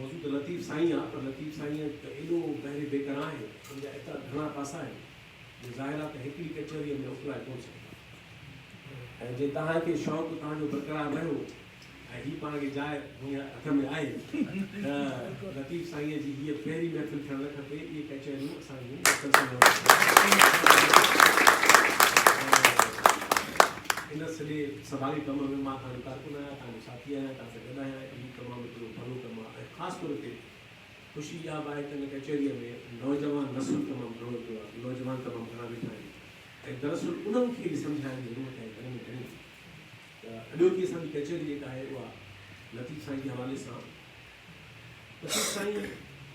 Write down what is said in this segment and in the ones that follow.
मौजूद त लतीफ़ साईं आहे, पर लतीफ़ साईं एॾो गहरे बेकरां आहे, उनजा एतिरा घणा पासा आहिनि जो ज़ाहिर आहे त हिकिड़ी कचहरीअ में उतराए कोन सघंदा। ऐं जे तव्हांखे शौक़ु तव्हांजो बरक़रार रहियो ऐं हीअ पाण खे जाइ हीअं हथ में आहे त लतीफ़ साईंअ जी हीअ पहिरीं महफ़िल थियणु न खपे। इहे कचहरियूं असांजूं इन सॼे सवारी कम में मां तव्हांजो कारकुन आहियां, तव्हांजो साथी आहियां, तव्हां सां गॾु आहियां। इहो तमामु हिकिड़ो भलो कमु आहे ऐं ख़ासि तौर ते ख़ुशी इहा बि आहे त हिन कचहरीअ में नौजवान नसुल तमामु घणो थियो आहे, नौजवान तमामु घणा वेठा आहिनि ऐं दरअसल उन्हनि खे बि सम्झाइण जी ज़रूरत आहे घणे में घणी। त अॼोकी असांजी कचहरी जेका आहे उहा लतीफ़ साईं जे हवाले सां, लतीफ़ साईं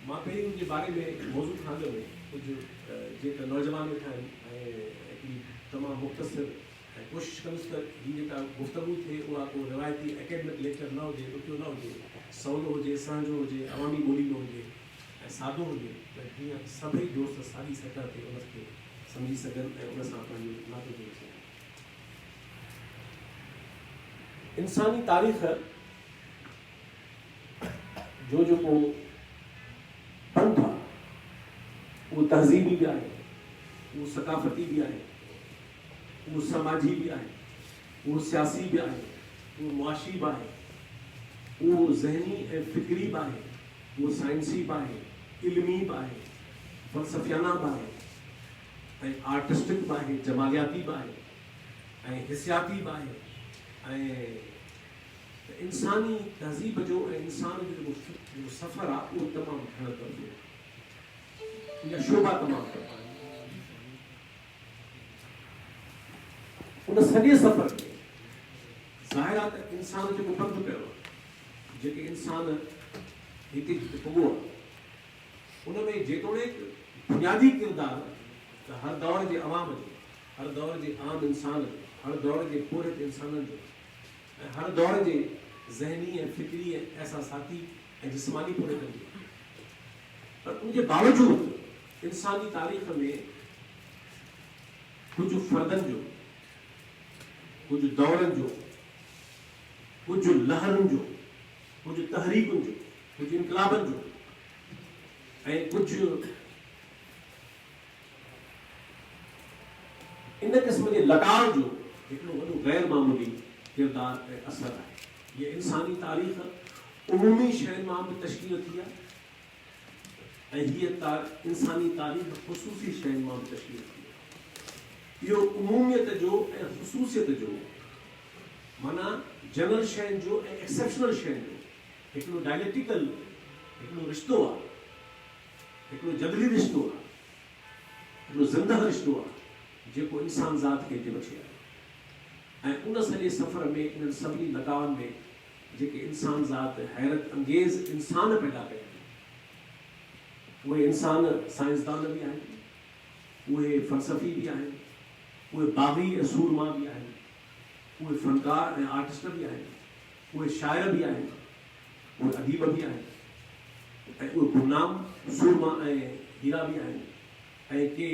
मां पहिरीं उनजे बारे में मौज़ू खां अॻु में कुझु जेका नौजवान वेठा आहिनि ऐं हिकिड़ी तमामु मुख़्तसिर ऐं कोशिशि कंदुसि त हीअ जेका गुफ़्तगू थिए उहा को रिवायती एकेडमिक लेक्चर न हुजे, ॾुखियो न हुजे, सवलो हुजे, सहजो हुजे, अवामी ॿोली में हुजे ऐं सादो हुजे, त जीअं सभई दोस्त साॻी सतह ते उनखे सम्झी सघनि ऐं उन सां पंहिंजो नातो जोड़े सघनि। इंसानी तारीख़ जो जेको पंथ आहे उहो तहज़ीबी बि आहे, उहो सकाफ़ती बि आहे, वो समाजी भी आहे, वो सियासी भी आहे, वो मुआशी भी आहे, वो ज़हनी ऐं फ़िक्री भी आहे, वो साइंसी भी आहे, इल्मी भी आहे, फ़लसफ़ियाना भी आहे ऐं आर्टिस्टिक भी आहे, जमालियाती भी आहे ऐं हिस्सियाती भी आहे ऐं इंसानी तहज़ीब जो ऐं इंसान जो जेको सफ़र आहे उहो तमामु घणो तरफ़ो आहे, उनजा शोभा तमामु घणा आहिनि। उन सॼे सफ़र में ज़ाहिर आहे त इंसान जेको पंधु कयो आहे, जेके इंसान हिते पुॻो आहे, उन में जेतोणीकि बुनियादी किरदारु त हर दौर जे अवाम जो, हर दौर जे आम इंसान जो, हर दौर जे पुरत इंसाननि जो ऐं हर दौर जे ज़हनी ऐं फ़िक्री ऐं एहसासाती ऐं जिस्मानी पुरतनि जो, पर उनजे बावजूदि इंसानी तारीख़ में कुझु फ़र्दनि जो, कुझु दौरनि जो, कुझु लहरुनि जो, कुझु तहरीकुनि जो, कुझु इनकलाबनि जो ऐं कुझु इन क़िस्म जे लॻाव जो हिकिड़ो वॾो गैर मामूली किरदारु ऐं असरु आहे। हीअ इंसानी तारीख़ उमूमी शयुनि मां बि तश्कील थी आहे ऐं हीअ इंसानी तारीख़ ख़ुसूसी शयुनि मां बि तश्कील थी आहे। इहो उमूमियत जो ऐं ख़ुसूसियत जो माना जनरल शयुनि जो ऐं एक्सेप्शनल शयुनि जो हिकिड़ो डायलेक्टिकल हिकिड़ो रिश्तो आहे, हिकिड़ो जदली रिश्तो आहे, हिकिड़ो ज़िंदह रिश्तो आहे जेको इंसान ज़ात खे हिते बची आहे ऐं उन सॼे सफ़र में इन्हनि सभिनी लॻावनि में जेके इंसान ज़ात हैरत अंगेज़ इंसान पैदा कया आहिनि, उहे इंसान साइंसदान बि आहिनि, उहे फ़लसफ़ी बि आहिनि, उहे बाग़ी ऐं सूरमा बि आहिनि, उहे फ़नकार ऐं आर्टिस्ट बि आहिनि, उहे शाइर बि आहिनि, उहे अदीब बि आहिनि ऐं उहे गुमनाम सूरमा ऐं हीरा बि आहिनि ऐं के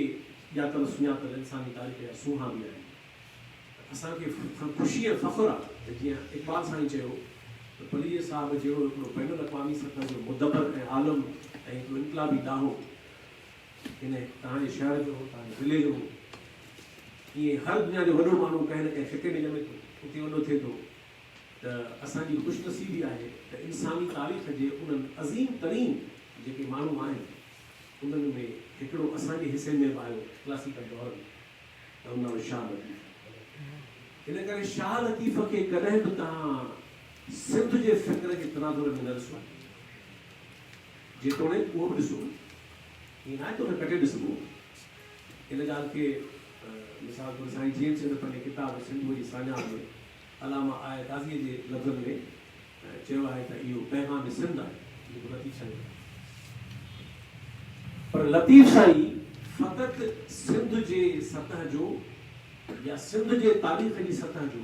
ॼातल सुञातल इंसानी तारीख़ जा सूहा बि आहिनि। असांखे ख़ुशी ऐं फ़ख़्रु आहे त जीअं इक़बाल साईं चयो त पलीअ साहिब जहिड़ो हिकिड़ो बैन अल-अक़वामी सतह जो मुदब्बर ऐं आलम ऐं हिकिड़ो इनक़लाबी दाहो हिन तव्हांजे शहर जो, तव्हांजे ज़िले जो, ईअं हर दुनिया जो वॾो माण्हू कंहिं न कंहिं फ़िके में ॼमे थो, उते वॾो थिए थो। त असांजी ख़ुशनसीबी आहे त इंसानी तारीख़ जे उन्हनि अज़ीम तरीन जेके माण्हू आहिनि उन्हनि में हिकिड़ो असांजे हिसे में बि आयो क्लासिकल दौर में, त उन नालो शाह लतीफ़। इन करे शाह लतीफ़ खे कॾहिं बि तव्हां सिंध जे फ़िक्र जे तनाज़ुर में न ॾिसो, जेतोणीकि उहो बि ॾिसो, ईअं न आहे त उन कटे ॾिसबो। इन ॻाल्हि खे मिसाल तौरु साईं जेम्स हिन पंहिंजे किताब सिंधू जी साञा में अलामा आय ताज़ीअ जे लफ़्ज़नि में चयो आहे त इहो पैगाम सिंध आहे जेको लतीफ़ साईं। पर लतीफ़ साईं फ़क़ति सिंध जे सतह जो या सिंध जे तारीख़ जी सतह जो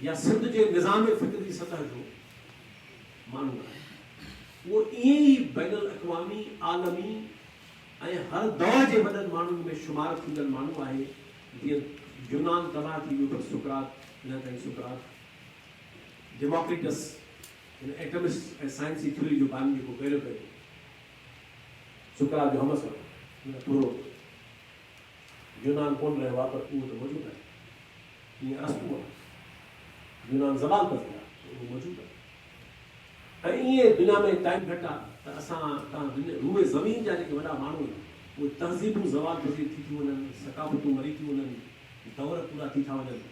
या सिंध जे निज़ाम फ़िक्र जी सतह जो माण्हू आहे। उहो ईअं ई बैन अल-अक़वामी आलमी ऐं हर दौर जे वॾनि माण्हुनि में शुमार थींदड़ माण्हू आहे। जीअं यूनान तबाह थी वियो पर सुकरात, न ताईं सुकरात, डेमोक्रिटस हिन एटमिस्ट ऐं साइंसी थ्योरी जो बानी जेको पहिरियों कयो सुकरात जो हमस हुन थोरो यूनान कोन रहियो आहे, पर उहो त मौजूदु आहे। ईअं अरस्तू आहे, यूनान ज़वाल पज़ीर आहे, उहो मौजूदु आहे। ऐं ईअं दुनिया में टाइम घटि आहे त असां तव्हां रूए ज़मीन जा जेके वॾा माण्हू आहिनि उहे तहज़ीबूं ज़वाल पज़ीर थी थियूं वञनि, सकाफ़तूं मरी थियूं वञनि, दौर पूरा थी था वञनि,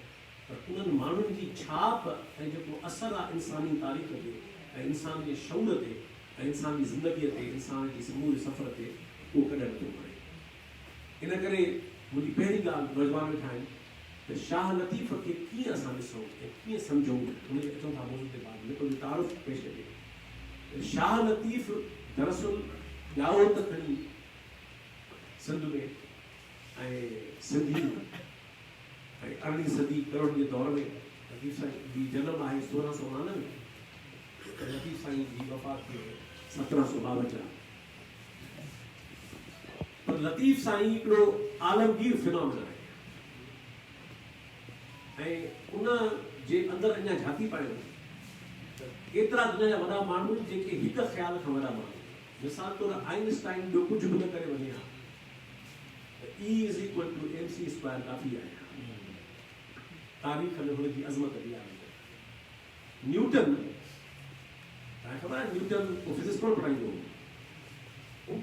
पर उन्हनि माण्हुनि जी छाप ऐं जेको असरु आहे इंसानी तारीख़ ते ऐं इंसान जे शऊर ते ऐं इंसान जी ज़िंदगीअ ते, इंसान जी समूरे सफ़र ते, उहो कॾहिं नथो पए। इन करे मुंहिंजी पहिरीं ॻाल्हि नौजवान वेठा आहिनि त शाह लतीफ़ खे कीअं असां ॾिसूं ऐं कीअं सम्झूं, उनखे अचूं था मौजूद ते बाद में पंहिंजो तारुफ़ पेश कजे। शाह लतीफ़ दरअसल ॼाओ त खणी सिंध में ऐं सिंधी ऐं 18वीं सदी करोड़ जे दौर में लतीफ़ साईं जी जनम आहे 1699, लतीफ़ साईं जी वफ़ात थी 1752। पर लतीफ़ साईं हिकिड़ो आलमगीर फिनोमिना आहे ऐं उन जे अंदरि अञा झांकी पायूं त केतिरा दुनिया जा वॾा माण्हू जेके हिक ख़्याल खां वॾा माण्हू, मिसाल तौरु आइंस्टाइन ॿियो कुझु बि न करे वञे हा त E=mc² काफ़ी आहे। तारीख़ में हुनजी अज़मत बि आहे। न्यूटन, तव्हांखे ख़बर आहे न्यूटन को फिज़िक्स कोन पढ़ाईंदो हो,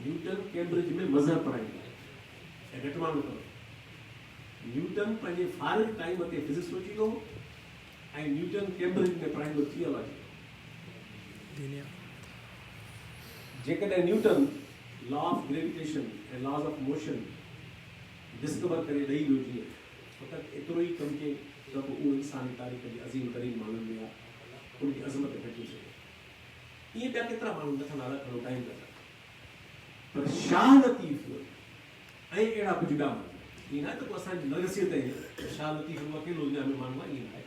न्यूटन कैम्ब्रिज में मज़हब पढ़ाईंदो आहे ऐं घटि माण्हू कयो। न्यूटन पंहिंजे फारिग टाइम ते फिज़िक्स सोचींदो हो ऐं न्यूटन कैम्ब्रिज में पढ़ाईंदो थियोलॉजी। जेकॾहिं न्यूटन लॉ ऑफ ग्रेविटेशन ऐं लॉज ऑफ मोशन डिस्कवर करे ॾेई वियो जीअं, फ़क़ति एतिरो ई कमु कई त पोइ उहो इंसानी तारीख़ जी अज़ीम तरीन माण्हुनि में आहे, उनजी अज़मत घटी सघे। इहे ॿिया केतिरा माण्हू नथा नाला खणो टाइम था, पर शाह लतीफ़ ऐं अहिड़ा कुझु ॿिया माण्हू, ईअं न आहे त पोइ असांजी नरसीअ ते शाह लतीफ़ अकेलो दुनिया में माण्हू आहे, ईअं न आहे।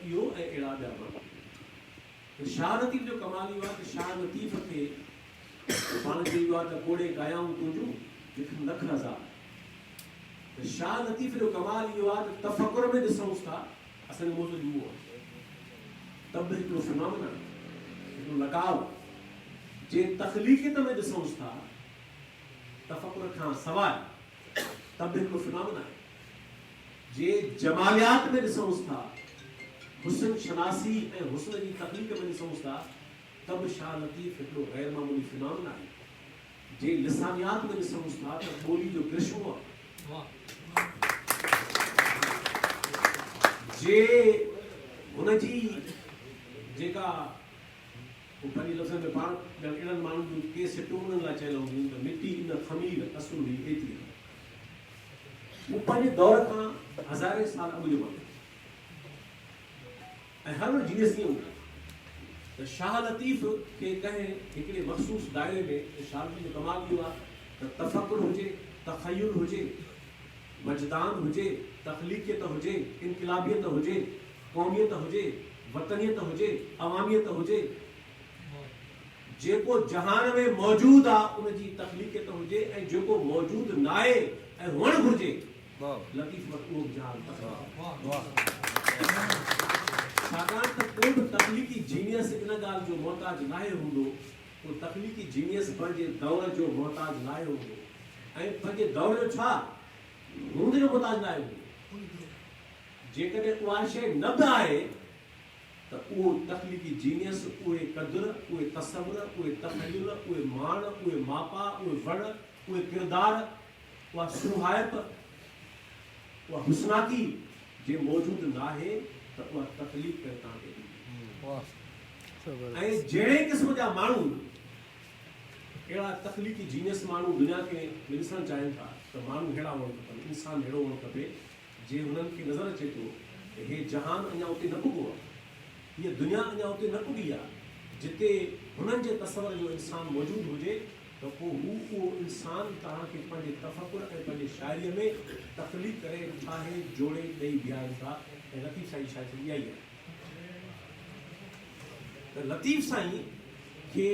इहो ऐं अहिड़ा ॿिया माण्हू। शाह लतीफ़ जो कमाल इहो आहे त शाह लतीफ़ खे पाण चयो आहे त कोड़े गायाऊं तुंहिंजूं लिखनि लख हज़ार। त शाह लतीफ़ जो कमाल इहो आहे त तफ़कुर में ॾिसूं था असांजो मौज़ूदु उहो आहे। तब हिकिड़ो फिनोमिना, हिकिड़ो लॻाव जे तख़लीक़ियत में ॾिसूं था तफ़कुर खां सवाइ, तब हिकिड़ो फिनोमिना आहे जे जमालियात में ॾिसूं था, हुस्न शनासी ऐं हुस्न जी तख़लीक़ में ॾिसूं था, तब शाह लतीफ़ हिकिड़ो गैर मामूली फिनोमिना आहे। जे लिसानियात में ॾिसूं था त ॿोली जो ग्रिशमो आहे, जे हुनजी जेका पंहिंजे लफ़्ज़नि में पाण अहिड़नि माण्हुनि जूं केस टुकड़नि लाइ चयल हूंदियूं त मिटी इन ख़मीर असुल हुई एतिरी, हू पंहिंजे दौर खां हज़ारे साल अॻु जो माण्हू ऐं हर जीनियस ईअं हूंदो। त शाह लतीफ़ खे कंहिं हिकिड़े मख़सूस दायरे में शाह लतीफ़ जो कमाल इहो आहे त तफ़कुर हुजे, तख़य्युल हुजे, वजदान हुजे, तख़लीक़ियत हुजे, इनक़िलाबियत हुजे, क़ौमियत हुजे, वतनियत हुजे, अवामियत हुजे, जेको जहान में मौजूदु आहे उनजी तख़लीक़ियत हुजे ऐं जेको मौजूदु न आहे ऐं हुअणु घुरिजे, लतीफ़ वटि उहो जहान। छाकाणि त को बि तख़लीक़ी जीनियस इन ॻाल्हि जो मोहताज नाहे हूंदो, को तख़लीक़ी जीनियस पंहिंजे दौर जो मोहताज नाहे हूंदो ऐं पंहिंजे दौर जो छा हूंदे जो मोहताज नाहे हूंदो। जेकॾहिं उहा शइ न बि आहे त उहो तख़लीक़ी जीनियस, उहे क़दुर, उहे तसवुर, उहे तख़य्युल, उहे माण, उहे मापा, उहे वण, उहे किरदार, उहा सुहायत, उहा हुस्नाकी जे मौजूदु न आहे त उहा तकलीफ़ करे तव्हांखे। ऐं जहिड़े क़िस्म जा माण्हू अहिड़ा तख़लीक़ी जीनियस माण्हू दुनिया खे ॾिसणु चाहिनि था त माण्हू अहिड़ा हुअणु खपनि, इंसानु अहिड़ो हुअणु खपे जे हुननि खे नज़र अचे थो त हे जहान अञा उते न पुॻो आहे, हीअ दुनिया अञा उते न पुॻी आहे जिते हुननि जे तसवर जो इंसानु मौजूदु हुजे त पोइ हू उहो इंसानु तव्हांखे पंहिंजे तफ़कुर ऐं पंहिंजे शाइरीअ में तख़लीक़ करे ठाहे जोड़े ॾेई बीहारनि था। ऐं लतीफ़ साईं शायदि इहा ई आहे त लतीफ़ साईं खे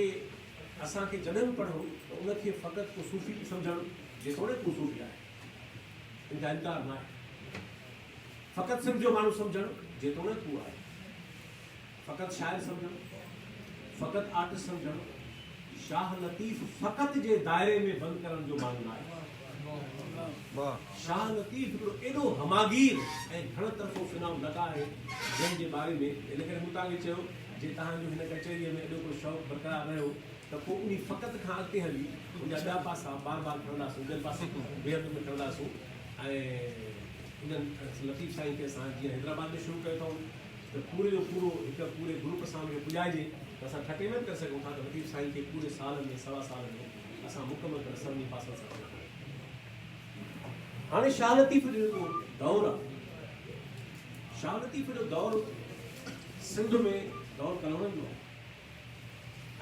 असांखे जॾहिं बि पढ़ूं त उनखे फ़क़ति को सूफ़ी सम्झणु जेतोणीकि को सूफ़ी आहे, इनका इनकार न आहे। फ़क़ति सिर्फ़ जो माण्हू सम्झणु जेतोणीकि को आहे, फ़क़ति शाइर सम्झणु, फ़क़ति आर्टिस्ट सम्झणु, शाह लतीफ़ फ़क़ति जे दायरे में बंदि करण जो माण्हू न आहे। शाह लतीफ़ हिकिड़ो एॾो हमागीर ऐं घण तरफ़ो फिनाम लॻा आहे जंहिंजे बारे में, इन करे मूं तव्हांखे चयो जे तव्हांजो हिन कचहरीअ में एॾो को शौक़ु बरक़रार रहियो त पोइ उन फ़क़ति खां अॻिते हली उनजा ॿिया पासा बार बार खणंदासीं, ॿियनि पासे बेहद में खणंदासीं। ऐं इन्हनि लतीफ़ साईं खे असां जीअं हैदराबाद में शुरू कयो अथऊं त पूरे जो पूरो हिकु पूरे ग्रुप सां उनखे पुॼाइजे त असां ठटे में करे सघूं था त लतीफ़ साईं खे पूरे साल में सवा साल में असां मुकमल करे सभिनी पासनि सां कयूं। हाणे शाह लतीफ़ जो जेको दौरु आहे, शाह लतीफ़ जो दौरु सिंध में दौरु कलोड़नि जो आहे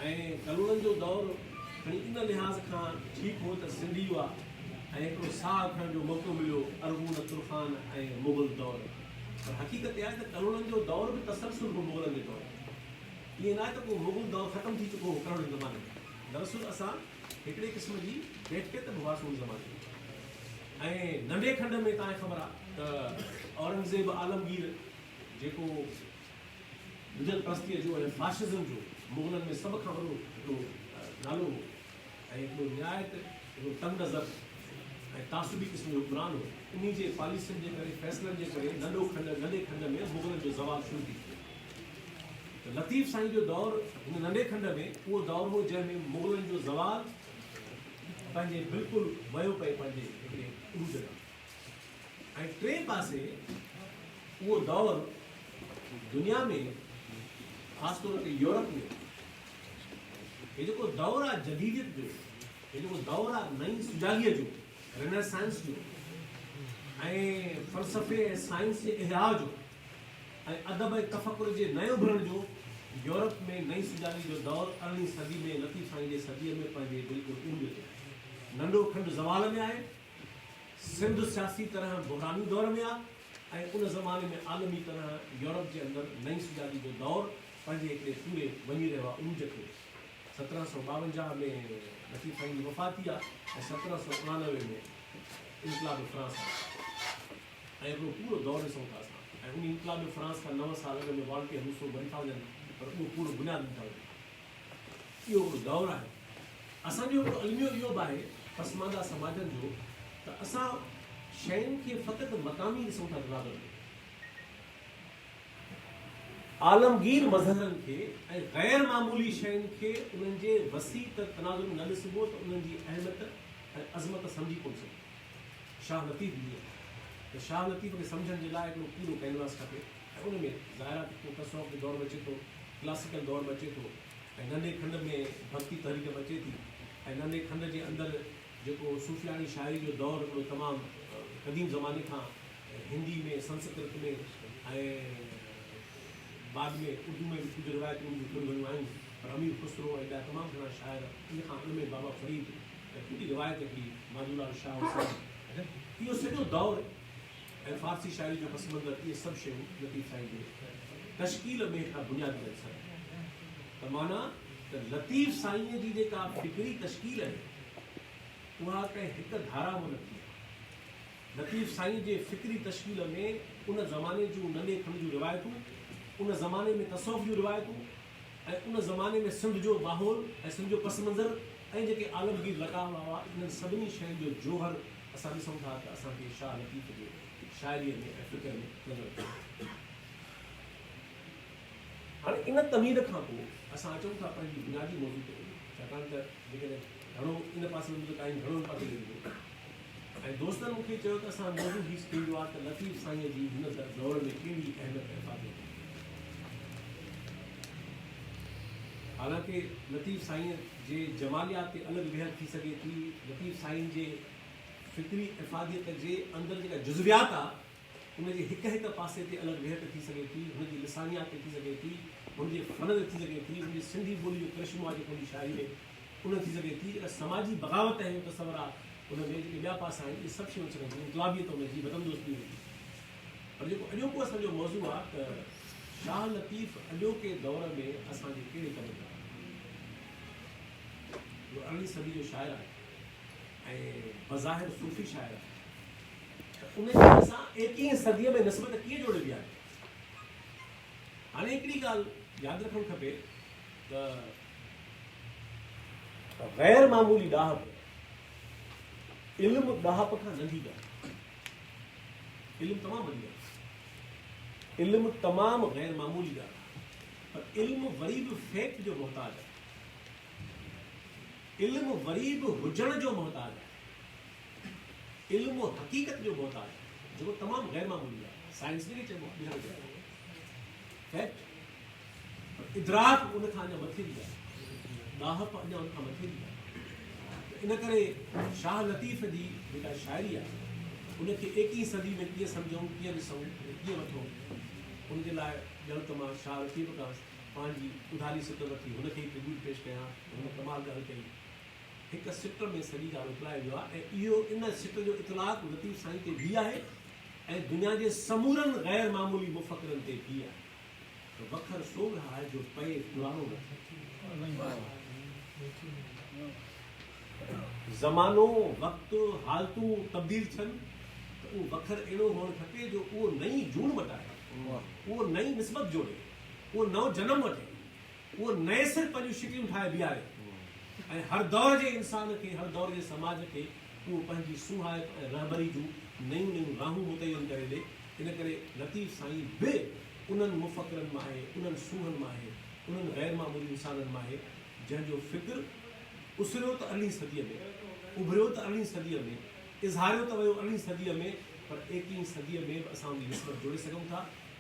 ऐं कलोड़नि जो दौरु खणी इन लिहाज़ खां ठीकु हो त सिंधी हुआ ऐं हिकिड़ो साह खणण जो मौक़ो मिलियो अरगून तुर्फ़ान ऐं मुग़ल दौरु। पर हक़ीक़त इहा आहे त कलोड़नि जो दौरु बि तसलसुल हो मुग़लनि जे दौरु। ईअं न आहे त को मुग़ल दौरु ख़तमु थी चुको हो करोड़ ज़माने में। दरअसल असां हिकिड़े क़िस्म जी कैफ़ियत बि हुआसीं उन ज़माने में। ऐं नंढे खंड में तव्हांखे ख़बर आहे त औरंगज़ेब आलमगीर जेको मुग़ल परस्तीअ जो ऐं फाशिज़म जो मुग़लनि में सभ खां वॾो हिकिड़ो नालो हो ऐं हिकिड़ो निहायत हिकिड़ो तंग नज़र ऐं तासुबी क़िस्म जो हुकुमरान हो। उन जे पॉलिसियुनि जे करे फ़ैसिलनि जे करे नंढे खंड में मुग़लनि जो ज़वाल शुरू थी वियो। त लतीफ़ साईं जो दौरु हिन नंढे खंड में उहो दौरु हो जंहिंमें मुग़लनि जो ज़वाल पंहिंजे बिल्कुलु वियो पए पंहिंजे हिकिड़े उर्ज ऐं टे पासे उहो दौरु दुनिया में ख़ासि तौर ते यूरोप में हे जेको दौरु आहे जदीदियत जो, हे जेको दौरु आहे नई सुजाॻीअ जो, रेनेसांस जो ऐं फ़लसफ़े ऐं साइंस जे इहिया जो ऐं अदब ऐं तफ़कुर जे नए उभरण जो यूरोप में नई सुजाॻी जो दौरु 18वीं सदी में लतीफ़ साईं जे सदीअ में पंहिंजे बिल्कुलु उर्ज ते नंढो खंड ज़वाल में आहे। सिंध सियासी तरह बुहरानी दौर में आहे ऐं उन ज़माने में आलमी तरह यूरोप जे अंदरि नई सुजाॻी जो दौरु पंहिंजे हिकिड़े पूरे वञी रहियो आहे उर्ज खे। 1752 में लतीफ़ साईं जी वफ़ात थी आहे ऐं 1799 में इनकलाब फ्रांस ऐं हिकिड़ो पूरो दौरु ॾिसूं था असां ऐं उन इनकलाब फ्रांस खां 9 साल अॻु में वाल्टियर रूसो बनी था वञनि पर उहो पूरो बुनियादु नथा वञनि। इहो हिकिड़ो दौरु आहे। असांजो हिकिड़ो अलमियो इहो बि आहे पसमानदा समाजनि जो त असां शयुनि खे फ़क़ति मक़ामी ॾिसूं था तनाज़ुर में, आलमगीर मज़हरनि खे ऐं ग़ैर मामूली शयुनि खे उन्हनि जे वसी तनाज़ुर में न ॾिसिबो त उन्हनि जी अहमियत ऐं अज़मत सम्झी कोन सघे। शाह लतीफ़ बि त शाह लतीफ़ खे सम्झण जे लाइ हिकिड़ो पूरो कैनवास खपे ऐं उन में ज़ाहिर को तसव्वुफ़ जो दौर में अचे थो, क्लासिकल दौर में अचे थो ऐं नंढे खंड में भक्ति तहरीक में अचे थी ऐं नंढे खंड जे अंदरि जेको सूफ़ियानी शाइरी जो दौरु हिकिड़ो तमामु क़दीम ज़माने खां हिंदी में संस्कृत में ऐं बाद में उर्दू में भी कुछ रिवायतूं थोड़ी घणियूं आहिनि पर अमीर खुसरो ऐं तमामु घणा शाइर इन खां अॻु में बाबा फरीद ऐं पूरी रिवायत हिकिड़ी माजूलाल शाह हुसैन इहो सॼो दौरु ऐं फारसी शाइरी जो पस मंज़र इहे सभु शयूं लतीफ़ साईं जे तश्कील में हिकिड़ा बुनियादी अवसर त माना त लतीफ़ साईं जी जेका फ़िक्री तश्कील आहे उहा कंहिं हिकु धारा में न थी। लतीफ़ साईं जे फ़िक्री तश्कील में उन ज़माने जूं नंढे खंड जूं रिवायतूं, उन ज़माने में तसव्वुफ़ जूं रिवायतूं ऐं उन ज़माने में सिंध जो माहौल ऐं सिंध जो पस मंज़र ऐं जेके आलमगीर लॻाव हुआ इन्हनि सभिनी शयुनि जो जोहर असां ॾिसूं था त असांखे शाह लतीफ़ जे शाइरीअ में ऐं फ़िक्र में नज़र अचे। हाणे इन तमीर खां पोइ असां अचूं था पंहिंजी बुनियादी मौज़ू ते छाकाणि त जेकॾहिं घणो इन पासे मुंहिंजो टाइम घणो पासे ॾिनो ऐं दोस्तनि मूंखे चयो त असां मौज़ू हीअ कयो आहे त लतीफ़ साईं जी हिन दौर में कहिड़ी अहमियत ऐं फ़ाइदो। हालांकि लतीफ़ साईं जे जमालियात ते अलॻि बेहद थी सघे थी, लतीफ़ साईं जे फ़िक्री इफ़ादियत जे अंदरि जेका जुज़वियात आहे उनजे हिकु पासे ते अलॻि बेहद थी सघे थी, हुनजी लिसानियात ते थी सघे थी, हुनजे फ़न ते थी सघे थी, हुनजी सिंधी ॿोली जो करिश्मो आहे जेको शाइरी में उन थी सघे थी। जेका समाजी बग़ावत आहे तस्वर आहे उन में जेके ॿिया पासा आहिनि इहे सभु शयूं अची सघनि थियूं, इनकलाबियत हुनजी वतनदोस्ती हुनजी। पर जेको अॼोको असांजो मौज़ू आहे त शाह लतीफ़ अॼोके दौर में असांजे कहिड़े कम जा 18वीं सदी जो शाइर आहे ऐं बज़ाहिर सूफ़ी शाइर आहे त उनखे असां 21वीं सदीअ में निस्बत कीअं जोड़िबी आहे। हाणे हिकिड़ी ॻाल्हि यादि रखणु खपे गैर मामूली ॾाहप, इल्म ॾाहप खां नंढी ॻाल्हि, इल्म तमामु वॾी ॻाल्हि, इल्म तमामु गैर मामूली ॻाल्हि आहे, पर इल्म वरी बि फैक्ट जो मोहताज आहे, इल्म वरी बि हुजण जो मोहताज आहे, इल्म हक़ीक़त जो मोहताज आहे, जेको तमामु गैर मामूली आहे। साइंस में चइबो फैक्ट, इदराक उन खां अञा मथे जी आहे, ॾाहप अञा उन खां मथे जी आहे। इन करे शाह लतीफ़ जी जेका शाइरी आहे उनखे 21वीं सदी में कीअं सम्झूं, कीअं ॾिसूं, कीअं वठूं, उनजे लाइ ॼण त मां शाह लतीफ़ खां पंहिंजी उधारी सिट वठी हुनखे ई ट्रिब्यूट पेश कयां। हुन कमाल ॻाल्हि कई, हिकु सिट में सॼी ॻाल्हि उतलाए वियो आहे, ऐं इहो इन सिट जो इतलाक़ लतीफ़ साईं ते बि आहे ऐं दुनिया जे समूरनि गैर मामूली मुफ़क़रनि ते बि आहे। त वखर सो आहे जो पए पुराणो न ज़मानो, वक़्तु, हालतूं तब्दील थियनि त उहो वखर अहिड़ो हुअणु खपे जो उहो नई जून मटाए, उहो नई निस्बत जोड़े, उहो नओं जनमु वठे, उहो नए सिर पंहिंजूं शिकिलियूं ठाहे बीहारे, ऐं हर दौर जे इंसान खे, हर दौर जे समाज खे उहो पंहिंजी सुहायत ऐं रहबरी जूं नयूं नयूं राहूं मुतयन करे ॾे। इन करे लतीफ़ साईं बि उन्हनि मुफ़क़रनि मां आहे, उन्हनि सूहनि मां आहे, उन्हनि गैर मामूली इंसाननि मां आहे जंहिंजो फ़िक्र उसरियो त 18वीं सदीअ में, उभरियो त 18वीं सदीअ में, इज़हारियो त वियो 18वीं सदीअ में, पर 21वीं सदीअ में बि असां उनजी निस्बत जोड़े सघूं था।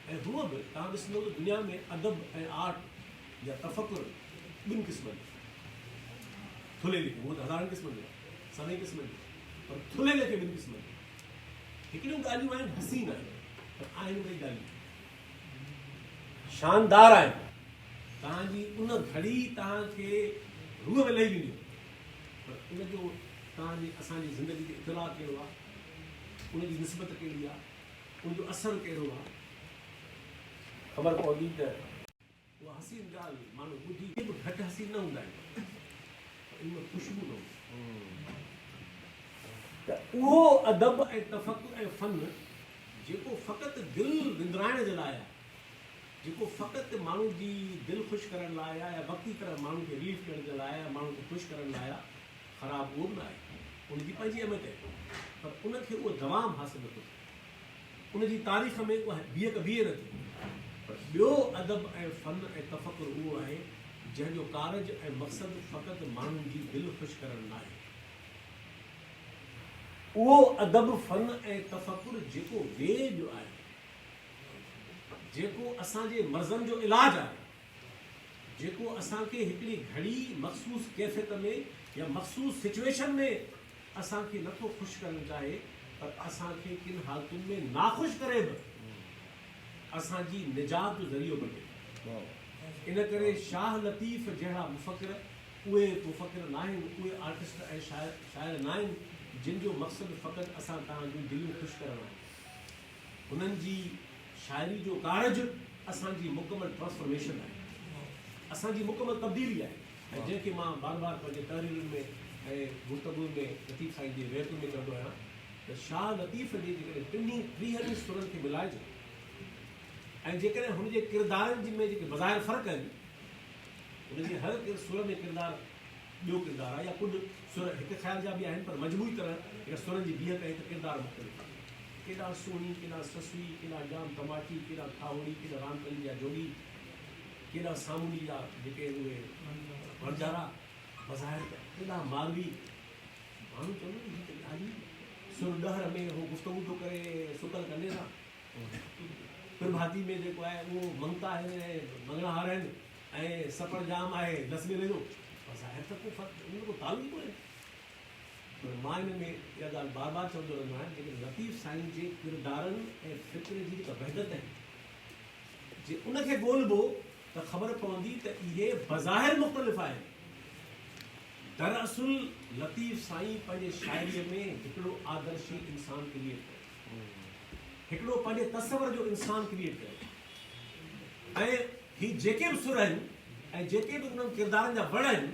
ऐं हूअ बि तव्हां ॾिसंदो त दुनिया में अदब ऐं आर्ट या तफ़कुर ॿिनि क़िस्मनि, थुले लिखे, उहो त हज़ारनि क़िस्मनि जो आहे, सभई क़िस्मनि जो, पर थुले लिखे ॿिनि क़िस्मनि जो। हिकिड़ियूं ॻाल्हियूं आहिनि हसीन आहिनि, पर आहिनि ॿई ॻाल्हियूं शानदार आहिनि, तव्हांजी उन घड़ी तव्हांखे रूह में लही वेंदियूं, पर उनजो तव्हांजी असांजी ज़िंदगी जो इतलाक़ कहिड़ो आहे, उनजी निस्बत कहिड़ी आहे, उनजो असरु कहिड़ो आहे, ख़बर पवंदी त उहा हसीन ॻाल्हि माण्हू ॿुधी बि घटि हसीन न हूंदा आहिनि, इनमें ख़ुशबू न हूंदी। त उहो अदब ऐं तफ़कुर ऐं फ़न जेको फ़क़ति दिलि विंदराइण जे लाइ आहे, जेको फ़क़ति माण्हू जी दिलि ख़ुशि करण लाइ आहे, या वक़्ती तरह माण्हू खे रिलीफ करण जे लाइ आहे, माण्हू खे ख़ुशि करण लाइ आहे, ख़राबु उहो बि न आहे, उनजी पंहिंजी अहमियत आहे, पर उनखे उहो दवाम हासिलु नथो थिए, उनजी तारीख़ में उहा बीह नथी। पर ॿियो अदब ऐं फ़न ऐं तफ़कुर उहो आहे जंहिंजो कारज ऐं मक़सदु फ़क़ति माण्हुनि जी दिलि ख़ुशि करण न आहे। उहो अदब, फ़न ऐं तफ़कुर जेको ॿिए जो आहे, जेको असांजे मर्ज़नि जो इलाजु आहे, जेको असांखे हिकिड़ी घड़ी मख़सूस कैफ़ियत में या मख़सूस सिचुएशन में असांखे नथो ख़ुशि करणु चाहे, पर असांखे किन हालतुनि में नाख़ुशि करे बि असांजी निजात जो ज़रियो बणे। इन करे शाह लतीफ़ जहिड़ा मुफ़क़िर उहे मुफ़क़िर न आहिनि, उहे आर्टिस्ट ऐं शाइर न आहिनि जिन जो मक़सदु फ़क़ति असां तव्हांजूं दिलियूं ख़ुशि करणु आहे। हुननि जी शाइरी जो कारज असांजी मुकमल ट्रांसफॉर्मेशन आहे, असांजी मुकमल तब्दीली आहे, ऐं जंहिंखे मां बार बार पंहिंजे तहरीरुनि में ऐं गुफ़्तगूअ में लतीफ़ साईं जी रिवायतुनि में चवंदो आहियां त शाह लतीफ़ जे जेकॾहिं टीहनि सुरनि खे मिलाइजे ऐं जेकॾहिं हुनजे किरदारनि में जेके बज़ाहिर फ़र्क़ु आहिनि, हुनजे हर सुर में किरदारु ॿियो किरदारु आहे, या कुझु सुर हिकु ख़्याल जा बि आहिनि, पर मजबूरी तरह हिकु सुरनि जी बीह कई त किरदारु मुख़्तलिफ़ आहे। केॾा सुहिणी, केॾा ससुई, केॾा जाम तमाची, केॾा खावड़ी, केॾा रामकली जा जोड़ी, केॾा सामूंडी जा जेके उहे वणजारा बज़ाहिर, केॾा मालवी माण्हू चवंदो सुर ॾहर में उहो गुफ़्तगू थो करे सुकल कंदे सां, प्रभाती में जेको आहे उहो ममता आहिनि ऐं मंगणाहार आहिनि ऐं सफ़र जाम आहे लसमेरे जो, बज़ाहिर त को फ़र्क़ु उन को तालुक ई कोन्हे। पर मां हिन में इहा ॻाल्हि बार बार चवंदो रहंदो आहियां, जेके लतीफ़ साईं जे किरदारनि ऐं फ़िक्र जी जेका वहदत आहे, जे उनखे ॻोल्हिबो त ख़बर पवंदी त इहे बज़ाहिर मुख़्तलिफ़ आहिनि, दरअसल लतीफ़ साईं पंहिंजे शाइरीअ में हिकिड़ो आदर्शी इंसान क्रिएट कयो, हिकिड़ो पंहिंजे तसवर जो इंसान क्रिएट कयो, ऐं ही जेके बि सुर आहिनि ऐं जेके बि उन्हनि किरदारनि जा वण आहिनि,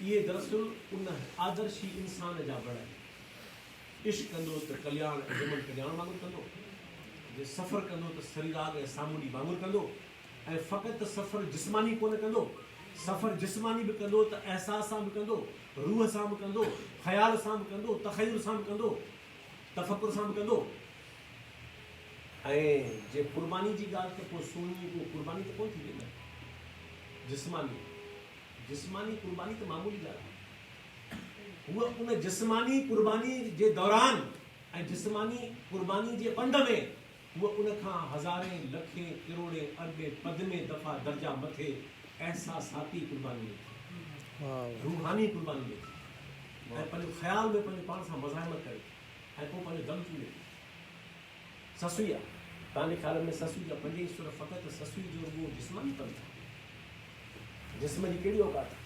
इहे दरअसल उन आदर्शी इंसान जा वण आहिनि। इश्क कंदो त कल्याण ऐं जमन कल्याण वांगुरु कंदो, जे सफ़र कंदो त सरीराग ऐं सामूंडी वांगुरु कंदो, ऐं फ़क़ति सफ़र जिस्मानी कोन कंदो, सफ़र जिस्मानी बि कंदो त अहसास सां बि कंदो, रूह सां बि कंदो, ख़्याल सां बि कंदो, तख़य्युल सां बि कंदो, तफ़क्कुर सां बि कंदो। ऐं जे क़ुर्बानी जी ॻाल्हि त पोइ सुहिणी उहो क़ुर्बानी त कोन थी वेंदा, जिस्मानी क़ुर्बानी त मामूली ॻाल्हि आहे। उहा उन जिस्मानी क़ुर्बानी जे दौरान ऐं जिस्मानी क़ुर्बानी जे पंध में उहा उन खां हज़ारे लखे किरोड़े अरबे पदमे दफ़ा दर्जा मथे एहसासाती क़ुर्बानी में, रूहानी क़ुर्बानी में, ऐं पंहिंजो ख़्याल में पंहिंजे पाण सां मज़ाहिमत करे ऐं पोइ पंहिंजो दम चूड़े। ससुई आहे तव्हांजे ख़्याल में ससुई जा 5 ई सुर फ़क़ति ससुई जो उहो जिस्मानी पंध आहे। जिस्म जी कहिड़ी औकात आहे?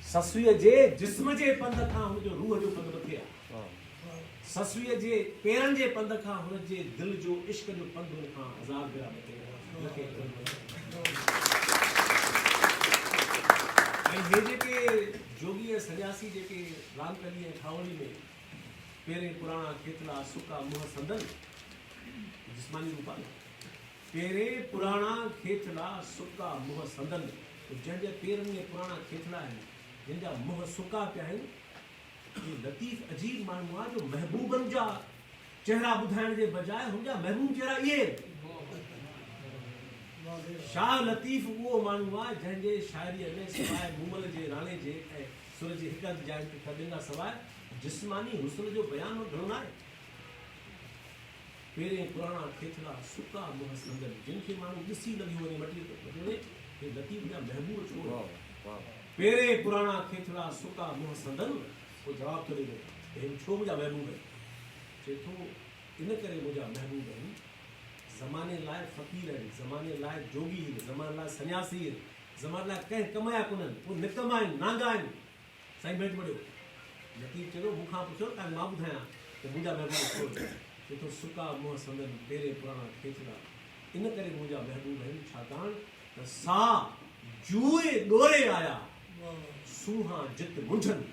ससुईअ जे जिस्म जे पंध खां हुनजो रूह जो पंध मथे आहे। ससुईअ जे पेरनि जे पंध खां हुनजे दिलि जो इश्क जो पंध हुन खां 1000 भेरा मथे आहे। ऐं हे जेके जोगी ऐं सन्यासी जेके रामकली ऐं खावली में पहिरें पुराणा खेतला सुका मुंहं संदन जिस्मानी रूप आहे। पहिरें पुराणा खेतला सुका मुंहं संदन, जंहिंजे पेरनि में पुराणा खेतला आहिनि, जंहिंजा मुंहं सुका पिया आहिनि, ये लतीफ़ अजीब माण्हू आहे जो महबूबनि जा चेहरा ॿुधाइण जे बजाय हुनजा महबूब चेहरा इहे। शाह लतीफ़ उहो माण्हू आहे जंहिंजे शाइरीअ में सवाइ मूमल जे राणे जे ऐं सुर जे हिक हंधि जाइ ते खॾंदा सवाइ जिस्मानी हुस्न जो बयानु घणो न आहे। पहिरें पुराणा खेतला सुका मुंहं संदन, जिन खे माण्हू ॾिसी लॻी वञे मटी वञे हे लतीफ़ जा महबूब छो। पहिरें पुराणा खेतला सुका मुंहं संदन, वो जवाब थो ॾे छो मुंहिंजा महबूब आहिनि। चए थो इन करे मुंहिंजा महबूब आहिनि, ज़माने लाइ फ़क़ीर आहिनि, ज़माने लाइ जोगी आहिनि, ज़माने लाइ सन्यासी आहिनि, ज़माने लाइ कंहिं कम जा कोन्हनि, उहे निकम आहिनि, नांगा आहिनि। साईं भेट पढ़ियो लतीफ़ चयो मूंखां पुछो तव्हांखे मां ॿुधायां त मुंहिंजा महबूब छो। चए थो सुका मुंहं संदन पहिरें पुराणा खेतला, इन करे मुंहिंजा महबूब आहिनि छाकाणि त सा जूए ॾोरे आया सूहा जित मुंझनि।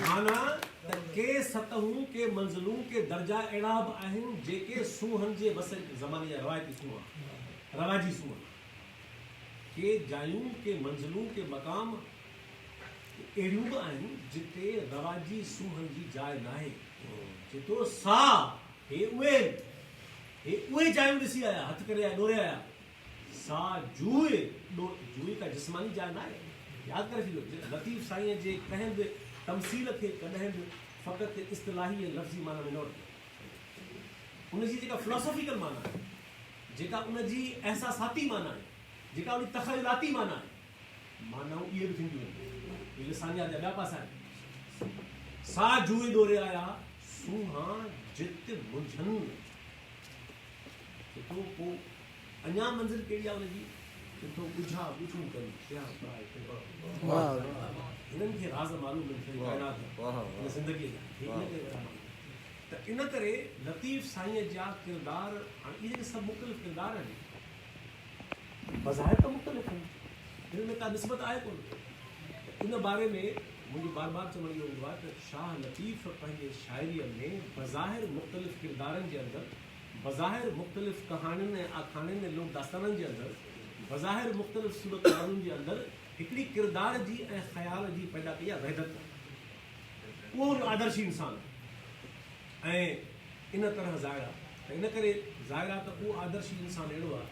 माना त के सतहूं के मंज़िलूं के दर्जा अहिड़ा बि आहिनि जेके सूहनि जे वस ज़माने जा रवायती सूंह, रवाजी सूंह, के जायूं के मंज़िलूं के मक़ाम अहिड़ियूं बि आहिनि जिते रवाजी सूहनि जी जाइ न आहे। चए थो सा हे उहे जायूं ॾिसी आया, हथ करे आया, ॾोरे आया। सा जूए जूए का जिस्मानी जाइ न आहे। यादि करे छॾियो लतीफ़ साईं जे कंहिं बि तमसील खे कॾहिं बि फ़क़ति इस्तिलाही ऐं लफ़्ज़ी माना में न वठो। उनजी जेका फिलोसॉफिकल माना आहे, जेका उनजी एहसासाती माना आहे, जेका उनजी तख़यलाती माना आहे, मानाऊं इहे बि थींदियूं आहिनि। इहे लिसानियात जा ॿिया पासा आहिनि। सा जूए ॾोरे आया सूहा जित मुंझनि। पोइ अञा मंज़िल कहिड़ी आहे हुनजी? ॿुझा ॿुझूं कनि हिननि खे राज़ मालूम आहिनि ज़िंदगीअ जा। त इन करे लतीफ़ साईं जा किरदार, हाणे इहे जेके सभु मुख़्तलिफ़ किरदार आहिनि, बज़ाहिर त मुख़्तलिफ़ आहिनि, हिन में का निस्बत आहे कोन। इन बारे में मुंहिंजो बार बार चवण इहो हूंदो आहे त शाह लतीफ़ पंहिंजे शाइरीअ में बज़ाहिर मुख़्तलिफ़ किरदारनि जे अंदरि, बज़ाहिर मुख़्तलिफ़ कहाणियुनि ऐं आखाणियुनि ऐं लोक दास्ताननि जे अंदरि, बज़ाहिर मुख़्तलिफ़ सूरत हालुनि जे अंदरि हिकिड़ी किरदार जी ऐं ख़्याल जी पैदा कई आहे वहदत। उहो आदर्शी इंसानु ऐं इन तरह ज़ाहिर आहे। त इन करे ज़ाहिर आहे त उहो आदर्शी इंसानु अहिड़ो आहे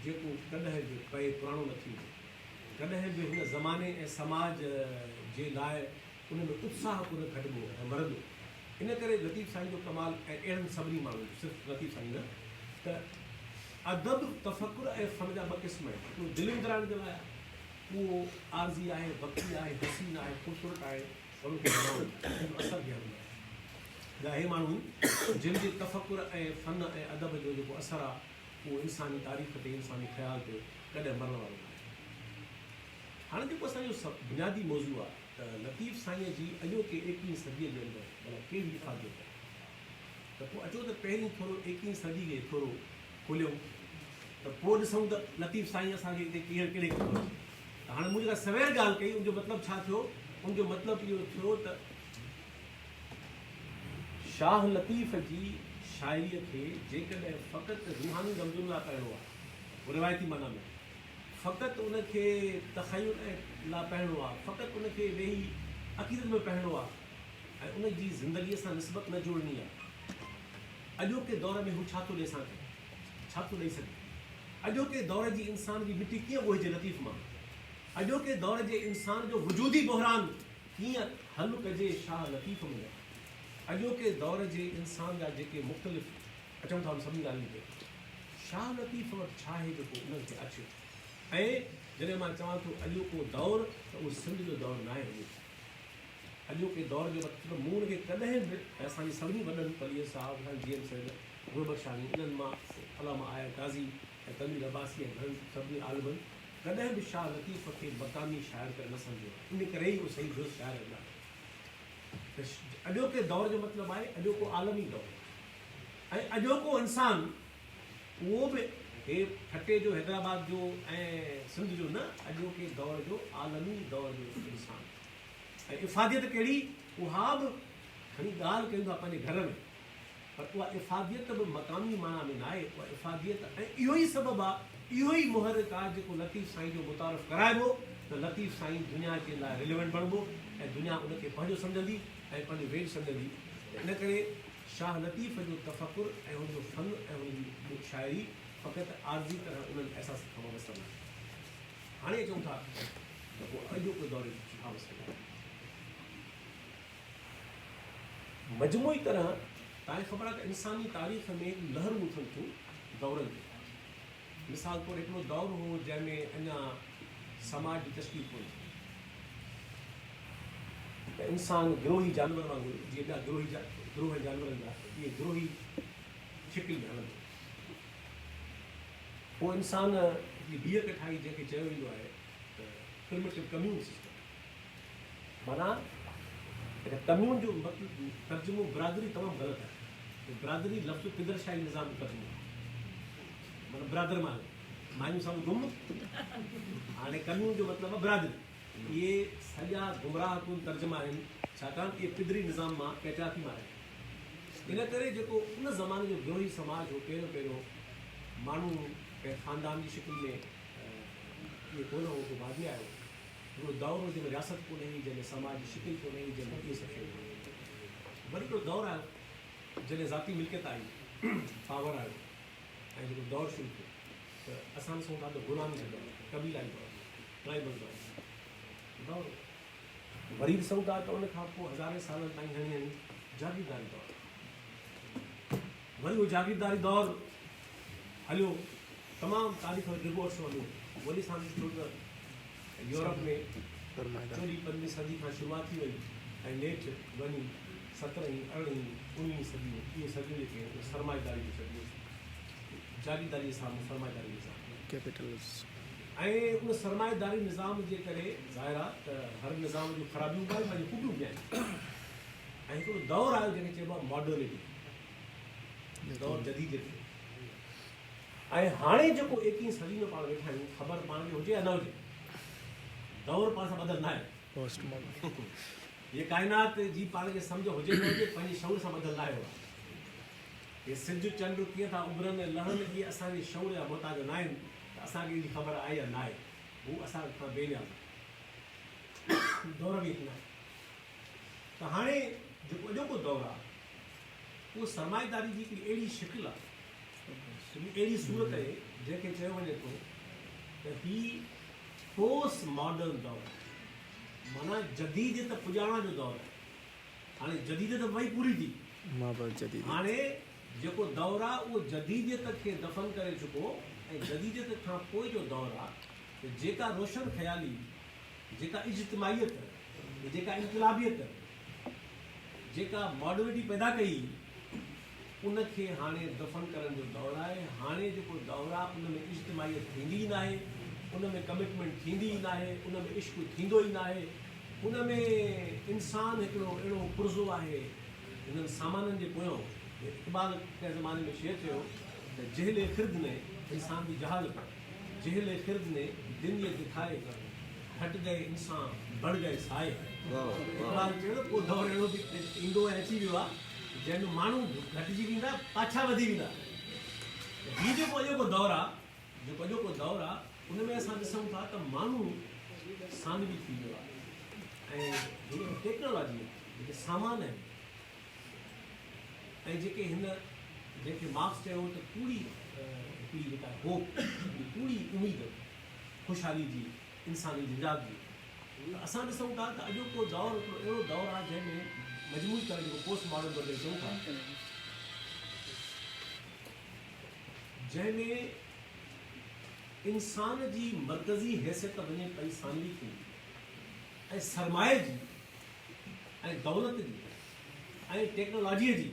जेको कॾहिं बि पए पुराणो न थींदो, कॾहिं बि हिन ज़माने ऐं समाज जे लाइ उन में उत्साह कोन खटिबो ऐं मरंदो। इन करे लतीफ़ साईं जो कमाल ऐं अहिड़नि सभिनी माण्हुनि सिर्फ़ु लतीफ़ साईं न, त अदब तफ़कुर ऐं फ़न जा 2 क़िस्म आहिनि। उहो दिलि इंदिराइण जे लाइ उहो आरज़ी आहे, वक़्ती आहे, हसीन आहे, ख़ूबसूरत आहे, उनखे असर बि हूंदो आहे। हे माण्हू जिन जे तफ़कुर ऐं फ़न ऐं अदब जो जेको असरु आहे उहो इंसानी तारीख़ ते, इंसानी ख़्याल ते कॾहिं मरण वारो न आहे। हाणे जेको असांजो बुनियादी मौज़ू आहे त लतीफ़ साईं जी अॼोके 21वीं सदीअ जे अंदरि मतिलबु कहिड़ी इफ़ादत आहे, त पोइ अचो त पहिरीं थोरो 21वीं सदी खे थोरो खोलियूं त पोइ ॾिसूं त लतीफ़ साईं असांखे हिते कहिड़े कमु आहे। त हाणे मूं जेका सवेर ॻाल्हि कई उनजो मतिलबु छा थियो? उनजो मतिलबु इहो थियो त शाह लतीफ़ जी शाइरीअ खे जेकॾहिं फ़क़ति रूहानी रमज़ुनि लाइ पढ़िणो आहे, रिवायती माना में फ़क़ति उनखे तख़युल लाइ पढ़िणो आहे, फ़क़ति उनखे वेही अक़ीदत में पढ़िणो आहे ऐं उनजी ज़िंदगीअ सां निस्बत न जोड़नी आहे, अॼोके दौर में हू छा थो ॾिए असांखे, छा थो ॾेई सघे? अॼोके दौर जी इंसान जी मिटी कीअं ॻोहिजे लतीफ़ मां? अॼोके दौर जे इंसान जो वजूदी बहरान कीअं हल कजे शाह लतीफ़ में? अॼोके दौर जे इंसान जा जेके मुख़्तलिफ़ अचूं था सभिनी ॻाल्हियुनि ते, शाह लतीफ़ वटि छा आहे जेको उन्हनि खे अचे? ऐं जॾहिं मां चवां थो अॼोको दौर, त उहो सिंध जो दौरु न आहे। अॼोके दौर जो मतिलबु मूं हुनखे कॾहिं बि असांजे सभिनी वॾनि पलीअ साहिब जी एम सैद गुरबख्शानी इन्हनि मां अलामा आया काज़ी ऐं तमीर अब्बासी ऐं घणनि सभिनी आलमनि कॾहिं बि शाह लतीफ़ खे मक़ामी शाइर करे न सम्झो, इन करे ई उहो सही दुरुस्त शाइर आहे। अॼोके दौर जो मतिलबु आहे अॼोको आलमी दौरु, ऐं अॼोको इंसान उहो बि हे ठटे जो हैदराबाद जो ऐं सिंध जो न, अॼोके दौर जो आलमी दौर जो इंसान। ऐं इफ़ादियत कहिड़ी? उहा बि खणी ॻाल्हि कयूं था पंहिंजे घर में, पर उहा इफ़ादियत बि मक़ामी माना में न आहे। उहा इफ़ादियत ऐं इहो ई सबबु आहे, इहो ई मुहरिक आहे जेको लतीफ़ साईं जो मुतारफ़ कराइबो, त लतीफ़ साईं दुनिया जे लाइ रिलेवेंट बणिबो ऐं दुनिया उनखे पंहिंजो सम्झंदी ऐं पंहिंजो वेझ सम्झंदी। इन करे शाह लतीफ़ जो तफ़कुर ऐं हुनजो फ़न ऐं हुनजी शाइरी फ़क़ति आर्ज़ी तरह उन्हनि अहसास खां वसल आहे। हाणे अचूं था त पोइ अॼोके दौर जो छा मसइलो आहे? मजमूई तरह तव्हांखे ख़बर आहे त इंसानी तारीख़ में लहरूं उथनि थियूं दौरनि ते। मिसाल तौरु हिकिड़ो दौरु हो जंहिंमें अञा समाज जी तशकील कोन थी, त इंसान गिरोही जानवर वांगुरु जीअं ॿिया गिरोह जानवरनि जा इहे गिरोही शिकिल में हलंदो। पोइ इंसान जी बीह खे ठाही जंहिंखे चयो वेंदो आहे त प्रिमिटिव कम्यून सिस्टम, माना कम्यून जो मतिलबु तर्जुमो बिरादरी तमामु ग़लति आहे। बिरादरी लफ़्ज़ पिदरशाही निज़ाम जो तर्जुमो आहे, माना बिरादर मायूं साम्हूं गुम, हाणे कम्यून जो मतिलबु आहे बिरादरी। इहे सॼा गुमराह कुन तर्जुमा आहिनि, छाकाणि इहे पिदरी निज़ाम मां पहचान थी मारे। इन करे जेको उन ज़माने जो गिरोही समाज हो, पहिरियों माण्हू कंहिं ख़ानदान जी शिकिल में इहे कोन हो, को बाद में आयो। हिकिड़ो दौरु हो जंहिंमें रियासत कोन्हे हुई, जंहिंमें समाज जी शिकिल कोन्हे हुई, जंहिंमें इहे सभु शयूं। वरी हिकिड़ो दौरु आयो जॾहिं ज़ाती मिल्कियत आई, पावर आयो, ऐं जेको दौरु शुरू थियो त असां ॾिसूं था त ग़ुलामी जो दौरु, कबीलाई दौरु, ट्राइबल दौरु। वरी ॾिसूं था त उन खां पोइ हज़ारे सालनि ताईं हणी जागीरदारी दौरु। वरी उहो जागीरदारी दौरु हलियो, तमामु तारीख़ में डिगो अर्सो हलियो। वरी असां ॾिठो त यूरोप में 14-15 सदी खां शुरूआत थी वई ऐं नेठि वञी 17वीं 18वीं 19वीं सदियूं, इहे सदियूं जेके आहिनि सरमाएदारी जी सदियूं, जागीरदारी साम्हूं सरमाएदारी निज़ाम कैपिटलिज़म। ऐं उन सरमाएदारी निज़ाम जे करे ज़ाहिर आहे त हर निज़ाम जूं ख़राबियूं बि आहिनि, पंहिंजी ख़ूबियूं बि आहिनि। ऐं हिकिड़ो दौरु आयो जंहिंखे चइबो आहे मॉडर्निटी, दौरु जदीद। ऐं हाणे जेको 21वीं सदी में पाण वेठा आहियूं, ख़बर पाण खे हुजे या न हुजे, दौरु पाण सां बदल न आहे। पोस्ट मॉडर्न ये काइनात जी पाण खे सम्झ हुजे न हुजे, पंहिंजे शौर सां बदल न आयो आहे। हे सिज चंड कीअं था उभरनि ऐं लहनि, इहे असांजे शौर जा मुहताज न आहिनि त असांखे इहा ख़बर आहे या न आहे, हू असां खां बेनियाज़ दौर बि न आहे। त हाणे जेको अॼोको दौरु आहे उहो सरमाएदारी जी हिकिड़ी अहिड़ी शिकिल आहे, अहिड़ी सूरत आहे जंहिंखे चयो वञे थो त ही पोस्ट मॉडर्न दौरु, माना जदीदियत पुॼाइण जो दौरु आहे। हाणे जदीदियत वई पूरी थी, हाणे जेको दौरु आहे उहो जदीदियत खे दफ़न करे चुको, ऐं जदीदियत खां पोइ जो दौरु आहे त जेका रोशन ख़्याली, जेका इज्तिमाइयत, जेका इनक़लाबियत, जेका मॉडर्निटी पैदा कई, उनखे हाणे दफ़न करण जो दौरु आहे। हाणे जेको दौरु आहे उन में इज्तिमाइयत थींदी ई न आहे, उन में कमिटमेंट थींदी ई न आहे, उन में इश्क़ थींदो ई न आहे, उन में इंसानु हिकिड़ो अहिड़ो पुरज़ो आहे हिननि सामाननि जे पोयां। इक़बाल कंहिं ज़माने में शेर चयो त जहले ख़िर्द ने इंसान जी जहाल कर, जहले ख़िर्द ने दिन ये दिखाए कर, हट गए इंसान बढ़ गए साए। इक़बाल चयो को दौरु अहिड़ो बि ईंदो ऐं अची वियो आहे जंहिंमें माण्हू घटिजी वेंदा, पाछा वधी वेंदा। हीउ जेको अॼोको दौरु आहे उन में असां ॾिसूं था त माण्हू सानवी थी वियो आहे ऐं टेक्नोलॉजी जेके सामान आहिनि ऐं जेके मार्क्स चयो त पूरी हिकिड़ी जेका होप, पूरी उमेद ख़ुशहाली जी, इंसानी निजात जी, असां ॾिसूं था त अॼोको दौरु हिकिड़ो अहिड़ो दौरु आहे जंहिंमें मजमूई तरह जेको पोस्ट मॉडर्न वग़ैरह चऊं था, जंहिंमें इंसान जी मरकज़ी हैसियत वञे पई सानवी थी ऐं सरमाए जी ऐं दौलत जी ऐं टेक्नोलॉजीअ जी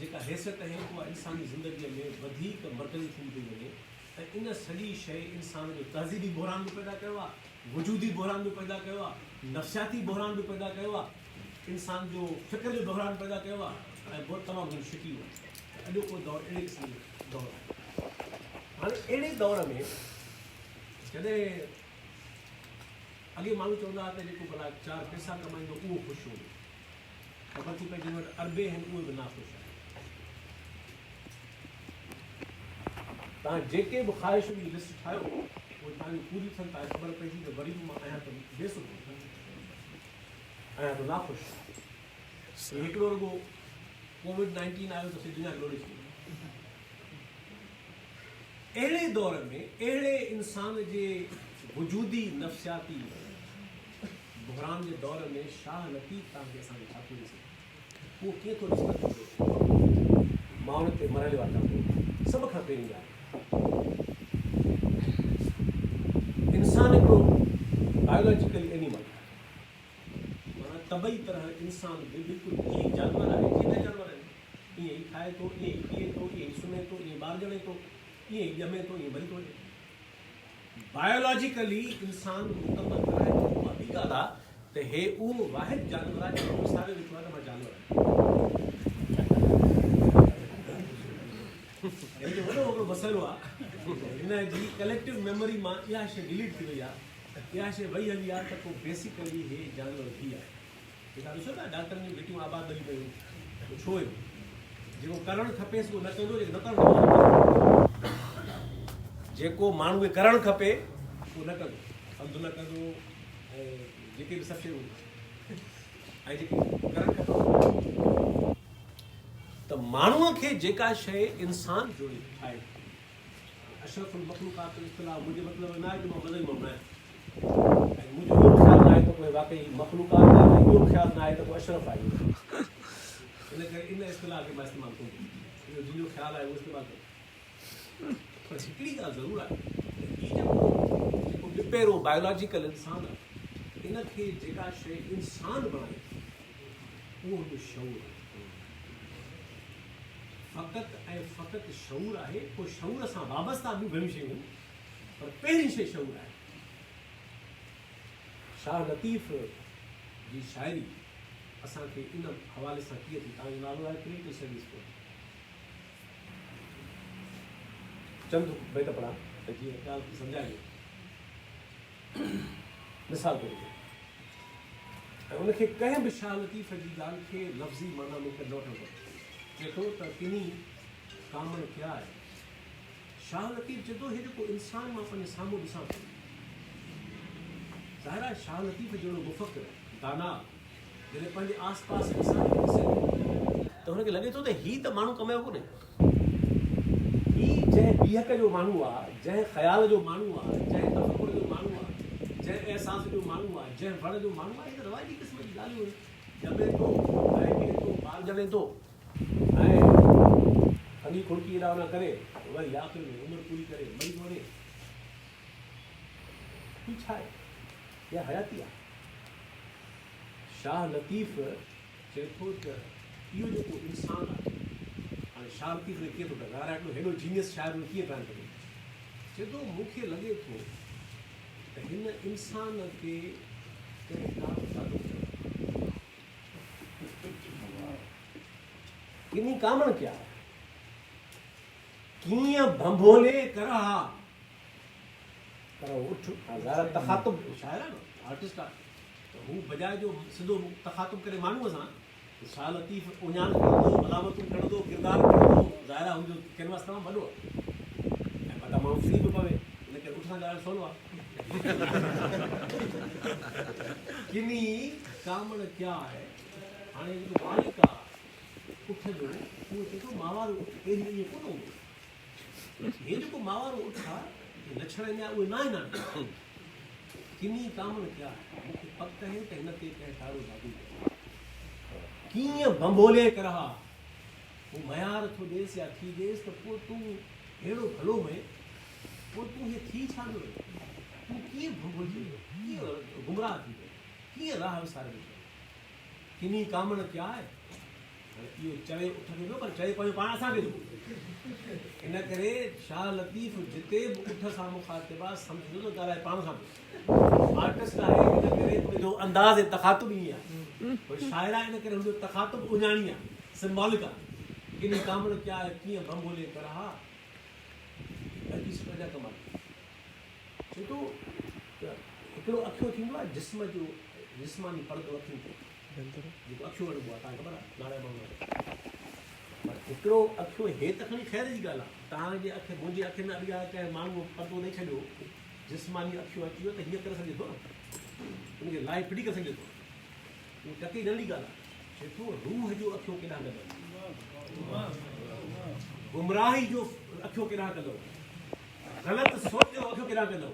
जेका हैसियत आहे उहा इंसानी ज़िंदगीअ में वधीक मरकज़ी थींदी थी वञे ऐं इन सॼी शइ इंसान जो तहज़ीबी बहरान बि पैदा कयो आहे, वजूदी बहरान बि पैदा कयो आहे, नफ़्सियाती बहरान बि पैदा कयो आहे, इंसान जो फ़िक्र जो बहरान पैदा कयो आहे ऐं बहुत तमामु घणो छिकी वियो आहे। अॼोको दौरु अहिड़े क़िस्म जो दौरु आहे। हाणे अहिड़े दौर में जॾहिं अॻे माण्हू चवंदा हुआ त जेको भला 4 पैसा कमाईंदो उहो ख़ुशि हूंदो, ख़बर थी पए जिन वटि अरबे आहिनि उहे बि नाख़ुशि आहिनि। तव्हां जेके बि ख़्वाहिशुनि जी लिस्ट ठाहियो उहे तव्हांजी पूरी थियनि, तव्हांखे ख़बर पइजी त वरी बि मां आहियां त बेसुखो, आहियां त नाख़ुशि। हिकिड़ो रुॻो कोविड-19 आयो त सॼी दुनिया लोड़ी थी। अहिड़े दौर में अहिड़े इंसान जे वजूदी नफ़्सियाती बहरान जे दौर में शाह लतीफ़ तव्हांखे असांखे छा थो ॾिसे, उहो कीअं थो ॾिसे? मां हुन ते मरल वाटा सभ खां पहिरीं ॻाल्हि, इंसान हिकिड़ो बायोलॉजिकल एनिमल, माना तबई तरह इंसान बि बिल्कुलु ईअं ई जानवर आहे जीअं जानवर आहिनि, ईअं ई खाए थो, ईअं ई पीए थो, ईअं ई सुम्हे थो, ईअं ॿार ॼणे थो, ईअं ई ॼमे थो, ईअं मरी थो वञे। बायोलॉजिकली इंसान मुकमल कराए थो। उहा ॿी ॻाल्हि आहे त हे उहो वाहिद जानवर आहे जेको विसारे वेठो आहे त मां जानवर आहियां। जो वॾो हिकिड़ो मसइलो आहे, हिन जी कलेक्टिव मेमोरी मां इहा शइ डिलीट थी वई आहे, इहा शइ वई हली आहे त पोइ बेसिकली हे जानवर थी आहे। जेका ॾिसो था डॉक्टरनि जूं बेटियूं आबाद लॻी पियूं, छो जेको करणु खपेसि उहो न कंदो, जेको न करणु जेको माण्हू खे करणु खपे उहो न कंदो, हंधु न कंदो ऐं जेके बि सभु शयूं ऐं जेके करणु खपे त माण्हूअ खे जेका शइ इंसान जोड़े ठाहे, अशरफुल मख़लूक़ात इख़्तिलाफ़ मुंहिंजे मतिलबु न आहे कि मां मज़े मां न आहियां, ऐं मुंहिंजो इहो ख़्यालु न आहे त कोई वाक़ई मख़लूक़ात आहे, इहो ख़्यालु न आहे त कोई अशरफ आहे। इन करे इन इख़्तिलाफ़ खे मां इस्तेमालु कंदो, इहो जंहिंजो ख़्यालु आहे उहो इस्तेमालु कंदो। पर हिकिड़ी ॻाल्हि ज़रूरु आहे, हीउ जेको ॾिपेरो बायोलॉजिकल इंसान आहे, इनखे जेका शइ इंसान बणाए उहो हुनजो शऊर आहे। फ़क़ति शऊर आहे, पोइ शऊर सां वाबस्ता ॿियूं घणियूं शयूं आहिनि, पर पहिरीं शइ शऊर आहे। शाह लतीफ़ जी शाइरी असांखे इन हवाले सां कीअं थी, तव्हांजो नालो आहे क्रिएटिव सर्विस को चंद बैत पढ़ा त जीअं ॻाल्हि सम्झाए मिसाल तौर ते, ऐं उनखे कंहिं बि शाह लतीफ़ जी ॻाल्हि खे लफ़्ज़ी माना मूंखे न वठणु पवंदो, चए थो त किनी कामन क्या आहे। शाह लतीफ़ चए थो हे जेको इंसान मां पंहिंजे साम्हूं ॾिसां थो, ज़ाहिर आहे शाह लतीफ़ जहिड़ो मुफ़क़िर दाना जॾहिं पंहिंजे आस पास इंसान खे ॾिसे त हुनखे लॻे थो त हीउ त माण्हू कमायो कोन्हे, हीउ जंहिं बीहक जो माण्हू आहे, जंहिं ख़्याल जो माण्हू आहे, जंहिं तफ़कुर जो माण्हू आहे, जंहिं अहसास जो माण्हू आहे, जंहिं वण जो माण्हू आहे, हे त रवायती क़िस्म जी ॻाल्हियूं आहिनि। ॼमे थो, खाए पीए थो, ॿार ॼमे थो ऐं खनी खुड़की हेॾा होॾा करे वरी आख़िर में उमिरि पूरी करे मरी थो वञे। हीउ छा आहे? इहा हयाती आहे। शाह लतीफ़ चए थो त इहो जेको इंसानु आहे, हाणे शाह लतीफ़ कीअं थो करे, हिकिड़ो हेॾो जीनियस शाइर कीअं बयानु करे, चए थो मूंखे लॻे थो त हिन इंसान खे किनी कामण क्या है, कीअं भंभोले करा पर उठ ज़ाहिर तख़ातुब शाइर आहे न, आर्टिस्ट आहे, त हू बजाए जो सिधो तख़ातुब करे माण्हूअ सां शाह लतीफ़ उञाण कंदो, मलामतूं खणंदो, किरदार खणंदो, ज़ाहिरा हुनजो कैनवास तमामु वॾो आहे ऐं वॾा माण्हू फ्री बि पवे, इन करे उठ सां ॻाल्हाइणु सवलो आहे। किनी कामण क्या आहे, हाणे जेको मालिक आहे उठ जो, उहो चए थो मावारो उठ अहिड़ी ईअं कोन हूंदो। हे जेको मावारो उठ आहे लक्षण इन जा उहे न आहिनि। किनी कामण क्या आहे, मूंखे पक आहे त हिन ते कंहिं ठारो जादू कीअं बंबोले कर हा, हू मयार थो ॾेसि या थी ॾेसि त पोइ तूं अहिड़ो भलो में पोइ तूं हीअ थी छा थो तूं कीअं बंबोलिजी वियो, कीअं गुमराह थी वियो, कीअं राह विसारे वियो। किनी कामण क्या आहे, इहो चवे उठ खे पर चए पंहिंजो पाण असांखे थो। इन करे शाह लतीफ़ जिते बि उठ सां मुखातिबा सम्झो त ॻाल्हाए पाण सां आर्टिस्ट आहे, इन करे हुनजो अंदाज़ ऐं तखातुब ईअं आहे। कोई शाइर आहे, इन करे हुनजो तखातुब उञाणी आहे, सिंबॉलिक आहे। किनी कामण क्या आहे, कीअं बंबोले कर हा, ॾाढी सुठा कमाल छो तो हिकिड़ो अखियो थींदो आहे जिस्म जो, जिस्मानी पर्दो अखियुनि ते जेको अखियो वठिबो आहे, तव्हांखे ख़बर आहे नारायण माण्हू पर हिकिड़ो अखियो हे त खणी ख़ैर जी ॻाल्हि आहे, तव्हांजे अखि मुंहिंजे अखियुनि में अॻियां कंहिं माण्हू पर्दो ॾेई छॾियो, जिस्मानी अखियूं अची वियो त हीअं करे सघे थो न, हुनखे लाइ फिटी करे सघे थो, उहो टकी नंढी ॻाल्हि आहे। चए थो रूह जो अखियो केॾांहुं कंदो, गुमराही जो अखियो केॾांहुं कंदो, ग़लति सोच जो अखियो केॾांहुं कंदो,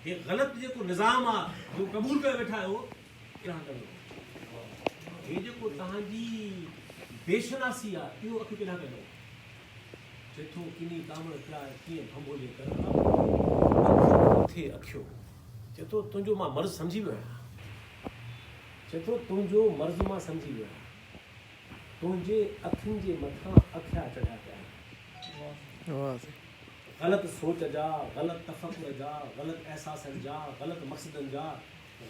हे ग़लति जेको निज़ाम आहे जो क़बूल करे वेठा आहियो केॾांहुं कंदो, हे जेको तव्हांजी बेशनासी आहे इहो अखियो केॾांहुं कंदो। चए थो किनी कामण क्या आहे, कीअं बंबोले कर हा, मथे अखियो। चए थो तुंहिंजो मां मर्ज़ सम्झी वियो आहियां, चए थो तुंहिंजो मर्ज़ मां सम्झी वियो आहियां, तुंहिंजे अखियुनि जे मथां अखिया चढ़िया पिया आहिनि, ग़लति सोच जा, ग़लति तफ़कुर जा, ग़लति अहसासनि जा, ग़लति मक़सदनि जा,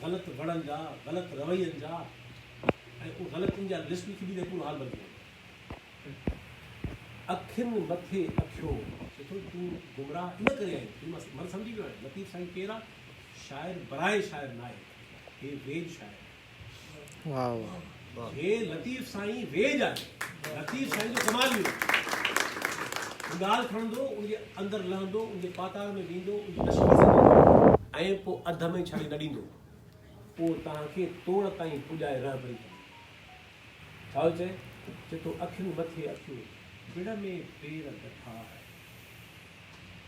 ग़लति वणनि जा, ग़लति रवैयनि जा, ऐं उहे ग़लतियुनि जा लिस्ट लिखी ॾींदे पूरो हाल बदिली अखियुनि मथे अखियो। चए थो तूं गुमराह इन करे आई, मां सम्झी वियो आहियां लतीफ़ साईं केरु आहे, शाइर बराए शाइर न आहे, हे वेज शाइर, हे लतीफ़ साईं वेज आहे। लतीफ़ साईं जो कमाल इहो ॻाल्हि खणंदो, उनजे अंदरि लहंदो, उनजे पातार में वेंदो, उनजी तशख़ीस ऐं पोइ अध में छॾे न ॾींदो, पोइ तव्हांखे तोड़ ताईं पुॼाए रहबरी छा चए। चए थो अखियुनि मथे अखियूं, पिण में पेर गठा आहे,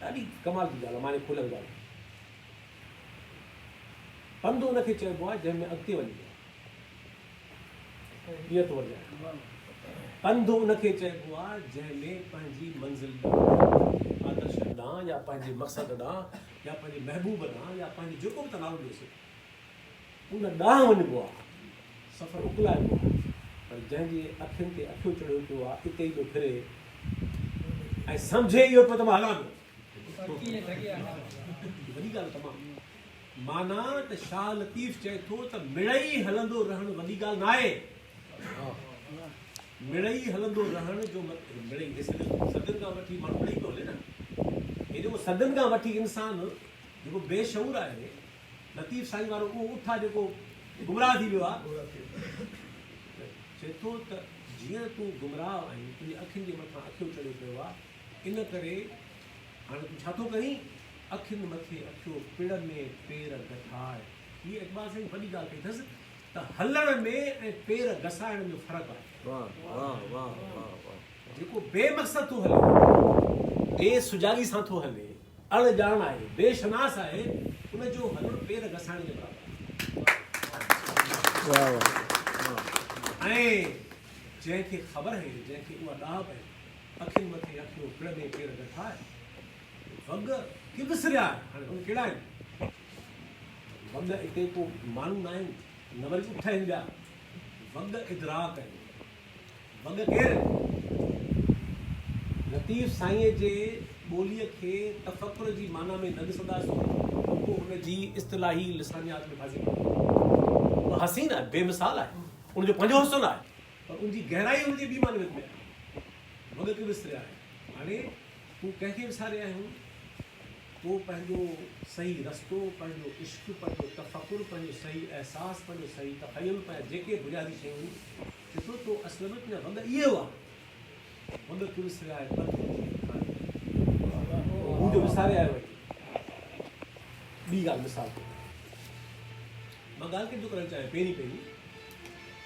ॾाढी कमाल जी ॻाल्हि आहे, माने खुलियल ॻाल्हि। पंधु हुनखे चइबो आहे जंहिंमें अॻिते वञिबो आहे, कीअं थो वञे, पंधु उनखे चइबो आहे जंहिंमें पंहिंजी मंज़िल आदर्श ॾांहुं या पंहिंजे मक़सद ॾांहुं या पंहिंजे महबूब ॾांहुं या पंहिंजे जेको बि नालो ॾियोसि उन ॾांहुं वञिबो आहे, सफ़र उकलाइबो आहे। पर जंहिंजे अखियुनि ते अखियो चढ़ियो पियो आहे, इते ई थो फिरे ऐं सम्झे इहो पियो त मां हलां पियो, वॾी ॻाल्हि तमामु माना त शाह लतीफ़ चए थो त मिड़ई हलंदो रहणु वॾी ॻाल्हि न आहे, मिड़ई हलंदो रहण जो मिड़ई सदियुनि खां वठी माण्हू मिड़ई पियो हले न, हे जेको सदियुनि खां वठी इंसानु जेको बेशऊर आहे, लतीफ़ साईं वारो उहो उठ आहे जेको गुमराह थी वियो आहे। चए थो त जीअं तूं गुमराह आहीं, तुंहिंजी अखियुनि जे मथां अखियो चढ़ियो पियो आहे, इन करे हाणे तूं छा थो करीं, अखियुनि मथे अखियो, पिण में पेर गठाए। हीअ इक़बाल साईं वॾी ॻाल्हि कई अथसि त हलण में ऐं पेर घसाइण में फ़र्क़ु आहे। जेको बेमक़सद थो हले, बेसुजागी सां थो हले, अणॼाण आहे, बेशनास आहे, उनजो हलणु पेर घसाइण जे बराबरि। ऐं जंहिंखे ख़बर आहे, जंहिंखे उहा ॾाब आहे, अखियुनि मथे अखियो, पिण में पेर गठाए, वॻ कि विसरिया हाणे उहे कहिड़ा आहिनि, वॻ हिते को माण्हू न आहिनि, न वरी उठ आहिनि ॿिया, वॻ इदराक आहिनि। वॻ केरु लतीफ़ साईंअ जे ॿोलीअ खे तफ़कुर जी माना में न ॾिसंदासीं, पोइ हुनजी इस्तिलाही लिसानियात में फाज़ी हसीन आहे, बेमिसाल आहे, उनजो पंहिंजो हुस्न आहे, पर उनजी गहराई उनजी ॿी माने में आहे। वॻ खे विसरिया आहे, हाणे तूं कंहिंखे विसारे आहियूं, तो पंहिंजो सही रस्तो, पंहिंजो इश्क़, पंहिंजो तफ़कुर, पंहिंजो सही एहसास, पंहिंजो सही तख़य्युल, पंहिंजा जेके बुनियादी शयूं चए थो तो असल में तुंहिंजा वॻ इहे हुआ वॻ तूं विसरिया मुंहिंजो विसारे आयो वरी ॿी ॻाल्हि मिसाल मां ॻाल्हि कंहिंजो करणु चाहियां पहिरीं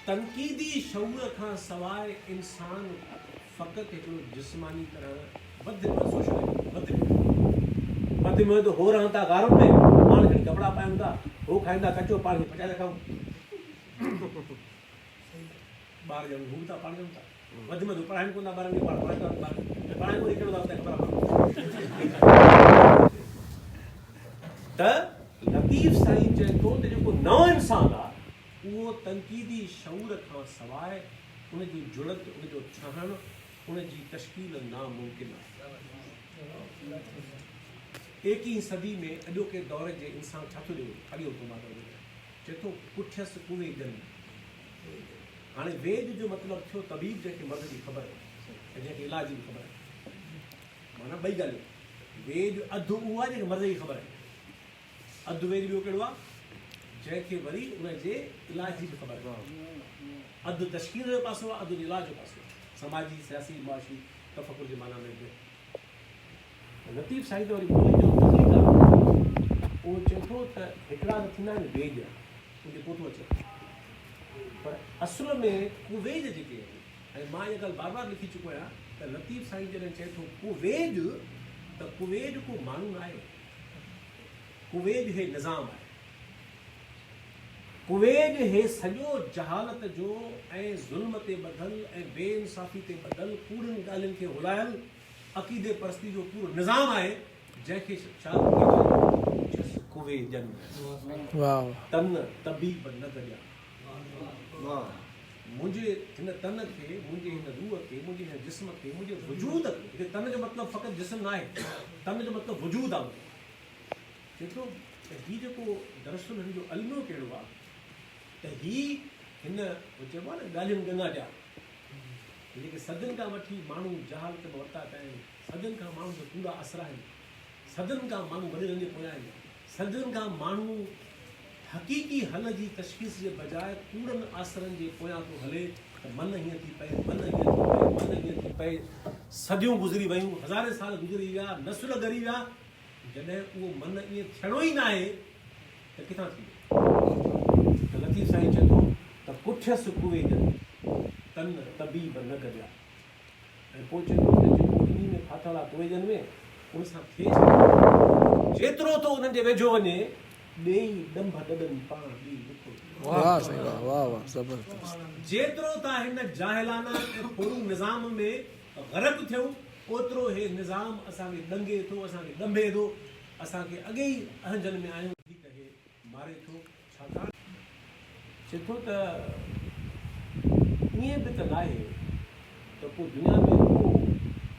तनक़ीदी शऊर खां सवाइ इंसान फ़क़ति हिकिड़ो जिस्मानी तरह वधि में वधि हो रहनि था गारनि में पाण खणी कपिड़ा पायूं था हो खाईंदा कचो पाण खे पचाए रखूं ॿार ॼणु हू था पाण ॼणु था वधि में वधि पढ़ाइनि कोन था ॿारनि खे पढ़ाइनि कोन कहिड़ो था त लतीफ़ साईं चए थो त जेको नओं इंसानु आहे उहो तनक़ीदी शऊर खां सवाइ उनजी जुड़त उनजो छहणु उनजी तश्कील नामुमकिन आहे 21वीं सदी में अॼोके दौर जे इंसान छा थो ॾियो अॻियो थो मां चए थो पुठियसि कुवे ॼनि हाणे वेद जो मतिलबु थियो तबीब जंहिंखे मर्ज़ जी ख़बर आहे ऐं जंहिंखे इलाज जी ख़बर आहे माना ॿई ॻाल्हियूं वेद अधु उहो आहे जंहिंखे मर्ज़ जी ख़बर आहे अधु वेद ॿियो कहिड़ो आहे जंहिंखे वरी उनजे इलाज जी बि ख़बर आहे अधु तश्कील जो पासो आहे अधु इलाज जो पासो आहे समाजी सियासी मुआशी तफ़कुर जे माना में बि लतीफ़ साईं त वरी ॿोली जो तकलीफ़ आहे उहो चए थो त हिकिड़ा त थींदा आहिनि वेद उनखे पोइ थो अचे पर असुल में कुवेद जेके आहिनि ऐं मां इहा ॻाल्हि बार बार लिखी चुको आहियां त लतीफ़ साईं जॾहिं चए थो कुवेद त कुवेद को माण्हू न आहे कुवेद हे निज़ाम आहे कुवेद हे सॼो जहालत जो ऐं ज़ुल्म ते ॿधल ऐं बेइंसाफ़ी ते ॿधल कूड़नि ॻाल्हियुनि खे हुलायल अक़ीदे परस्ती जो पूरो निज़ाम आहे जंहिंखे छा कुवेद तन तबीब न करिया मुंहिंजे हिन तन खे मुंहिंजे हिन रूह खे मुंहिंजे हिन जिस्म खे मुंहिंजे वजूद खे तन जो मतिलबु फ़क़ति जिस्म न आहे तन जो मतिलबु वजूद आहे जेतिरो त हीउ जेको दरअसल हिन जो अलमियो कहिड़ो आहे त हीउ हिन चइबो आहे न ॻाल्हियुनि गंगा जा जेके सदियुनि खां वठी माण्हू जहालत में वरिता पिया आहिनि सदियुनि खां माण्हू जो पूरा असर आहिनि सदियुनि खां माण्हू वॾे रंगे पोयां आहिनि सदियुनि खां माण्हू हक़ीक़ी हल जी तशख़ीस जे बजाए कूड़नि आसरनि जे पोयां थो हले त मन हीअं थी पए मन हीअं थी पए सदियूं गुज़री वियूं हज़ारे साल गुज़री विया नसुल ॻरी विया जॾहिं उहो मन ईअं थियणो ई न आहे त किथां थींदो त लतीफ़ साईं चए थो त पुठियसि कुवे ॼनि तन तबीब न करिया ऐं पोइ चए थो त जेको इन में फाथल आहे कुवेजनि में उन सां थिए जेतिरो थो उन्हनि जे वेझो वञे ॾेई ॾंभ ॾॾनि पाण जेतिरो था हिन जाहिलाना ऐं फोरू निज़ाम में ग़रक़ थियूं ओतिरो हे निज़ाम असांखे ॾंगे थो असांखे ॾंभे थो असांखे अॻे ई अहंजन में आहियूं वधीक हे मारे थो छाकाणि चए थो त ईअं बि त न आहे त पोइ दुनिया में को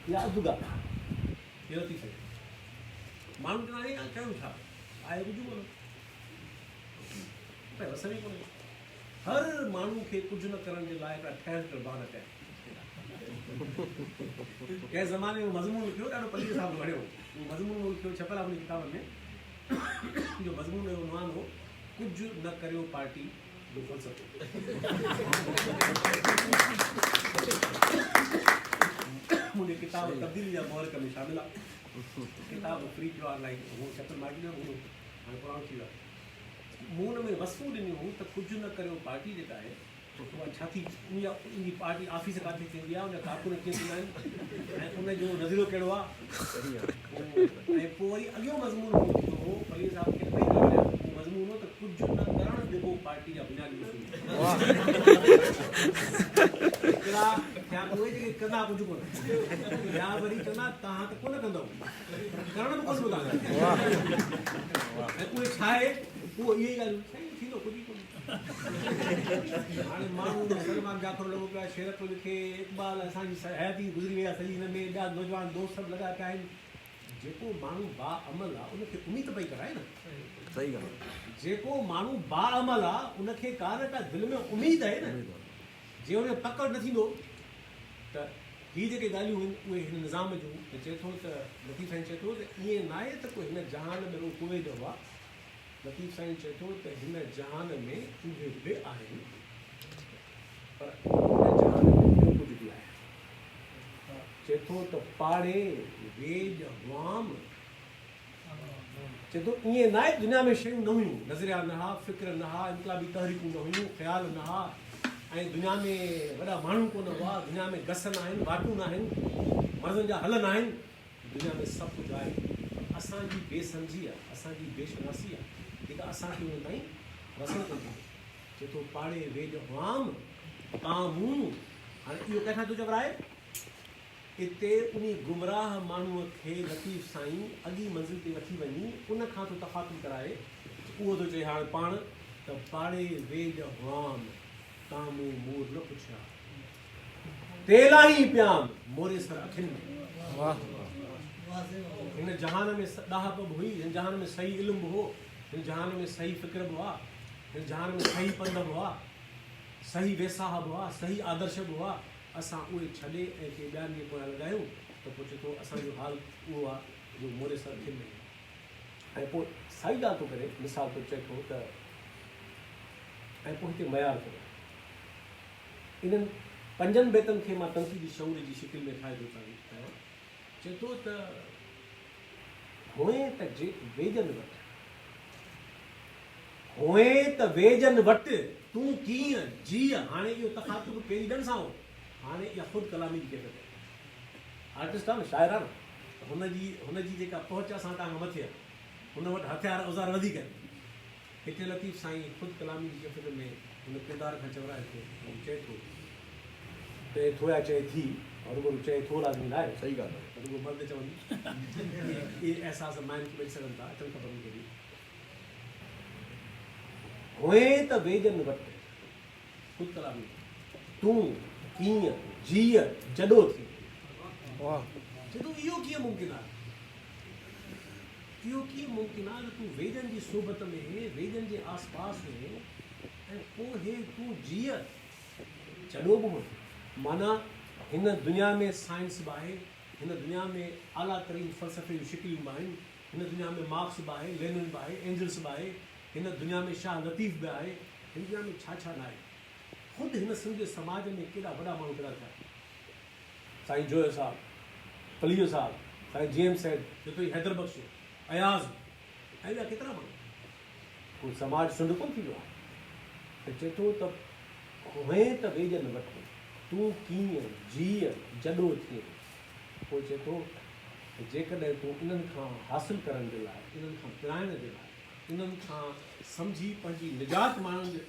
इहा अधु ॻाल्हि आहे थी सघे माण्हू चवंदा कयूं छा आहे कुझु कोन असर ई कोन्हे हर माण्हू खे कुझु न करण जे लाइ हिकिड़ा ठहियल कुर्बान कया कंहिं ज़माने में मज़मून लिखियो ॾाढो पलीअ सां वणियो उहो मज़मून लिखियो छपियल आहे उन किताब में जो मज़मून जो उनवान हो कुझु न करियो पार्टी मुंहिंजी किताब तब्दीली जा महरक में शामिल आहे किताब फ्री पियो आहे लाइक उहो छपियल मार्गी न हूंदो हाणे पुराणो थी वियो आहे मूं हुन में वसूं ॾिनियूं हुयूं त कुझु न करियो पार्टी जेका आहे उहा छा थी उनजी पार्टी ऑफिस काथे थींदी आहे उन कारकुन कीअं थींदा आहिनि ऐं उनजो नज़रियो कहिड़ो आहे ऐं पोइ वरी अॻियो मज़मून हो पली साहिब खे ॿई उहो मज़मून हो त कुझु न करणु जेको पार्टी जा बुनियादी हिकिड़ा थिया उहे जेके कंदा कुझु कोन या वरी चवंदा तव्हां त कोन कंदव करण बि कोन ॿुधाईंदा ऐं उहे छा आहे उहो इहे ई ॻाल्हियूं थींदो कुझु ई कोन्हे हाणे माण्हू सलमान जाफ़र लॻो पियो आहे शेर थो लिखे इक़बाल असांजी हयाती गुज़री वई आहे सॼी हिन में एॾा नौजवान दोस्त सभु लॻा पिया आहिनि जेको माण्हू बाअमल आहे उनखे उमीद पई कराए न सही ॻाल्हि जेको माण्हू बाअमल आहे उनखे का न का दिलि में उमीद आहे न जे हुन पकड़ न थींदो त हीअ जेके ॻाल्हियूं आहिनि उहे हिन निज़ाम जूं त चए थो त लतीफ़ साईं चए थो त ईअं न आहे त कोई हिन जहान में कुवे जो आहे लतीफ़ साईं चए थो त हिन जहान में उहे बि आहिनि पर थो त पाड़े वेज वाम चए थो ईअं न आहे दुनिया में शयूं न हुयूं, नज़रिया न हुआ, फ़िक्र न हुआ, इनकलाबी तहरीकूं न हुयूं, ख़्याल न हुआ, ऐं दुनिया में वॾा माण्हू कोन हुआ, दुनिया में गस न आहिनि, वाटूं न आहिनि, मर्ज़नि जा हल न आहिनि, दुनिया में सभु कुझु आहे। असांजी बेसमझी आहे, असांजी बेशनासी आहे जेका असांखे उन ताईं वसण कंदी। चए थो पाड़े वेज वाम तामूं, हाणे इहो कंहिंखां थो चवराए? हिते उन गुमराह माण्हूअ खे लतीफ़ साईं अॻी मंज़िल ते वठी वञी उन खां थो तफ़ातुल कराए। उहो थो चए हाणे पाण त पाड़े वेज वाम तामूं मोर न पुछिया तेलाही पियाम मोरे सर अखियुनि में। हिन जहान में ॾाहप बि हुई, हिन जहान में सही इल्मु बि हो, हिन जहान में सही फ़िक्र बि हुआ, हिन जहान में सही पंध बि हुआ, सही वेसाह बि हुआ, सही आदर्श बि हुआ। असां उहे छॾे ऐं के ॿियनि जे पोयां लॻायूं त पोइ चए थो असांजो हाल उहो आहे जो मोरे सर अखियुनि में। ऐं पोइ साई ॻाल्हि थो करे, मिसाल थो चए थो त ऐं पोइ हिते मयार थो इन्हनि 5 बेतनि खे मां तंक़ीदी शऊर जी शिकिल में ठाहे थो चाहियां। चए थो त होए त वेजनि वटि, होए त वेजनि वटि तूं कीअं जीअ। हाणे इहो तफ़ातुल पहिरीं ॾण सां हो, हाणे इहा ख़ुदि कलामी जी कैफ़ियत आहे। आर्टिस्ट आहे न, शाइर आहे न, हुनजी जेका पहुच असां तव्हां खां मथे आहे, हुन वटि हथियार औज़ार वधीक आहिनि। हिते लतीफ़ साईं ख़ुदि कलामी जी कैफ़ियत में हुन किरदार खां चवराए थो, चए थो चए थो या चए थी, और रुगो चए थो लाज़मी न आहे, सही ॻाल्हि आहे, रुगो मर्द चवंदी इहे अहसास माइनि खे ॾेई सघनि था, अचनि खपनि खे बि। होए त वेजनि वटि ख़ुदि कलामी तूं कीअं जीअ जॾो थी। चए थो इहो कीअं मुमकिन आहे, इहो कीअं मुमकिन आहे त तूं वेजनि जी सोबत में, वेजनि जे आस पास में, ऐं पोइ तूं जीअ जॾो बि हो। माना हिन दुनिया में साइंस बि आहे, हिन दुनिया में आला तरीन फ़लसफ़े जूं शिकिलियूं बि आहिनि, हिन दुनिया में मार्क्स बि आहे, लेनिन बि आहे, एंजल्स बि आहे, हिन दुनिया में शाह लतीफ़ बि आहे, हिन दुनिया में छा छा न आहे। ख़ुदि हिन सिंध समाज में केॾा वॾा माण्हू केॾा थिया, साईं जोयो साहब, पलीहो साहब, साईं जेम्स सेठ, जेतिरो हैदर बख्श, अयाज़, ऐं ॿिया केतिरा माण्हू। कोई समाज सुंड कोन थींदो आहे। त चए थो त होए त वेजनि वटि तूं कीअं जीअ जॾो थिए। पोइ चए थो जेकॾहिं तूं इन्हनि खां हासिलु करण जे लाइ, इन्हनि खां पिराइण जे लाइ, इन्हनि खां सम्झी पंहिंजी निजात माण्हुनि जे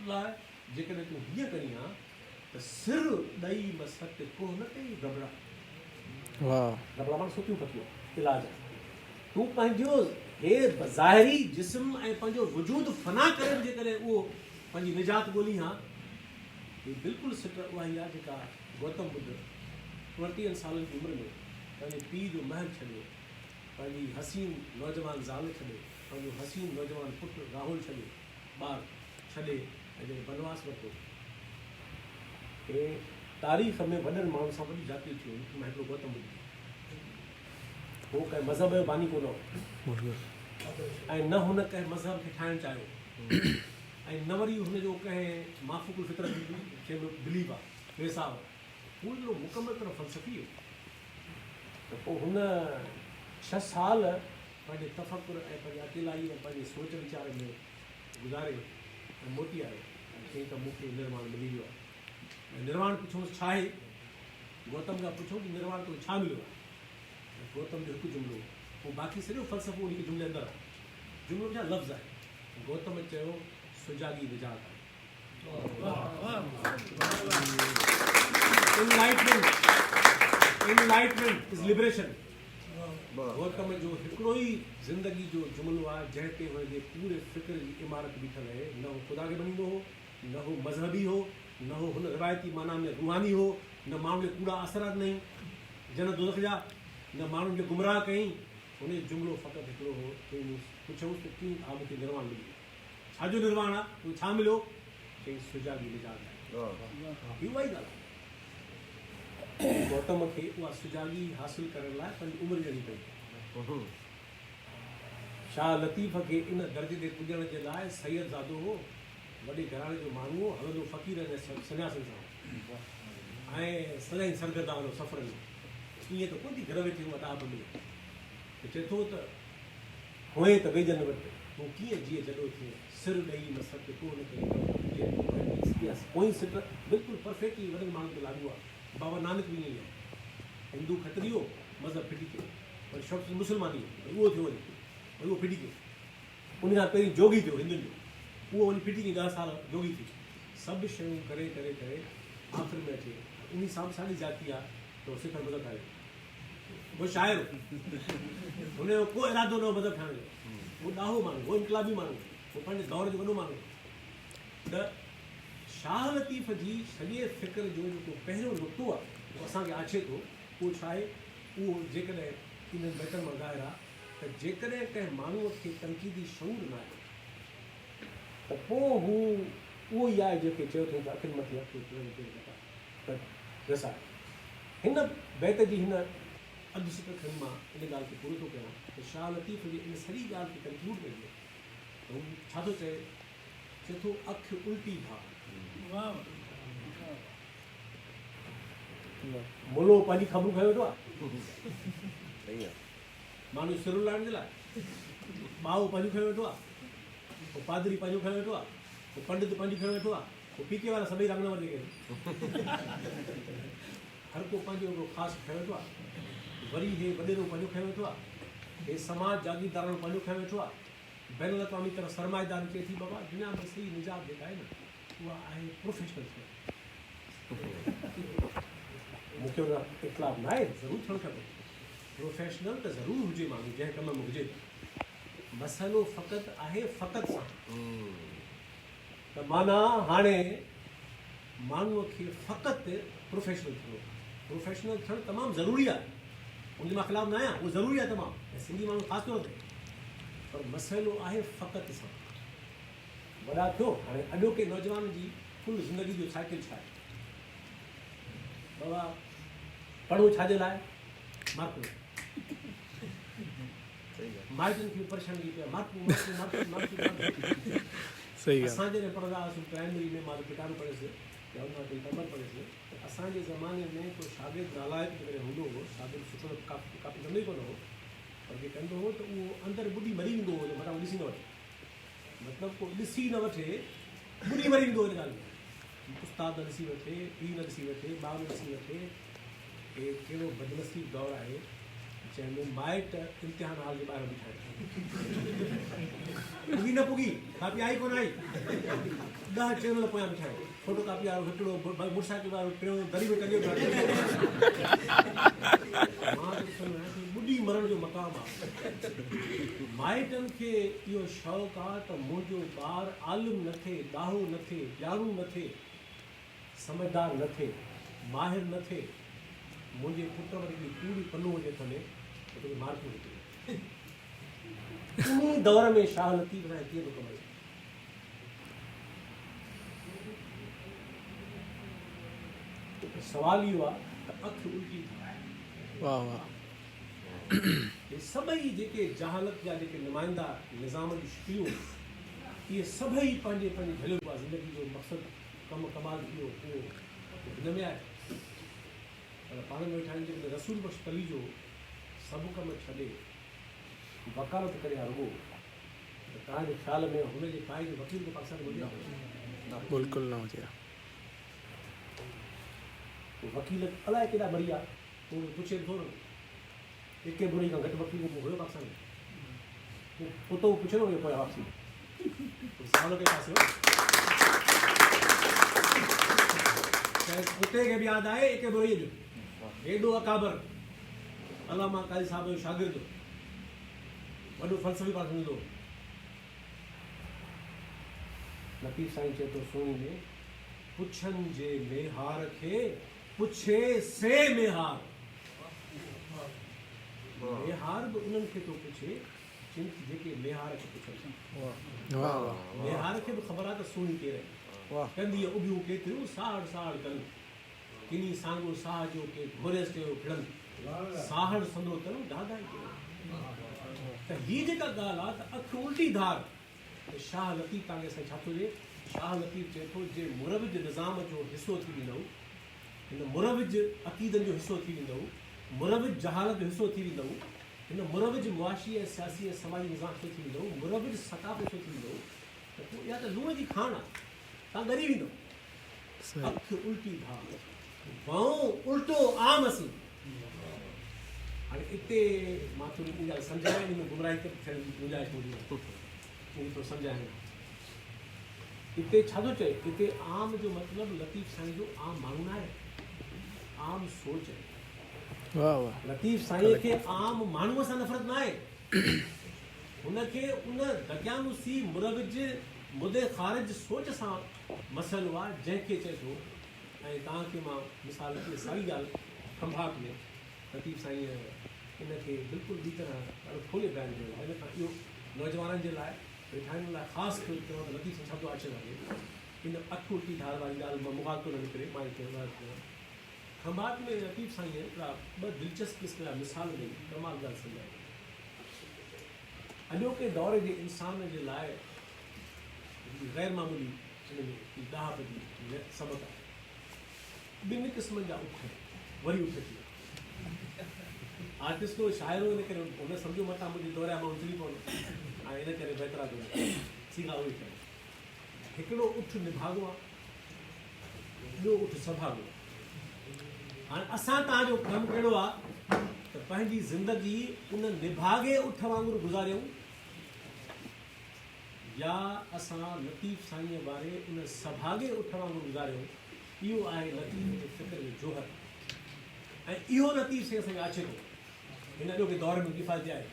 लाइ जेकॾहिं तूं हीअं करी आहे त सिर ॾेई मसत कोह न कई घबरा। घबरा माण्हू सुठियूं पतियूं इलाज आहे। तूं पंहिंजो हे ज़ाहिरी जिस्म ऐं पंहिंजो वजूद फना करे जेकॾहिं उहो पंहिंजी निजात ॻोल्ही हा, हीअ बिल्कुलु सिट उहा ई आहे जेका गौतम बुद्ध 24 सालनि जी उमिरि में पंहिंजे पीउ जो महल छॾियो, पंहिंजी हसीन नौजवान ज़ाल छॾे, पंहिंजो हसीन नौजवान पुटु राहुल छॾे, ॿार छॾे, ऐं जॾहिं बनवास वरितो। हे तारीख़ में वॾनि माण्हुनि सां वॾी जातियूं थियूं, मां हिकिड़ो गौतम बुद्ध, उहो कंहिं मज़हब जो बानी कोन हो, ऐं न हुन कंहिं मज़हब खे ठाहिणु चाहियो, ऐं न वरी हुनजो कंहिं माफ़ुकुल फितरत खे बिलीव आहे, वेसाह, उहो हिकिड़ो मुकमल तरह फ़लसफ़ी हो। त पोइ हुन 6 साल पंहिंजे तफ़कुर ऐं पंहिंजे अकेलाई ऐं पंहिंजे सोच वीचार में गुज़ारे ऐं मोटी आयो, ऐं चई त मूंखे निर्वाण मिली वियो आहे। ऐं निर्वाण पुछोसि छा आहे, गौतम खां पुछो कि निर्वाण तो छा मिलियो आहे। गौतम जो हिकु जुमिलो, पोइ बाक़ी सॼो फ़लसफ़ो उन जुमिले अंदरि आहे। जुमिलो छा लफ़्ज़ आहे। गौतम चयो सुजागी निजात आहे। Enlightenment is liberation. गौतम जो हिकिड़ो ई ज़िंदगी जो जुमिलो आहे जंहिं ते हुनजे पूरे फ़िक्र जी इमारत बीठल आहे। न हू ख़ुदा खे मञींदो हो, न हू मज़हबी हो, न हू हुन रिवायती माना में रूहानी हो, न माण्हुनि खे कूड़ा असरात नहीं जन दोज़ख जा, न माण्हुनि खे गुमराह कयईं। हुन जो जुमिलो फ़क़ति हिकिड़ो हो, पुछऊंसि त कीअं हा मूंखे निर्वाण मिली वियो। छाजो निर्वाण आहे, उहो छा मिलियो, चई सुजागी निजात आहे। हीअ उहा ई ॻाल्हि आहे। गौतम खे उहा सुजागी हासिलु करण लाइ पंहिंजी उमिरि ॾियणी पई। शाह लतीफ़ खे इन दर्जे ते पुॼण जे लाइ सैयद ज़ादो हो, वॾे घराणे जो माण्हू हो, हलंदो फ़क़ीर ऐं सन्यासियुनि सां, ऐं सदाईं सरगर्दा हलो सफ़रनि में। ईअं त कोन थी घर वेठे अदाब मिले त चए थो त हुए त वेझनि वटि तूं कीअं जीअं जॾो थिए सिर ॾेई मसक को न कई पोइ सिट बिल्कुलु परफेक्टली वॾनि माण्हुनि ते लागू आहे। बाबा नानक बि ईअं ई आहे, हिंदू खत्री वियो मज़हब फिटी कयो, वरी शख़्स मुस्लमानी उहो थियो वरी उहो फिटी कयो, उन खां पहिरीं जोगी थियो हिंदुनि जो, उहो वरी फिटी कई 10 साल जोगी थी, सभु शयूं करे करे करे आख़िर में अचे उन साम्हूं जाती आहे त सिख मज़हब ठाहे उहो शाइर हुनजो को इरादो न हो मज़हब ठाहिण जो, उहो ॾाहो माण्हू, उहो इनकलाबी माण्हू, उहो पंहिंजे दौर जो वॾो माण्हू। त शाह लतीफ़ जी सॼे फ़िक्र जो जेको पहिरियों नुक़्तो आहे उहो असांखे आछे थो, उहो छा आहे, उहो जेकॾहिं इन्हनि बैतनि मां ॿाहिरि आहे त जेकॾहिं कंहिं माण्हूअ खे तनक़ीदी शऊर न आहे त पोइ हू उहो ई आहे जेके चयो अथई त अखियुनि मथे त रसाए। हिन बैत जी हिन अधु सिक खनि मां इन ॻाल्हि खे पूरो थो कयां त शाह लतीफ़ जी इन सॼी ॻाल्हि खे कंक्लूड कजे त हू छा थो चए, चए थो अखि उल्टी भाउ मुलो पंहिंजी ख़बरूं खयो वेठो आहे, माण्हू सिर लाइण जे लाइ ॿाओ पंहिंजो खयो वेठो आहे, पोइ पादरी पंहिंजो खयो वेठो आहे, पोइ पंडित पंहिंजो खयो वेठो आहे, पोइ पीके वारा सभई रंग वञे हर को पंहिंजो हिकिड़ो ख़ासि खयो वेठो आहे, वरी हे वॾेरो पंहिंजो खयो वेठो आहे, हे समाज जागीरदारनि पंहिंजो खयो वेठो आहे, बैन अवी तरह सरमाएदारी चए थी बाबा दुनिया में सही निजात जेका आहे न उहा आहे प्रोफेशनल थियणु। मूंखे हुन इख़्तिलाफ़ न आहे, ज़रूरु थियणु खपे प्रोफेशनल त ज़रूरु हुजे माण्हू जंहिं कम में हुजे, मसइलो फ़क़ति आहे फ़क़ति सां त माना हाणे माण्हूअ खे फ़क़ति प्रोफेशनल थियणु तमामु ज़रूरी आहे, उनजे मां ख़िलाफ़ु न आहियां, उहो ज़रूरी आहे तमामु, ऐं सिंधी माण्हू ख़ासि तौर ते, पर मसइलो आहे फ़क़ति सां। वॾा थियो हाणे अॼोके नौजवान जी कुल ज़िंदगी जो साइकिल छा आहे, बाबा पढ़ो छाजे लाइ, मार्कूं, माइटनि खे परेशानी थी पिया मार्कूं सही असां जॾहिं पढ़ंदा हुआसीं प्राइमरी में, मां त किताबूं पढ़ियसि या उन वटि ख़बर पढ़ियसि त असांजे ज़माने में को शागिर्द नालाइक जेकॾहिं हूंदो हो, शागिर्द सुठो कापी कंदो ई कोन हो, पर जे कंदो हो त उहो अंदरि ॿुधी मरी वेंदो हो, मथां ॾिसी न वठे, मतिलबु को ॾिसी न वठे ॿुधी मरी वेंदो हिन ॻाल्हि में, उस्ताद न ॾिसी वठे, पीउ न ॾिसी वठे, ॿार न ॾिसी वठे, हे कहिड़ो बदनसीब दौरु आहे जंहिंमें माइट इम्तिहान हाल जे ॿाहिरि बीठा आहिनि, पुगी न पुगी कापी आई कोन आई, 10 चैनल पोयां बीठा आहिनि, फोटो कापी वारो हिकिड़ो मोटरसाइकिल वारो पहिरियों दरी में टंगियो मां ॿुधी मरण जो मक़ाम आहे। माइटनि खे इहो शौक़ु आहे त मुंहिंजो ॿारु आलिम न थिए, ॾाहो न थिए, ॼाणू न थिए, समझदार न थिए, माहिर न थिए, मुंहिंजे पुट वटि हिकिड़ी पूरी पनो हुजे थले त तोखे मार्कूं हुजे। इन दौर में शाह लतीफ़ सां कीअं थो कमु सवाल इहो आहे त अखि उल्टी वाह वाह हे सभई जेके जहालत जा जेके नुमाइंदा निज़ाम जी शिकिलियूं इहे सभई पंहिंजे पंहिंजे झलियो पिया ज़िंदगी जो मक़सदु कमु कमाल इहो उहो हिन में आहे, पर पाण में वेठा आहिनि जेकॾहिं रसूल बख़्श अली जो सभु कमु छॾे वकालत करे रुॻो त तव्हांजे ख़्याल में हुनजे काई जो वकील जे पासे हुजे बिल्कुलु न हुजे, वकील अलाए केॾा मरी विया, उहो पुछे थो न एके बुरे खां घटि वकील हुयो पाकिस्तान में, पोइ त पुछे थो पियो वापसी साल के पासे उते खे बि यादि आहे एके बुरे जो हेॾो अकाबर अलामा काज़ी साहिब जो शागिर्द, वॾो फ़लसफ़ी पास हूंदो, लतीफ़ साईं चए थो सोनी में पुछनि जे मेहार खे पुछे से मेहार, मेहार बि उन्हनि खे थो पुछे जेके मेहार खे पुछनि, मेहार खे बि ख़बर आहे त सोनी केरु आहे, कंदी उबियूं केतिरियूं साड़ साड़ कनि, किनी सांगो साह जो के घोरेस कयो फिड़नि, साहड़ संदो कनि दादा त हीअ जेका ॻाल्हि आहे त अखि उल्टी धार, शाह लतीफ़ तव्हांखे साईं छा थो चए, शाह लतीफ़ चए थो जे मुरविज निज़ाम जो हिसो थी वेंदो, हिन मुरविज अक़ीदनि जो हिसो थी वेंदो मुरविज जहालत जो हिस्सो थी वेंदव, हिन मुरविज मुआशी ऐं सियासी ऐं समाजी निज़ाम जो थी वेंदव, मुरविज सक़ाफ़त जो थी वेंदव, त पोइ इहा त लूण जी खाण आहे, तव्हां ॻरी वेंदव। सही अखि उल्टी धार, बाऊं उल्टो आम असीं। हाणे हिते मां थोरी ॿी ॻाल्हि सम्झायां, हिन में गुमराही थियण जी गुंजाइश हूंदी आहे, उहो थोरो सम्झायां। हिते छा थो चए, हिते आम जो मतिलबु लतीफ़ साईं जो आम माण्हू न आहे, आम सोच आहे। वाह वाह लतीफ़ साईं खे आम माण्हूअ सां नफ़रत न आहे, हुनखे उन दकियानूसी मुरविज मुदे ख़ारिज सोच सां मसइलो आहे, जंहिंखे चए थो। ऐं तव्हांखे मां मिसाल खे साई ॻाल्हि खंभात में लतीफ़ साईं इनखे बिल्कुलु ॿी तरह ॾाढो खोले बयानु कयो आहे। इन खां इहो नौजवाननि जे लाइ वेठाइण लाइ ख़ासि चवां त लतीफ़ साईं छा थो अचे वञे, इन अखि उल्टी धार वारी ॻाल्हि मां मुखाल थो न निकिरे, मां हिते खंभात में लतीफ़ साईं हिकिड़ा ॿ दिलचस्प क़िस्म जा मिसाल ॾेई तमामु ॻाल्हि सम्झाई। अॼोके दौर जे इंसान जे लाइ ग़ैर मामूली ॾाहपती सबक़ आहे। ॿिनि क़िस्मनि जा उठ वरी उठ थी आर्टिस्टो शाइरो, इन करे हुन सम्झो मथां मुंहिंजी दौरिया मां उथड़ी पवंदो, ऐं इन करे बहितरा थो सीधा उहे कयो। हिकिड़ो उठ निभागो आहे, ॿियो उठ सभागो। हाणे असां तव्हांजो कमु कहिड़ो आहे त पंहिंजी ज़िंदगी उन निभागे उठ वांगुरु गुज़ारियूं, या असां लतीफ़ साईं वारे उन सभागे उठ वांगुरु गुज़ारियूं। इहो आहे लतीफ़ जे फ़िक्र जो जोहर, ऐं इहो लतीफ़ साईं असांखे अचे थो हिन अॼोके दौर में किफ़ायती आहे।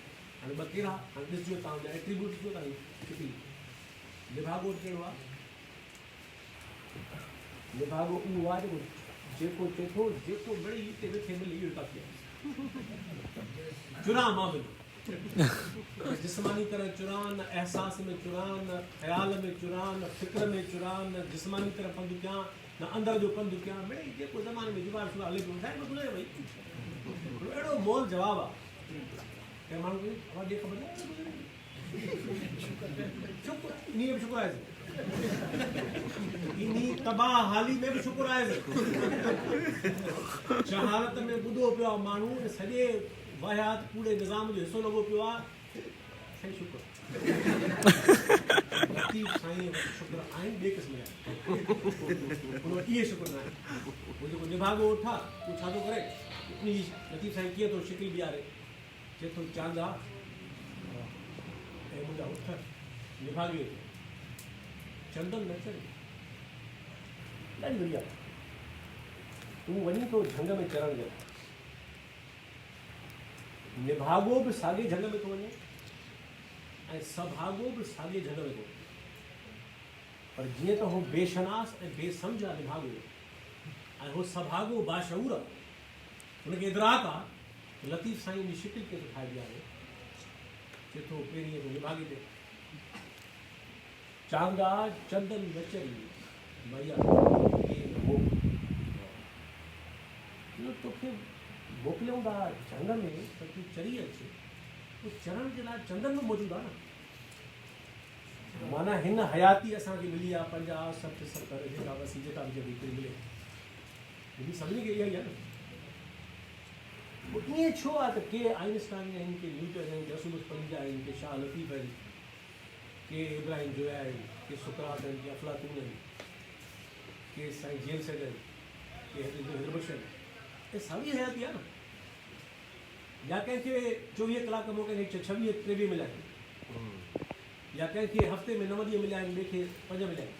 हाणे ॿ कहिड़ा, हाणे ॾिसजो तव्हांजा एट्रीब्यूट ॾिसो तव्हां किथे निभागो कहिड़ो आहे। निभागो उहो आहे जेको चए थो जेको मिड़ई हिते वेठे मिले इहो काफ़ी आहे। चुरा मां मिलो, जिस्मानी तरह चुरा, न एहसास में चुरा, न ख़्याल में चुरा, न फ़िक्र में चुरा, न जिस्मानी तरह पंधु कयां, न अंदरि जो पंधु कयां। मिड़ई जेको ज़माने में जुगाड़ शुरू हले पियो साईं गुज़रे भई, अहिड़ो मोल जवाबु आहे। कंहिं माण्हू खे आवाज़ ॾे ख़बर न शुक्र, इन में बि शुक्र आहे, इन तबाह हाली में बि शुक्र आहे। शहारत में ॿुधो पियो आहे माण्हू, सॼे वाहियात पूरे निज़ाम जो हिसो लॻो पियो आहे, साईं शुक्र। लतीफ़ साईं शुक्र आहिनि ॿिए क़िस्म जा, इहे शुक्र न आहिनि। उहो जेको निभागो उठ आहे उहो छा थो करे, लतीफ़ साईं कीअं थो शिकिल बीहारे, चए थो चांदा ऐं मुंहिंजा उठ निभागे चंदन न चढ़े, ॾाढी बढ़िया। तूं वञी थो झंग में चढ़ण जो, निभागो बि साॻे झंग में थो वञे ऐं सभागो बि साॻे झंग में थो वञे, पर जीअं त उहो बेशनास ऐं बेसम्झ आहे निभागो, ऐं उहो सभागो बाशऊर आहे, हुनखे इदराक आहे। लतीफ़ साईं जी शिकिल खे थो ठाहे ॾियारे, चए थो पहिरीं थो निभागे ॾे, चांदा चंदन न चढ़ी मैया तोखे मोकिलियूं था झंग में त तूं चढ़ी अचे, तूं चढ़ण जे लाइ चंदन में मौजूदु आहे न। माना हिन हयाती असांखे मिली आहे 50, 60, 70 जेका बि जेका बि जॾहिं मिले, मिली सभिनी खे इहा ई आहे न। ईअं छो आहे त के आइंस्टाइन आहिनि, के न्यूटन आहिनि, जसूलुस पंजा आहिनि, के शाह लतीफ़ आहिनि, के इब्राहिम जोया आहिनि, के सुकरात आहिनि, के अफलातून आहिनि, के साईं जेल सेड आहिनि, के हिरबश आहिनि। हे साॻी हयाती आहे न। या कंहिंखे 24 कलाक मोकिले 26, 23 मिलिया आहिनि, या कंहिंखे हफ़्ते में 9 ॾींहं मिलिया आहिनि, ॿिए खे 5 मिलिया आहिनि,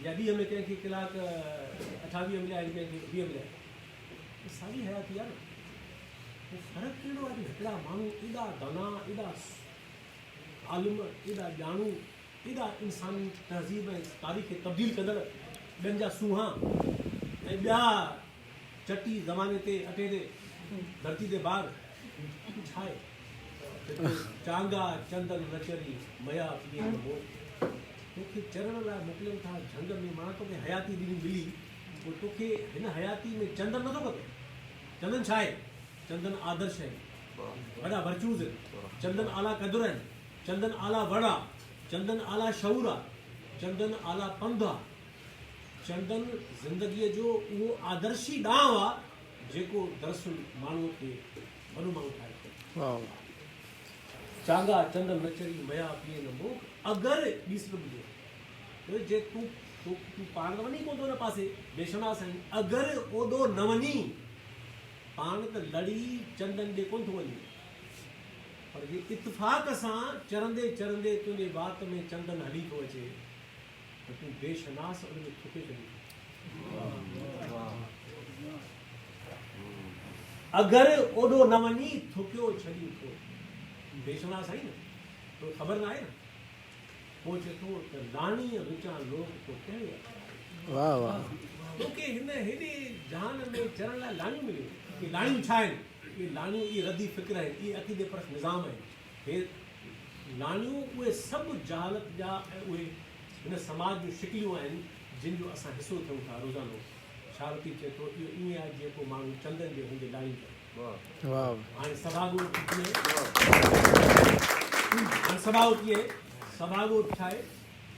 या ॾींहं में कंहिंखे कलाक 28 मिलिया आहिनि, कंहिंखे 20 मिलिया आहिनि। हे साॻी हयाती आहे न। फ़र्क़ु कहिड़ो आहे? हिकिड़ा माण्हू एॾा दाना, एॾा आलिम, एॾा ॼाणू, एॾा इंसानी तहज़ीब ऐं तारीख़ खे तब्दील कंदड़, ॿियनि जा सूंहां ऐं ॿिया चटी ज़माने ते अटे ते धरती ते ॿार छा आहे? चांगा चंदन नचरी मया पिए तोखे चढ़ण लाइ मोकिलियूं था झंग में, माना तोखे हयाती ॾिनी मिली, पोइ तोखे हिन हयाती में चंदन नथो खपे। चंदन छा आहे? चंदन आदर्श आहिनि, वॾा वर्चूज़ आहिनि, चंदन आला क़दुर आहिनि, चंदन आला वड़ा, चंदन आला शऊर आहे, चंदन आला पंध आहे, चंदन ज़िंदगीअ जो उहो आदर्शी ॾांहुं आहे जेको दरअसल माण्हूअ खे वॾो माण्हू ठाहे थो। वाह वाह चांगा चंद नचरी मया पिए न मोह अगरि ॿी सिर्फ़ ॿुधो जे तूं पाण न वञी कोन थो हुन पासे बेशना साईं अगरि ओॾो न वञी पाण त लड़ी चंदन ॾे कोन थो वञे पर जे इतफ़ाक़ सां चरंदे चरंदे तुंहिंजे वात में चंदन हली थो अचे त तूं बेशनास उन में थुके छॾी अगरि ओॾो न वञी थुकियो छॾी थो बेशनास आई न तो ख़बर न आहे न पोइ चए थो त लाणीअ विचां लोक तो कहिड़े वाह वाह तोखे हिन हेॾे जहान में चरण लाइ लाणियूं मिलियूं इहे लाणियूं छा आहिनि इहे लाणियूं इहे रदी फ़िक्र आहिनि इहे अक़ीदे परस निज़ाम आहिनि हे लाणियूं उहे सभु जहालत जा ऐं उहे हिन समाज जूं शिकलियूं आहिनि जिन जो असां हिसो थियूं था रोज़ानो शारती चए थो इहो ईअं आहे जेको माण्हू चंदन जे हूंदे लाणियूं करे वाह हाणे सभाॻो कीअं सभाॻो छा आहे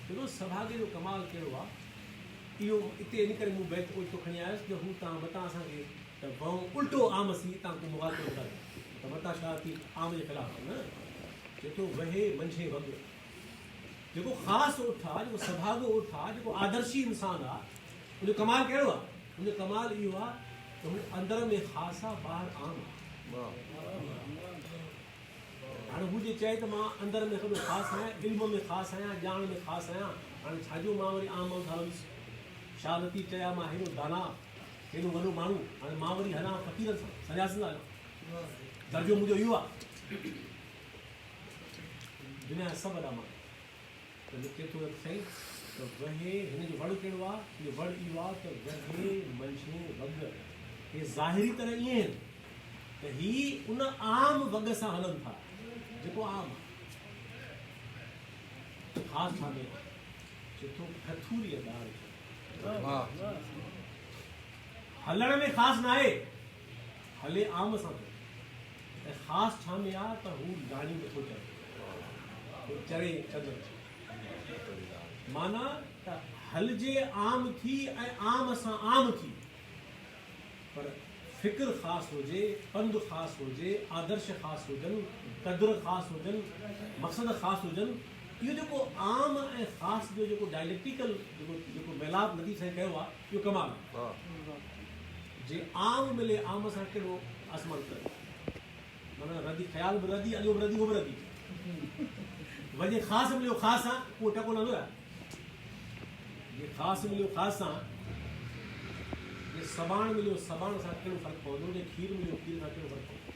ॾिसो सभाॻे जो कमाल कहिड़ो आहे इहो हिते इन करे मूं बैत उल्टो खणी आयुसि जो हू तव्हां मतां असांखे त भाऊ उल्टो आम सी तव्हां को मुगातो ॿुधायो त मतां छा थी आम जे ख़िलाफ़ न चए थो वहे मंझे वॻ जेको ख़ासि उठ आहे जेको सभाॻो उठ आहे जेको आदर्शी इंसानु आहे उनजो कमाल कहिड़ो आहे उनजो कमाल इहो आहे त हुन अंदर में ख़ासि आहे ॿाहिरि आम आहे हाणे हू जे चए त मां अंदर में सॼो ख़ासि आहियां इल्म में ख़ासि आहियां ॼाण में ख़ासि आहियां हाणे छाजो मां वरी आम माण्हू हलंदुसि शालती चया मां हेॾो दाना हेॾो वॾो माण्हू हाणे मां वरी हलां फ़क़ीरनि सां सन्यासिन सां दर्जो मुंहिंजो इहो आहे दुनिया जा सभु वॾा माण्हू त लिखे थो साईं त वहे हिन जो वड़ कहिड़ो आहे इहो वड़ इहो आहे त वहे मंझे वॻ हे ज़ाहिरी तरह ईअं आहिनि त ही उन आम वॻ सां हलनि था जेको आम आहे ख़ासि छा में चए थो खथूरीअ दाल हलण में ख़ासि न आहे हले आम सां ऐं ख़ासि छा में आहे त हू लाणियूं नथो चरे चंदन माना त हलजे आम थी ऐं आम सां आम थी पर फ़िक्र ख़ासि हुजे पंध ख़ासि हुजे आदर्श ख़ासि हुजनि क़द्र ख़ासि हुजनि मक़सद ख़ासि हुजनि इहो जेको आम ऐं ख़ासि जो जेको डायलेक्टिकल जेको मिलाप नदी सां कयो आहे इहो कमाल आहे जे आम मिले आम सां कहिड़ो आसमान करे माना रदी ख़्याल बि रदी अॻियो बि रदी उहो बि रदी वञे ख़ासि मिलियो ख़ासि सां उहो टको न आहे जे ख़ासि मिलियो ख़ासि सां जे सबाण मिलियो सबाण सां कहिड़ो फ़र्क़ु पवंदो जे खीर मिलियो खीर सां कहिड़ो फ़र्क़ु पवंदो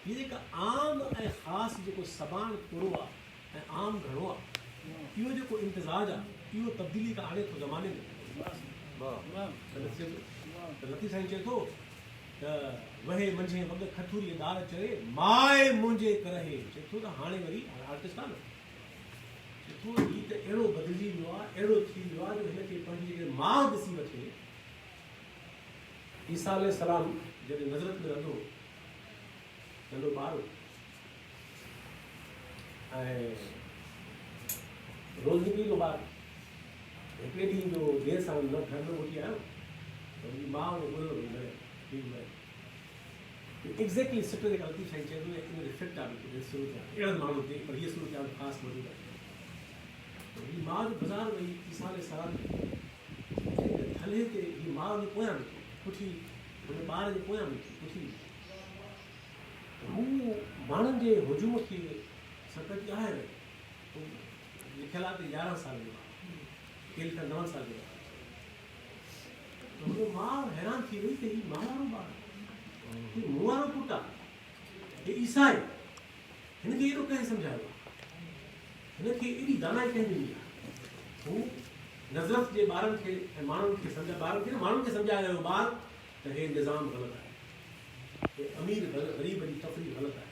हीअ जेका आम ऐं ख़ासि जेको सबाण थोरो आहे ऐं आम घणो आहे इहो जेको इम्तिज़ाज आहे इहो तब्दीली खां आणे थो ज़माने में लती साईं चए थो त वहे मंझे वॻ खथूरी दाल चरे माए मुंहिंजे करहे चए थो त हाणे वरी आर्टिस्ट आहे न चए थो हीउ त अहिड़ो बदिलिजी वियो आहे अहिड़ो थी वियो आहे जो हिनखे पंहिंजी माउ ॾिसी वठे ईसा अलैहिस्सलाम जॾहिं नज़रत में रहंदो नंढो ॿारु ऐं रोज़ निकिरी वियो ॿारु हिकिड़े ॾींहुं जो देरि सां न घर में वठी आयो त मुंहिंजी माउ एग्ज़ैक्टली सिट ते ग़लती साईं चए थो इन रिफ्लेक्ट आहे सूरत अहिड़नि माण्हू ते पर हीअ सूरत ख़ासि मौजूदु आहे मुंहिंजी माउ जो बाज़ारि वई ईसा अलैहिस्सलाम थले ते हीअ माउ जे पोयां बीठी पुठी हुन ॿार जे पोयां बीठी पुठी हू माण्हुनि जे हुजूम खे संकट आहे लिखियलु आहे त 11 साल जो आहे केल त 9 साल जो आहे त हुन माउ हैरान थी वई त हीउ मां वारो ॿारु हीउ मूं वारो पुटु आहे हे ईसा आहे हिनखे एॾो कंहिं सम्झायो आहे हिनखे एॾी दानाई कंहिं ॾिनी आहे हू नज़रत जे ॿारनि खे ऐं माण्हुनि खे ॿारनि खे न माण्हुनि खे सम्झाए रहियो ॿारु त हे निज़ाम ग़लति आहे हे अमीर ग़रीब जी तफ़रीह ग़लति आहे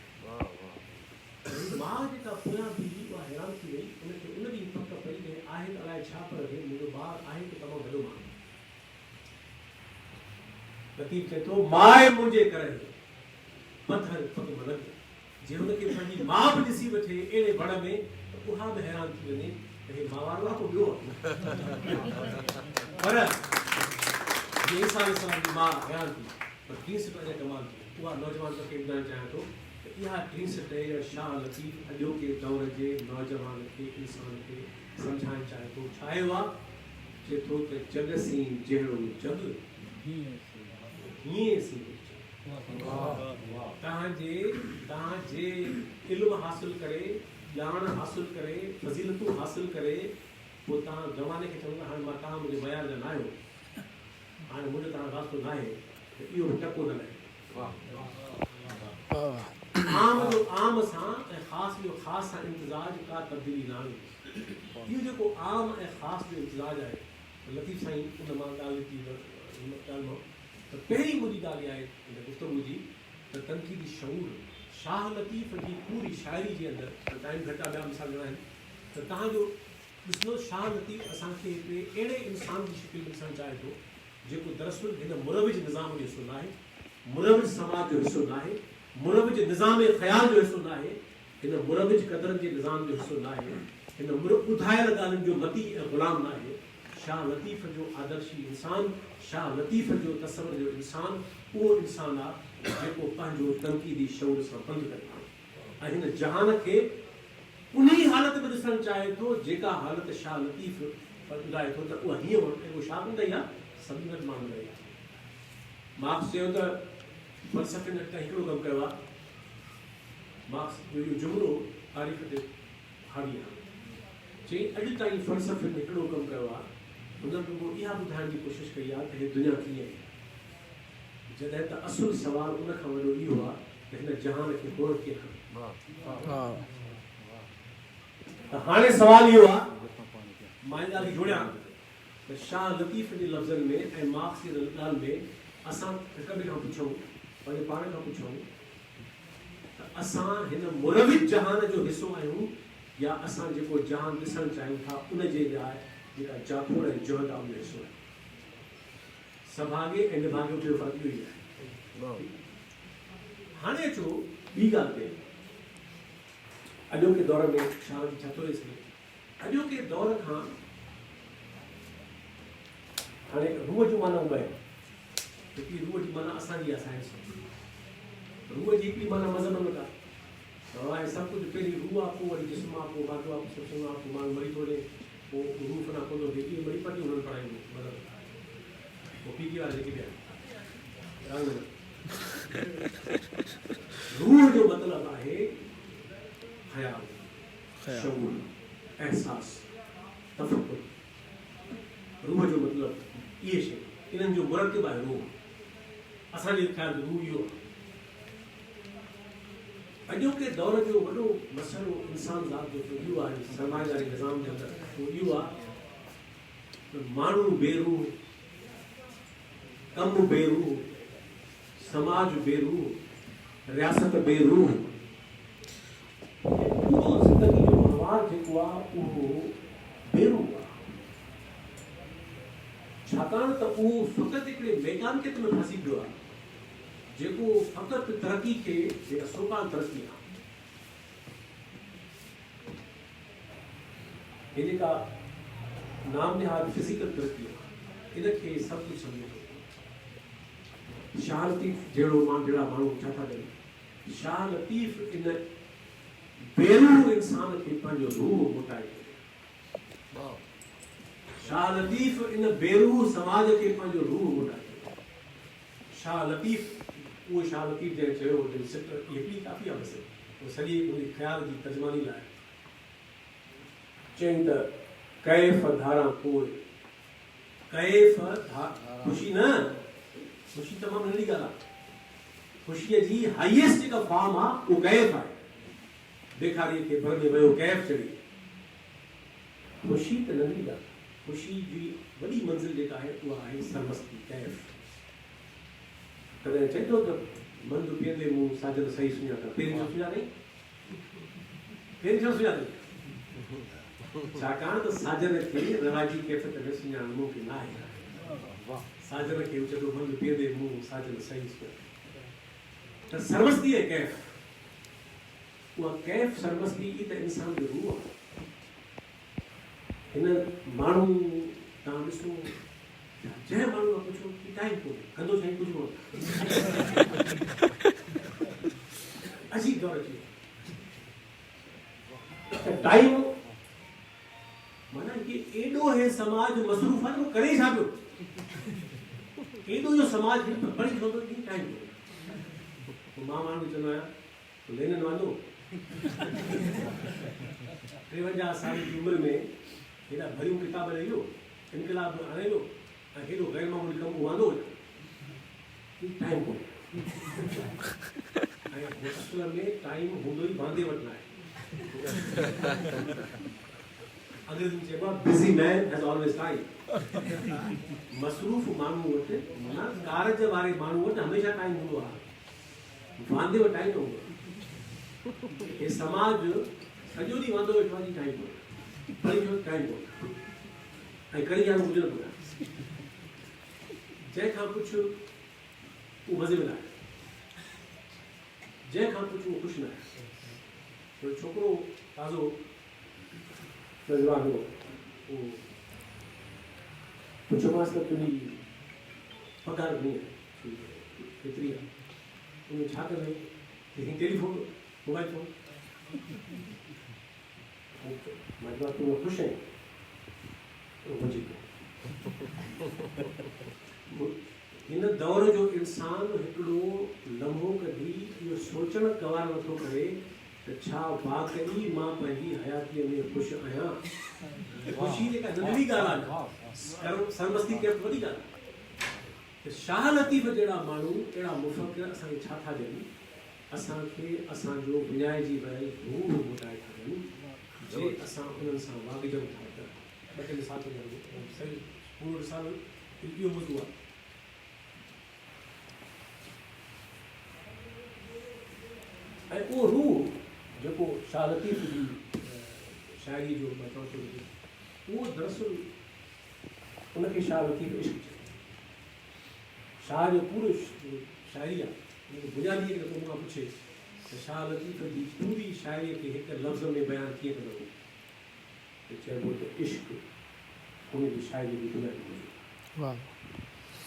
माउ जेका पोयां बीठी उहा हैरान थी वई उनखे उन ॾींहुं पक पई ऐं आहे त अलाए छा पर हे मुंहिंजो ॿारु आहे त तमामु वॾो माण्हू लतीफ़ चए थो माए मुंहिंजे करे जे हुनखे पंहिंजी माउ बि ॾिसी वठे अहिड़े बड़ में त उहा बि हैरान थी वञे त हे मां वारो आहे को ॿियो ये इंसान सां जी मां बयान थी पर टी सिट अञा कमाल थी उहा नौजवान खे ॿुधाइणु चाहियां थो त इहा टी सिट शाह लतीफ़ अॼोके दौर जे नौजवान खे इंसान खे सम्झाइणु चाहे थो छा आहे उहा चए थो त जग सी जहिड़ो जग हीअं सी तव्हांजे इल्मु हासिल करे ॼाण हासिल करे फज़ीलतूं हासिल करे पोइ तव्हां ज़माने खे चवंदा हाणे मां तव्हां मुंहिंजे बयान जा न आहियो हाणे मुंहिंजो तव्हां रास्तो न आहे त इहो टको न लॻे आम सां ऐं ख़ासि जो ख़ासि सां इम्तिज़ाज का तब्दीली न आहे इहो जेको आम ऐं ख़ासि जो इम्तिज़ाज आहे लतीफ़ साईं उन मां ॻाल्हि थी ॻाल्हि मां त पहिरीं मुंहिंजी ॻाल्हि आहे हिन गुफ़्तगू जी त तनक़ीदी शऊर शाह लतीफ़ जी पूरी शाइरी जे अंदरि टाइम घटि आहे ॿिया मिसाल ॾिना आहिनि त तव्हांजो ॾिसंदो शाह लतीफ़ असांखे हिकिड़े अहिड़े इंसान जी शिकिल में ॾिसणु चाहे थो जेको दरअसल हिन मुरविज निज़ाम जो हिसो न आहे मुरविज समाज जो हिसो न आहे मुरविज निज़ाम ख़्याल जो हिसो न आहे हिन मुरविज क़दरनि जे निज़ाम जो हिसो न आहे हिन ॿुधायल ॻाल्हियुनि जो मती ऐं ग़ुलाम न आहे शाह लतीफ़ जो आदर्शी इंसान शाह लतीफ़ जो तसवर जो इंसान उहो इंसान आहे जेको पंहिंजो तनक़ीदी शऊर सां बंदि करे ऐं हिन जहान खे उन हालत में ॾिसणु चाहे थो जेका हालत शाह लतीफ़ ॿुधाए थो त उहा हीअं उहो छा ॿुधाई आहे सभिनी वटि मां ॿुधाई आहे मार्क्स चयो त फ़लसफ़े ने हिकिड़ो कमु कयो आहे मार्क्स जो इहो जुमिलो तारीख़ ते हावी आहे चई अॼु ताईं फ़लसफ़े ने हिकिड़ो कमु कयो आहे हुन में उहो इहा ॿुधाइण जी कोशिशि कई आहे त हे दुनिया कीअं आहे जॾहिं त असुल सुवाल उन खां वॾो इहो आहे त हिन जहान खे हुअण कीअं खपे त हाणे सुवाल इहो आहे मां हिन ॻाल्हि खे जोड़ियां त शाह लतीफ़ जे लफ़्ज़नि में ऐं मार्क्स जी ॻाल्हि में असां हिक ॿिए खां पुछूं पंहिंजे पाण खां पुछूं त असां हिन मुरविज जहान जो हिसो आहियूं या असां जेको जहान ॾिसणु चाहियूं था उनजे लाइ जेका जाखोड़ ऐं जोहद आहे उनजो हिसो आहे सभागे ऐं निभागे जो फ़र्क़ु इहो ई आहे हाणे अचो ॿी ॻाल्हि ते अॼोके दौर में शाह जी छा थो ॾिसे अॼोके दौर खां हाणे रूह जो माना उहा आहे हिकिड़ी रूह जी माना असांजी आहे साइंस रूह जी हिकिड़ी माना मज़हब में का हाणे सभु कुझु पहिरीं रूह आहे पोइ वरी जिस्म आहे पोइ बाक़ी आहे सभु शयूं आहे पोइ माण्हू मरी थो वञे पोइ रूह न पवंदो जेकी मरी पवंदी हुननि पढ़ाईंदो मतिलबु पोइ पी के वारा जेके बि आहिनि रूह जो मतिलबु आहे ख़याल शऊर एहसास तफ़क्कुर रूह जो मतिलबु इहे शइ इन्हनि जो मुरकिब आहे रूह असांजे ख़्याल में रूह इहो आहे अॼोके दौर जो वॾो मसइलो इंसान ज़ात जो इहो आहे सरमाएदारी निज़ाम जे अंदरि उहो इहो आहे त माण्हू बेरूह कमु बेरूह समाज बेरूह रियासत बेरूह पूरो ज़िंदगी जो वहिंवार जेको आहे उहो बेरूह आहे छाकाणि त उहो फ़क़ति हिकिड़े मैकानिकत में फसी पियो आहे जेको फ़क़ति तरक़ी खे जेका सोकाल तरक़ी आहे हे जेका नाम निहाद फिज़िकल तरक़ी आहे इनखे सभु कुझु सम्झे थो शाह लतीफ़ जहिड़ो जहिड़ा माण्हू छा था कनि शाह लतीफ़ इन बेरूह इंसान खे पंहिंजो रूह मोटाए शाह लतीफ़ इन बेरूह समाज खे पंहिंजो रूह मोटाए शाह लतीफ़ उहो शाह लतीफ़ जंहिं चयो हिकिड़ी काफ़ी आहे बसि उहो सॼी उनजे ख़्याल जी तर्जमानी लाइ चई त कैफ़ धारा पोइ कैफ़ ख़ुशी न ख़ुशी तमामु नंढी ॻाल्हि आहे ख़ुशीअ जी हाईएस्ट जेका फॉर्म आहे उहो कैफ़ आहे भिखारीअ खे भर में वियो कैफ़ चढ़ी ख़ुशी त नंढी ॻाल्हि ख़ुशी जी वॾी मंज़िल जेका आहे उहा आहे सरमस्ती कैफ़ तॾहिं चए थो त मंद पीअंदे मूं साजन सही सुञाता पहिरीं छो सुञातई पहिरीं छो सुञातई छाकाणि त साजन खे रवाजी कैफ़ियत में सुञाणण मुमकिन न आहे साजन खे चयो मंद पीअंदे मूं साजन सही सुञाता त सरमस्ती आहे कैफ़ उहा कैफ़ सरमस्ती ई त इंसान जो रूह आहे हिन माण्हू तव्हां ॾिसो जंहिं माण्हू खां पुछो कि टाइम कोन्हे, कंदो साईं कुझु कोन्हे। अजीब दौर अची वियो। टाइम माना कि एॾो हे समाज मसरूफ़ आहे, उहो करे छा पियो? एॾो जो समाज पढ़ी थो कि टाइम कोन्हे। मां माण्हू चवंदो आहियां लेनिन वांदो 53 साल जी उमिरि में हेॾा भरियूं किताब ॾेई इनकलाब आणे वियो ऐं हेॾो गैर मामूली कमु वांदो हुयो। टाइम कोन्हे। ऐं असल में टाइम हूंदो ई वांदे वटि न आहे। अंग्रेज़ी में चइबो आहे busy man has always time. मसरूफ़ माण्हू वटि माना कारज वारे माण्हू वटि हमेशह टाइम हूंदो आहे, वांदे वटि टाइम न हूंदो आहे। हे समाज सॼो ॾींहुं वांदो वेठो आहे, टाइम कोन्हे, पढ़ी टाइम कोन्हे ऐं करी हाणे कुझु न कोन्हे। जंहिंखां पुछु उहो मज़े में न आहे, जंहिंखां पुछु उहो ख़ुशि न आहे। छोकिरो ताज़ो नौजवान हो, उहो पुछोमांसि त तुंहिंजी पघार घणी आहे, केतिरी आहे? उन छा कंदे? Telephone, mobile phone. मां चयो तूं ख़ुशि आहीं? हिन दौर जो इंसान हिकिड़ो लम्हो कढी इहो सोचणु गवार नथो करे त छा वाक़ई मां पंहिंजी हयातीअ में ख़ुशि आहियां। ख़ुशी जेका नंढड़ी ॻाल्हि आहे, सरमस्ती करणु वॾी ॻाल्हि आहे। शाह लतीफ़ जहिड़ा माण्हू, अहिड़ा मुफ़क़िर असांखे छा था ॾियनि? असांखे असांजो विञाइजी वियल रूह मोटाए था ॾियनि, जे असां उन्हनि सां वागजूं था। ॿ टे मिसाल सही पूरो मिसाल इहो मौज़ूअ आहे। ऐं उहो रूह जेको शाह लतीफ़ जी शाइरी जो मां चवां थो, उहो दरअसल उनखे शाह लतीफ़ इश्क़ चयो। शाह जो पूरो शाइरी आहे, उनखे बुनियादी खे पोइ मूंखां पुछे त शाह लतीफ़ जी पूरी शाइरीअ खे हिकु लफ़्ज़ में बयानु कीअं कंदो? त चइबो त इश्क़ हुनजी शाइरी जी बुनियादी मौजूदु आहे।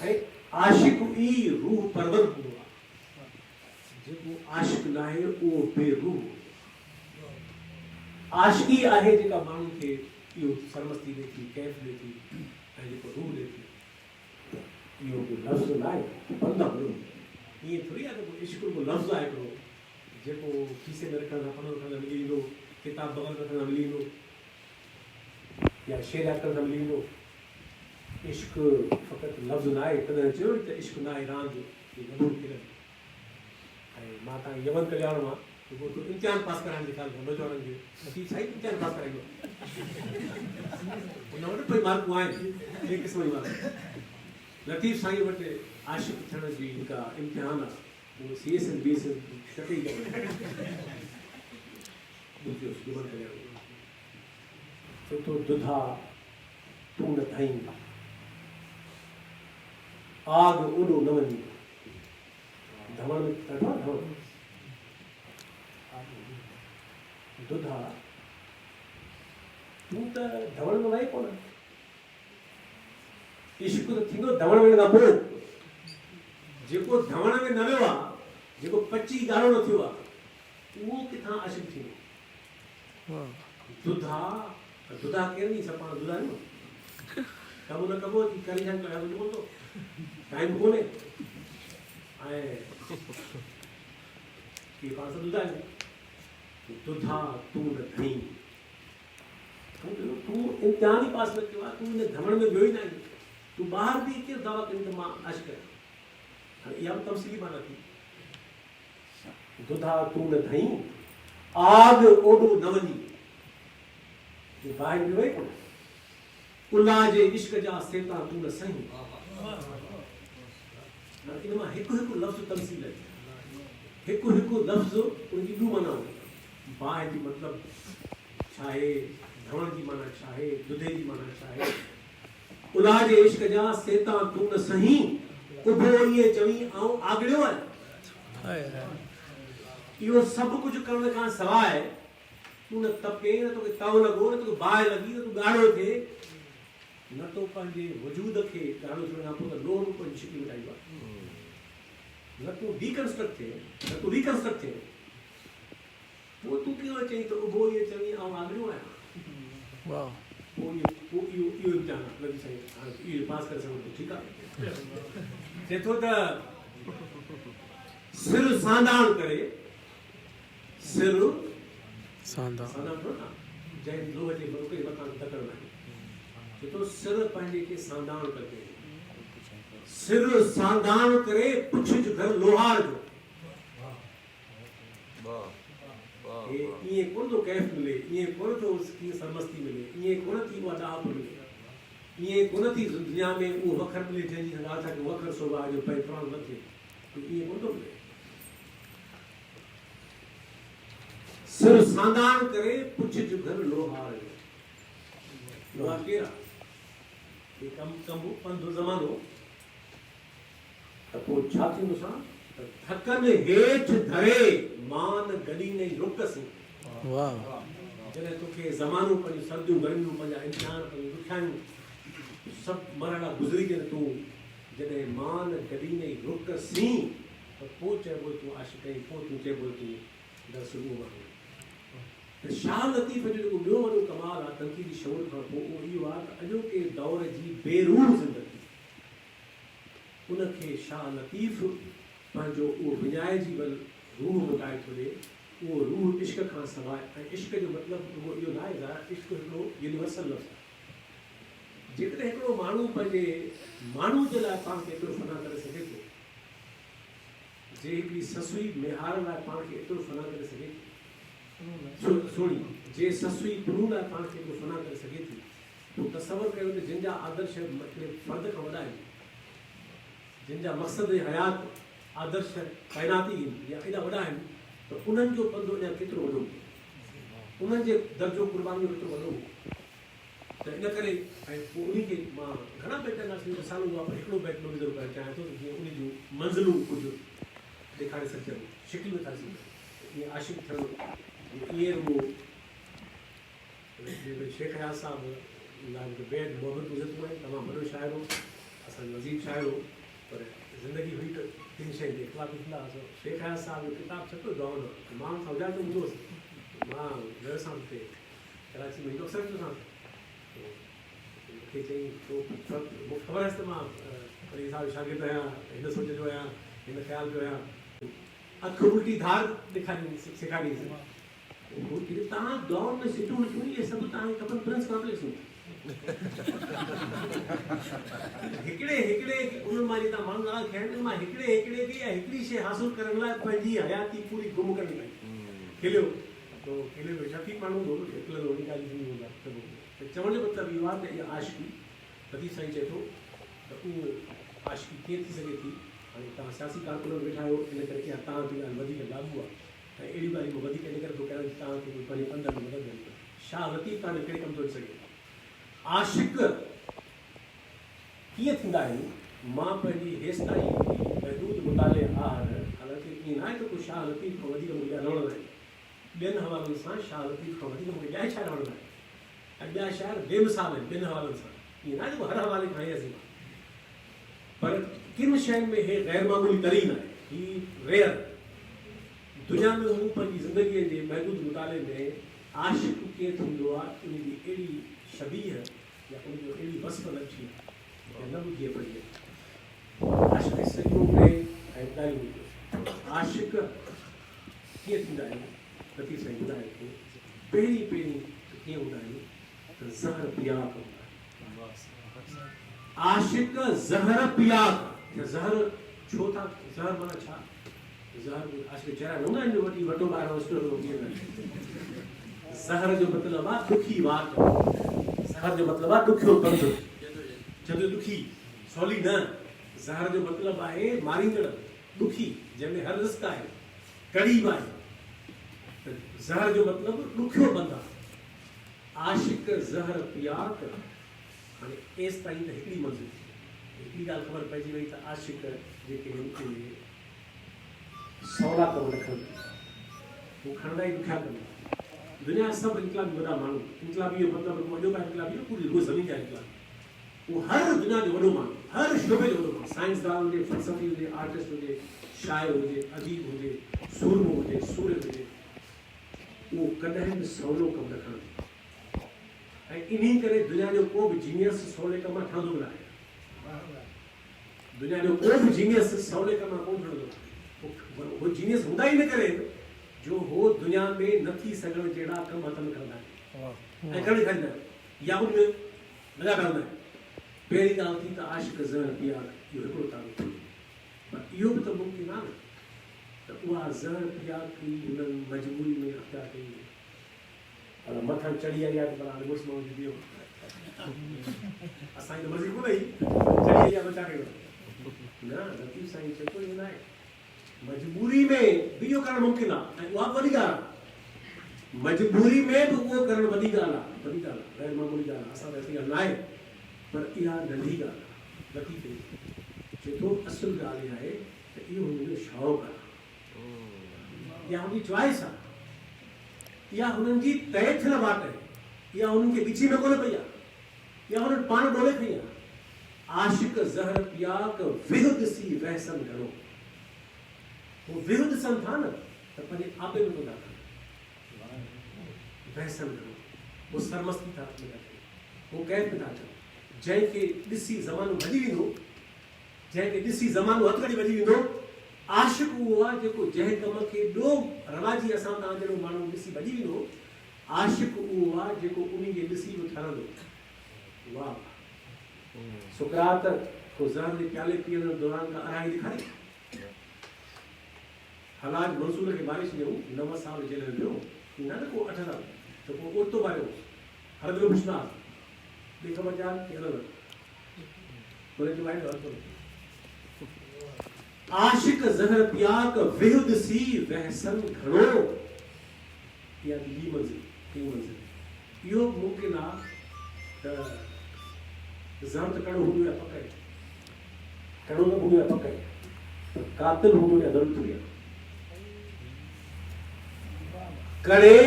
ऐं आशिक़ ई रूह परवर हूंदो आहे, जेको आशिक़ न आहे उहो बेरूह। आशिक़ी आहे जेका माण्हू खे इहो सरमस्ती ॾिए थी, कैफ़ ॾिए थी ऐं जेको रूह ॾिए थी। इहो को लफ़्ज़ न आहे, बंदा हुयो। ईअं थोरी आहे त इश्क़ को लफ़्ज़ आहे हिकिड़ो जेको खीसे में रखण सां, पनो रखण सां मिली वेंदो, किताब बग़ल रखण सां मिली वेंदो, या शेर रखण सां मिली वेंदो। इश्क़ फ़क़ति लफ़्ज़ न आहे। तॾहिं चयो त इश्क़ न आहे रांदि खेॾनि। ऐं मां तव्हां यमन कल्याण मां जेको इम्तिहान पास कराइण जी ॻाल्हि नौजवाननि खे, लतीफ़ साईं इम्तिहान पास कराईंदो, हुन वटि कोई मार्कूं आहिनि, ॿिए क़िस्म जी मार्कूं। लतीफ़ साईं वटि आशिक़ थियण जी जेका इम्तिहान आहे, उहो CS ऐं BS टके ई यमन कल्याण चोथो दुधा तूं न थाई, आग ओॾो न वञी। धवण में धवण दुधा तूं त धवण में वही कोन। इश्क़ त थींदो धवण में खां पोइ। जेको धवण में न वियो आहे, जेको पची ॻाढ़ो न थियो आहे, उहो किथां आशिक़ थींदो? दुधा दुधा केरु नी सपाण दुधा न कमु न कबो थी करी छा कया कुझु कोन थो, टाइम कोन्हे। ऐं की पाण सां दुधा दुधा तूं न थई, तूं इम्तिहान ई पास न कयो आहे, तूं हिन धवण में वियो ई न आहीं, तूं ॿाहिरि बि केरु दावा कयो त मां आशिक़ आहियां। हाणे इहा बि तफ़सीली माना थी। दुधा तूं न थई, आग ओॾो न वञी। बाहि में वही कोन, उला जे इश्क़ जा सेता तूं न सही। इन मां हिकु हिकु लफ़्ज़ तमसील आहे, हिकु हिकु लफ़्ज़ उनजी ॿियूं माना हुई। बाहि जी मतिलबु छा आहे, धवण जी माना छा आहे, दुधे जी माना छा आहे। उला जे इश्क़ जा सेता तूं न सही, उभो ईअं चवी ऐं आगड़ियो आहे। इहो सभु कुझु करण खां सवाइ तूं न तपे, न तोखे तव लॻो, न तोखे बाहि लॻी, न तूं ॻाढ़ो थिए, न तो पंहिंजे वजूद खे ॻाढ़ो थियण खां पोइ त नओं रूप जी शिकिल मिटाईंदो आहे, न तूं डीकंस्ट्रक्ट थिए, न तूं रिकंस्ट्रक्ट थिए, पोइ तूं कीअं चई त उभो इहे चवी आउं आगरियो आहियां, वाह पोइ इहो इम्तिहान आहे लॻी साईं हाणे इहो पास करे सघो त ठीकु आहे। चए थो त सिर सांधाण करे, सिर सांधा सांधाण थोरो न जंहिं लोह जे मौके मकान तकड़ में चए थो सिर पंहिंजे खे सांधाण करे, सिर सांधाण करे पुछ जो घर लोहार जो। ईअं कोन थो कैफ मिले, ईअं कोन थो सरमस्ती मिले, ईअं कोन थी उहा ॾाप मिले, ईअं कोन थी दुनिया में उहो वखर मिले जंहिंजी ॻाल्हि आहे कि वखर सोभा जो भई फलाणो न थिए, ईअं कोन थो मिले। सिर सांधाण करे पुछ जो घर लोहार जो। लोहार केरु आहे? ये कम पंधु ज़मानो त पोइ छा थींदो सां थकनि हेठि धरे मान गली नहीं रुकसी। वाह जॾहिं तोखे ज़मानो पंहिंजूं सर्दियूं गर्मियूं पंहिंजा इम्तिहान पंहिंजूं ॾुखियायूं सभु मरहला गुज़री करे तूं जॾहिं मान गली नहीं रुकसी त पोइ चइबो तूं आशिक़ आहीं, पोइ तूं चइबो तूं दर्स उहो माण्हू। शाह लतीफ़ जो जेको ॿियो वॾो कमाल आहे तनक़ीदी शौर खां पोइ उहो इहो आहे त अॼोके दौर जी बेरूह ज़िंदगी उनखे शाह लतीफ़ पंहिंजो उहो विञाइजी वल रूह मोटाए थो ॾिए। उहो रूह इश्क खां सवाइ, ऐं इश्क जो मतिलबु उहो इहो न आहे इश्क हिकिड़ो यूनिवर्सल लफ़्ज़ आहे। जेकॾहिं हिकिड़ो माण्हू पंहिंजे माण्हू जे लाइ पाण खे एतिरो फना करे सघे थो, जे हिकिड़ी ससुई मेहार लाइ पाण खे एतिरो फना करे सघे थी, सोणी जे ससुई पुनू लाइ पाण खे एतिरो फना करे सघे थी, पोइ तसवर कयो त जिन जा आदर्श हिकिड़े फ़र्द खां वॾा आहिनि, जिन जा मक़सद हयात आदर्श तैनाती या एॾा वॾा आहिनि, त उन्हनि जो पंधो अञा केतिरो वॾो, उन्हनि जे दर्जो क़ुर्बानी जो केतिरो वॾो। त इन करे ऐं पोइ उन खे मां घणा बैट अञा मिसाल हुआ, पर हिकिड़ो बैट में ज़रूरु करणु चाहियां थो त जीअं उन जूं मंज़िलूं कुझु ॾेखारे सघजनि, शिकिल ॾेखारे सघजनि। ईअं आशिक़ थियणु ईअं रुगो शेख हयात साहिबु लाइ बेद मोहम्मद गुज़रतूं आहिनि, तमामु वॾो शाइर हो, असांजो अज़ीज़ शाइर हो, पर ज़िंदगी हुई त किन शइ ते इख़्तिलाफ़ थींदा। शेख हयात साहिब जो किताबु छपियो दौर मां सम्झा थो हूंदोसि, मां घर सां हिते कराची में ईंदो अक्सर ईंदो सां, मूंखे चई मूंखे ख़बर आहे त मां अली साहिब शागिर्दु आहियां, हिन सोच जो आहियां, हिन ख़्याल जो आहियां, अखि उल्टी धार ॾेखारी सेखारींदी। तव्हां दौर में सिटूं लिखियूं इहे सभु तव्हांखे खपनि प्रिंस कॉम्प्लेक्सूं हिकिड़े उन्हनि मां जीअं माण्हू नाला खणनि मां हिकिड़े खे या हिकिड़ी शइ हासिलु करण लाइ पंहिंजी हयाती पूरी गुम करणी पई। खिलियो तो खिले वेठा थी माण्हू हो हिकिड़ो रोटी ॻाल्हि थी हूंदा त चवण जो मतिलबु इहो आहे त इहा आशिकी लतीफ़ साईं चए थो त उहो आशिकी कीअं थी सघे थी। हाणे तव्हां सियासी कारकुननि वेठा आहियो, इन करे की तव्हांजी ॻाल्हि वधीक लागू आहे, ऐं अहिड़ी ॻाल्हि मां वधीक इन करे थो कयां तव्हांखे पंहिंजे पंध में मदद ॾियणी। शाह लतीफ़ तव्हांजो कहिड़े कमु थो अची सघे। आशिक़ कीअं थींदा आहिनि, मां पंहिंजी हेसि ताईं महदूद मुताले आहार, हालांकि ईअं न आहे त को शाह लतीफ़ खां वधीक मूंखे ॿिया न वणंदा आहिनि, ॿियनि हवालनि सां शाह लतीफ़ खां वधीक मूंखे ॿिया शाइर वणंदा आहिनि, ऐं ॿिया शाइर बेमिसाल आहिनि ॿियनि हवालनि सां। ईअं न आहे त हर हवाले खां ई असीं, पर किन शयुनि में हे गैर मामूली तरीन आहे, ही रेयर। दुनिया में हू पंहिंजी ज़िंदगीअ जे महदूद मुताले में आशिक़ कीअं थींदो आहे, उनजी अहिड़ी शबीह या उनजो अहिड़ी वस्फ़ न थी या न ॿुधी पई आहे। आशिक़ सॼो में ऐं ॻाल्हियूं आशिक़ कीअं थींदा आहिनि, लतीफ़ साईं ॿुधाए थो। पहिरीं कीअं हूंदा आहिनि त ज़हर पियाक हूंदा आहिनि। आशिक़ ज़हर पियाक, ज़हर छो था, ज़हर माना छा, ज़हर आशिक़ चहिरा न हूंदा आहिनि वॾी वॾो ॿाहिरां ज़हर जो मतिलबु आहे ॾुखी वात, ज़हर जो मतिलबु आहे ॾुखियो पंध, जॾहिं ॾुखी सवली न, ज़हर जो मतिलबु आहे मारींदड़ ॾुखी, जंहिंमें हर रिस्क आहे, कड़ीब आहे, त ज़हर जो मतिलबु ॾुखियो पंध आहे। आशिक़ ज़हर पियाक, हाणे एसि ताईं त हिकिड़ी मंज़िल, हिकिड़ी ॻाल्हि ख़बर पइजी वई त आशिक़ जेके सवला कम न खणनि, हू खणंदा ई ॾुखिया कम। दुनिया सभु इनकलाबी वॾा माण्हू, इनकलाबी जो मतिलबु वॾो का इनकलाबी पूरी रुॻो ज़मीन जा इनकलाब, वो हर दुनिया जो वॾो माण्हू, हर शोबे जो वॾो माण्हू, साइंसदान हुजे, फ़लसफ़ी हुजे, आर्टिस्ट हुजे, शाइर हुजे, अदीब हुजे, सूरमो हुजे, सूर्य हुजे, वो कॾहिं बि सवलो कमु न खणंदो। ऐं इन्ही करे दुनिया जो को बि जीनियस सवले कम ठहंदो बि न आहे। दुनिया जो को बि जीनियस सवले कम कोन ठहंदो आहे। वो जीनियस हूंदा ई न करे जो हो दुनिया में न थी सघण जहिड़ा कम हथ में कंदा आहिनि ऐं करे ॾेखारींदा आहिनि या उनमें मज़ा कंदा आहिनि। पहिरीं ॻाल्हि थी त आशिक़ ज़हर प्यार इहो हिकिड़ो तारीफ़ थी, पर इहो बि त मुमकिन आहे न त उहा ज़हर प्यार कई हुननि मजबूरी में अख़्तियार कई। पर मथां चढ़ी आई आहे त पर हाणे मुड़ुसु माण्हू जी ॿियो असांजी त मर्ज़ी कोन हुई, चढ़ी आई आहे बचा कयो न। लतीफ़ साईं चए थो इहो न आहे, मजबूरी में बि इहो करणु मुमकिन आहे ऐं उहा वॾी ॻाल्हि आहे। मजबूरी में बि उहो करणु वॾी ॻाल्हि आहे, वॾी ॻाल्हि आहे, गैर मामूली ॻाल्हि आहे। असां त ऐसी ॻाल्हि न आहे, पर इहा नंढी ॻाल्हि आहे। लतीफ़ चए थो असुल ॻाल्हि इहा आहे त इहो हुनजो शौक़ु आहे, इहा हुनजी चॉइस आहे, इहा हुननि जी तय थियल वाट आहे, इहा हुननि खे ॾिसी में कोन पई आहे, इहा हुननि पाण ॻोल्हे खई आहे। आशिक़ ज़हर पिया क विह ॾिसी वहसन घणो, वो विह ॾिसनि था न त पंहिंजे आपे में कोन था कनि, वहसन घणो, वो सरमस्ती था कनि, वो कैद में था अचनि। जंहिंखे ॾिसी ज़मानो भॼी वेंदो, जंहिंखे ॾिसी ज़मानो हथु कढी भॼी वेंदो, आशिक़ उहो आहे जेको जंहिं कम खे ॾो रवाजी असां तव्हां जहिड़ो माण्हू ॾिसी भॼी वेंदो। आशिक़ उहो आहे जेको उन खे ॾिसी बि ठरंदो। वाह, सुकरात को ज़हर जे प्याले पीअण दौरान का अराई ॾेखारी, हलाज मंसूर खे बारिश ॾियूं 9 साल जेल में वियो, न को 8 साल, त पोइ ओतो मारियो हर ॿियो पुछंदा ॿी ख़बर जा अलॻि बोले जो वाइट और आशिक़ ज़हर पिया क विह ॾिसी वहसन घणो, इहा ॿी मंज़िल। इहो मुमकिन आहे त ज़हर त कहिड़ो हूंदो आहे पक आहे, कहिड़ो न हूंदो आहे पक आहे, कातिल हूंदो आहे ज़रूरत हुई आहे। कड़े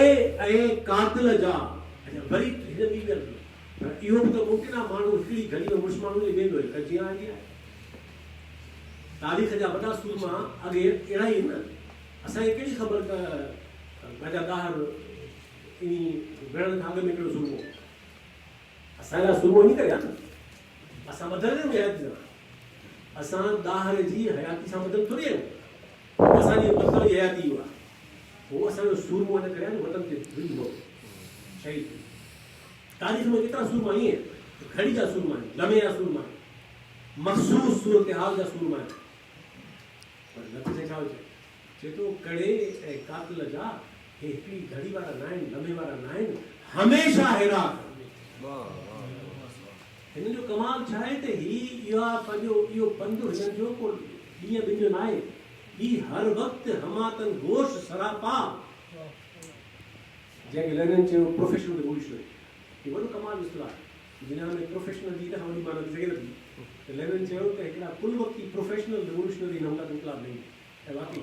ऐं कातिल जा वरी हिन ॿी ॻाल्हि, पर इहो बि त मुमकिन आहे माण्हू हिकिड़ी घड़ी में मुड़ुसु माण्हू जे वेंदो आहे, जीअं आहे तारीख़ जा वॾा सूरमा अॻे अहिड़ा ई आहिनि न। असांखे कहिड़ी ख़बर त राजा दाहर इन वेड़नि खां अॻु में कहिड़ो सूरमो, असांजे लाइ सूरमो इन करे आहे न, असां ॿधल आहियूं हयाती सां, असां दाहर जी हयाती सां ॿधल थोरी आहियूं, असांजी वतन जी हयाती इहो आहे, उहो असांजो सूरमो इन करे आहे न वतन ते विझिबो शहीद। तारीख़ में केतिरा सूरमा ईअं घड़ी जा सूरमा आहिनि, लम्हे जा सूरमा आहिनि, मख़सूस सूरत हाल जा सूरमा आहिनि। पर नतीजे छा चए थो कड़े ऐं कातिल जा हे हिकिड़ी घड़ी वारा न आहिनि, लम्हे वारा न आहिनि, हमेशह अहिड़ा। हिन जो कमाल छा आहे त इहा पंहिंजो इहो पंधु हिननि जो को ॾींहं ॿिनि जो न आहे, ही हर वक़्तु हमातन गोश सरापा, जंहिंखे लेनिन चयो प्रोफेशनल रिवॉल्यूशन, इहो वॾो कमाल इस्तेलाह आहे। दुनिया में प्रोफेशनल जी दफ़ा वॾी माना थी सघे नथी, त लेनिन चयो त हिकिड़ा कुल वक़्ती प्रोफेशनल रिवॉल्यूशनरी नमूना इनकलाब नहीं, ऐं वाक़ई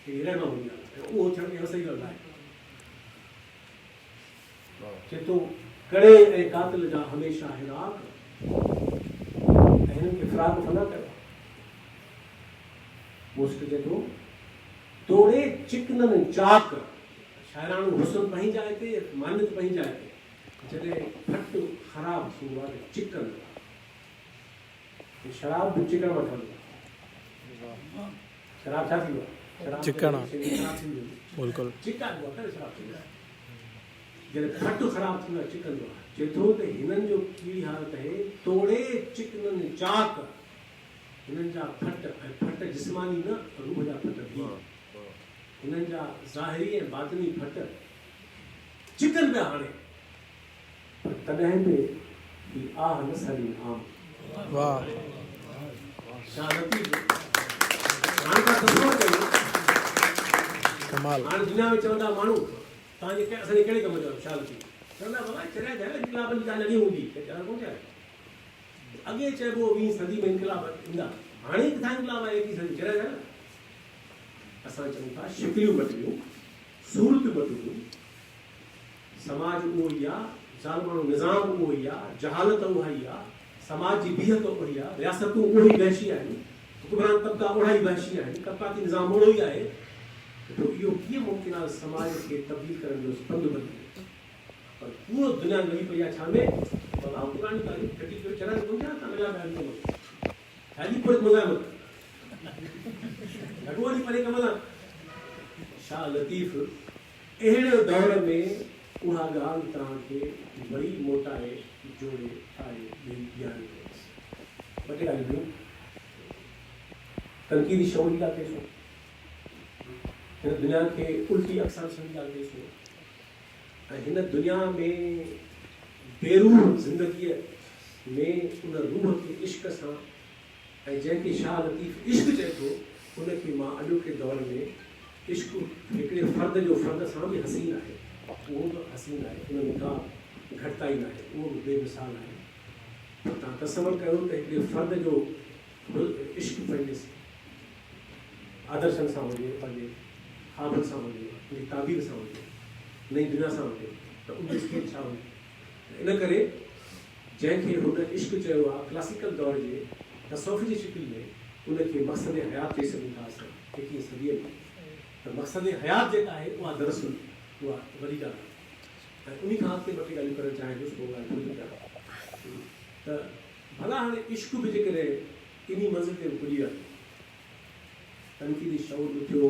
हिकिड़ी रहमा हूंदी आहे, ऐं उहो थियणु इहा सही ॻाल्हि आहे। चए थो कड़े ऐं कातिल जा हमेशह हिराक, ऐं हिननि खे फ़िराक फना कयो। मुश्क चए थो तोड़े चिकननि चाक, शाइराणो हुस्न पंहिंजी जाइ ते, मान्यत पंहिंजी जाइ ते, जॾहिं फट ख़राब थींदो आहे त चिकन, शराब बि चिकन मां ठहंदी आहे। शराब छा थींदो आहे? चिकन बिल्कुलु चिकन शराब थींदो आहे, जॾहिं फट ख़राब थींदो आहे चिकन जो। चए थो त हिननि जो कहिड़ी हालत आहे, तोड़े चिकननि चाक, हिननि जा फट, ऐं फट जिस्मानी न रूह जा फट बि, हिननि जा ज़ाहिरी ऐं बातिनी फट चिकन पिया हाणे, तॾहिं बि ही आह न सड़ी आम। वाह, छा नतीजो हाणे तव्हां तस्वर कयो, कमाल। हाणे दुनिया में चवंदा माण्हू तव्हांजे असांजे कहिड़े कम जो छा लथी, चवंदा बाबा चरिया थियल इनकलाब जी ॻाल्हि अॻे हूंदी, चरिया कोन थिया, अॻे चइबो 20 सदी में इनकलाब ईंदा, हाणे किथां इनकलाब आहे 21 सदी, चरिया थियल। असां चऊं था शिकलियूं बदिलियूं, सूरत बदिलियूं, समाज उहो ई आहे, ज़ालिमाणो निज़ाम उहो ई आहे, जहालत उहा ई आहे, समाज जी बीहत ओड़ी आहे, रियासतूं ओड़ी वहशी आहिनि, हुक्मरान तबका ओड़ा ई वहशी आहिनि, तबकाती निज़ाम ओड़ो ई आहे। तो इहो कीअं मुमकिन आहे समाज खे तब्दील करण जो पंधु बदिले? पर पूरो दुनिया लॻी पई आहे छा में भला पुराणी तारीख़ कटी करे चढ़ण गुंजा त मिला में हाली पर मुलामत घटोड़ी परे कमला शाह लतीफ़ अहिड़े दौर में उहा ॻाल्हि तव्हांखे वरी मोटाए जोड़े ठाहे ॾियारी ॿ टे ॻाल्हियूं तनक़ीदी शौर जी ॻाल्हि कईसूं, हिन दुनिया खे उल्टी अक्सर जी ॻाल्हि कईसूं, ऐं हिन दुनिया में बेरूह ज़िंदगीअ में उन रूह खे इश्क सां, ऐं जंहिंखे शाह लतीफ़ इश्क चए थो उनखे मां अॼोके दौर में इश्क हिकिड़े फ़र्द जो फ़र्द सां बि हसीन आहे, उहो बि हसीन आहे, उन में का घटिताई न आहे, उहो बि बेमिसाल आहे। तव्हां तसवर कयो त हिकिड़े फ़र्द जो इश्क पंहिंजे आदर्शनि सां हुजे, पंहिंजे ख़्वाबनि सां हुजे, पंहिंजी ताबीर सां हुजे, नई दुनिया सां हुजे, त उन खे छा हुजे? इन करे जंहिंखे हुन इश्क चयो आहे क्लासिकल दौर जे तसौफ़ जी शिकिल में, उनखे मक़सद हयात चई सघूं था असां 21वीं सदीअ में। त मक़सद हयात जेका आहे उहा दरअसल उहा वॾी ॻाल्हि आहे, ऐं उन खां अॻिते ॿ टे ॻाल्हियूं करणु चाहींदुसि, पोइ ॻाल्हि भुलिजी कयां त भला हाणे इश्क बि जेकॾहिं इन मंज़िल ते पुॼी आहे, तनक़ीदी शौर बि थियो,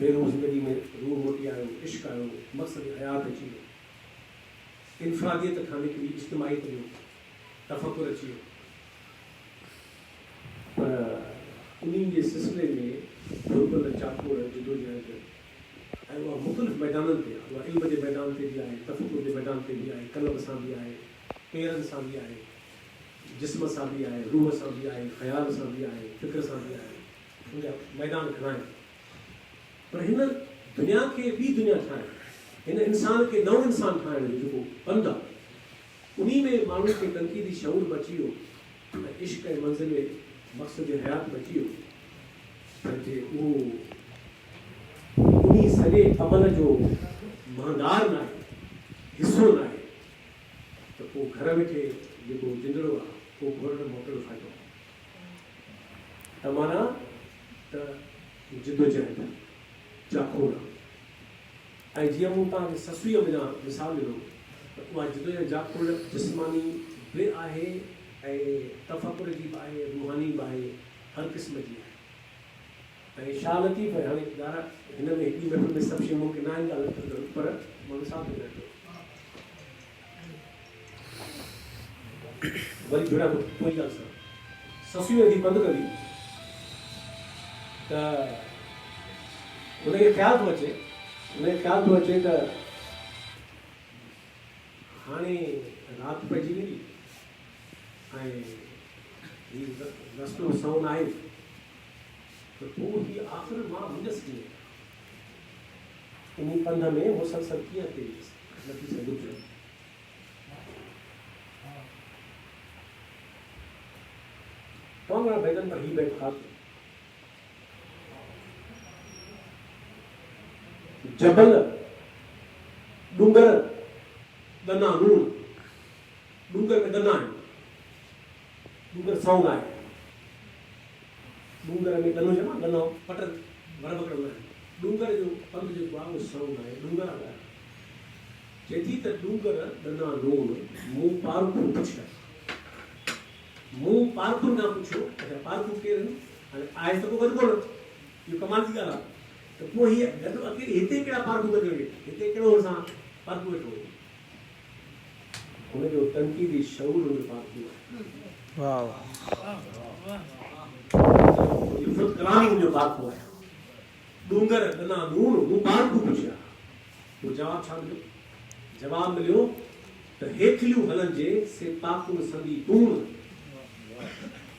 बेरूह ज़िंदगी में रूह मोटी आयो, इश्क आयो, मक़सद हयात अची वियो, इनफ़रादियत खां निकिरी इज्तिमाइयत जो तफ़कुर अची वियो, पर उन्हनि जे सिलसिले में गुरबल चाकोर जिदोजहद ऐं उहा मुख़्तलिफ़ मैदाननि ते आहे, उहा इल्म जे मैदान ते बि आहे, तफ़कुर जे मैदान ते बि आहे, क़ल्ब सां बि आहे, पेरनि सां बि आहे, जिस्म सां बि आहे, रूह सां बि आहे, ख़्याल सां बि आहे, फ़िक्र सां बि आहे, उनजा मैदान घणा आहिनि। पर हिन दुनिया खे ॿी दुनिया ठाहिण, हिन इंसान खे नओं इंसान ठाहिण जो जेको पंधु आहे, उन में माण्हू खे तनक़ीदी शऊर बची वियो, ऐं इश्क ऐं मंज़िल मक़सद हयात बची वियो, जे उहो उन सॼे अमल जो महंगार न आहे, हिसो न आहे, त पोइ घर वेठे जेको जिंदड़ो आहे उहो घोरण मोकल फ़ाइदो आहे। त माना त जिदोजहद चाखोर, ऐं जीअं मूं तव्हांखे ससुईअ में मिसाल ॾिनो त उहा जिदोजहद जाखोर जिस्मानी बि आहे, ऐं तफ़कुर जी बि आहे, रूहानी बि आहे, हर क़िस्म जी आहे। ऐं शाह लतीफ़ हाणे ॻाल्हि हिन में हिकिड़ी महफ़िल में सभु शयूं मुमकिन आहिनि ॻाल्हि, पर मां मिसाल थो ॾियां वरी जुड़ा कोई ॻाल्हि सां ससुईअ जी बंदि कंदी त हुनखे ख़्यालु थो अचे त हाणे राति पइजी वेंदी ऐं हीउ रस्तो सौन आहे, त पोइ हीअ आख़िर मां मुंहिंजसि कीअं, इन पंध में मुसलसल कीअं थी नथी सघे। तमामु घणा बैतनि पर हीउ बैत ख़ासि, जबल डूंगर दना नून, डूंगर में दना आहिनि, डूंगर सौन आहे, डूंगर में दनो जमा दनो पटर वर पकड़ंदा आहिनि, डूंगर जो पंधु जेको आहे उहो सौन आहे, डूंगर आहे चए थी त डूंगर दना नून मूं पारखूं पुछिया, मूं पारखुनि खां पुछियो, अच्छा पारखूं केरु आहिनि, हाणे आहे त पोइ गॾु कोन, इहो कमाल जी ॻाल्हि आहे, त पोइ हीअ गॾु अकेले हिते कहिड़ा पारखूं गॾु वेठे, हिते कहिड़ो असां पारखूं वेठो, हुनजो तनक़ीदी शऊर हुनजो पारखूं आहे। कलामी मुंहिंजो पारखूं आहे, डूंगर दना नून मूं पारखूं पुछिया, पोइ जवाबु छा मिलियो? जवाबु मिलियो त हेठलियूं हलंजे से पाकुन संदी तूण,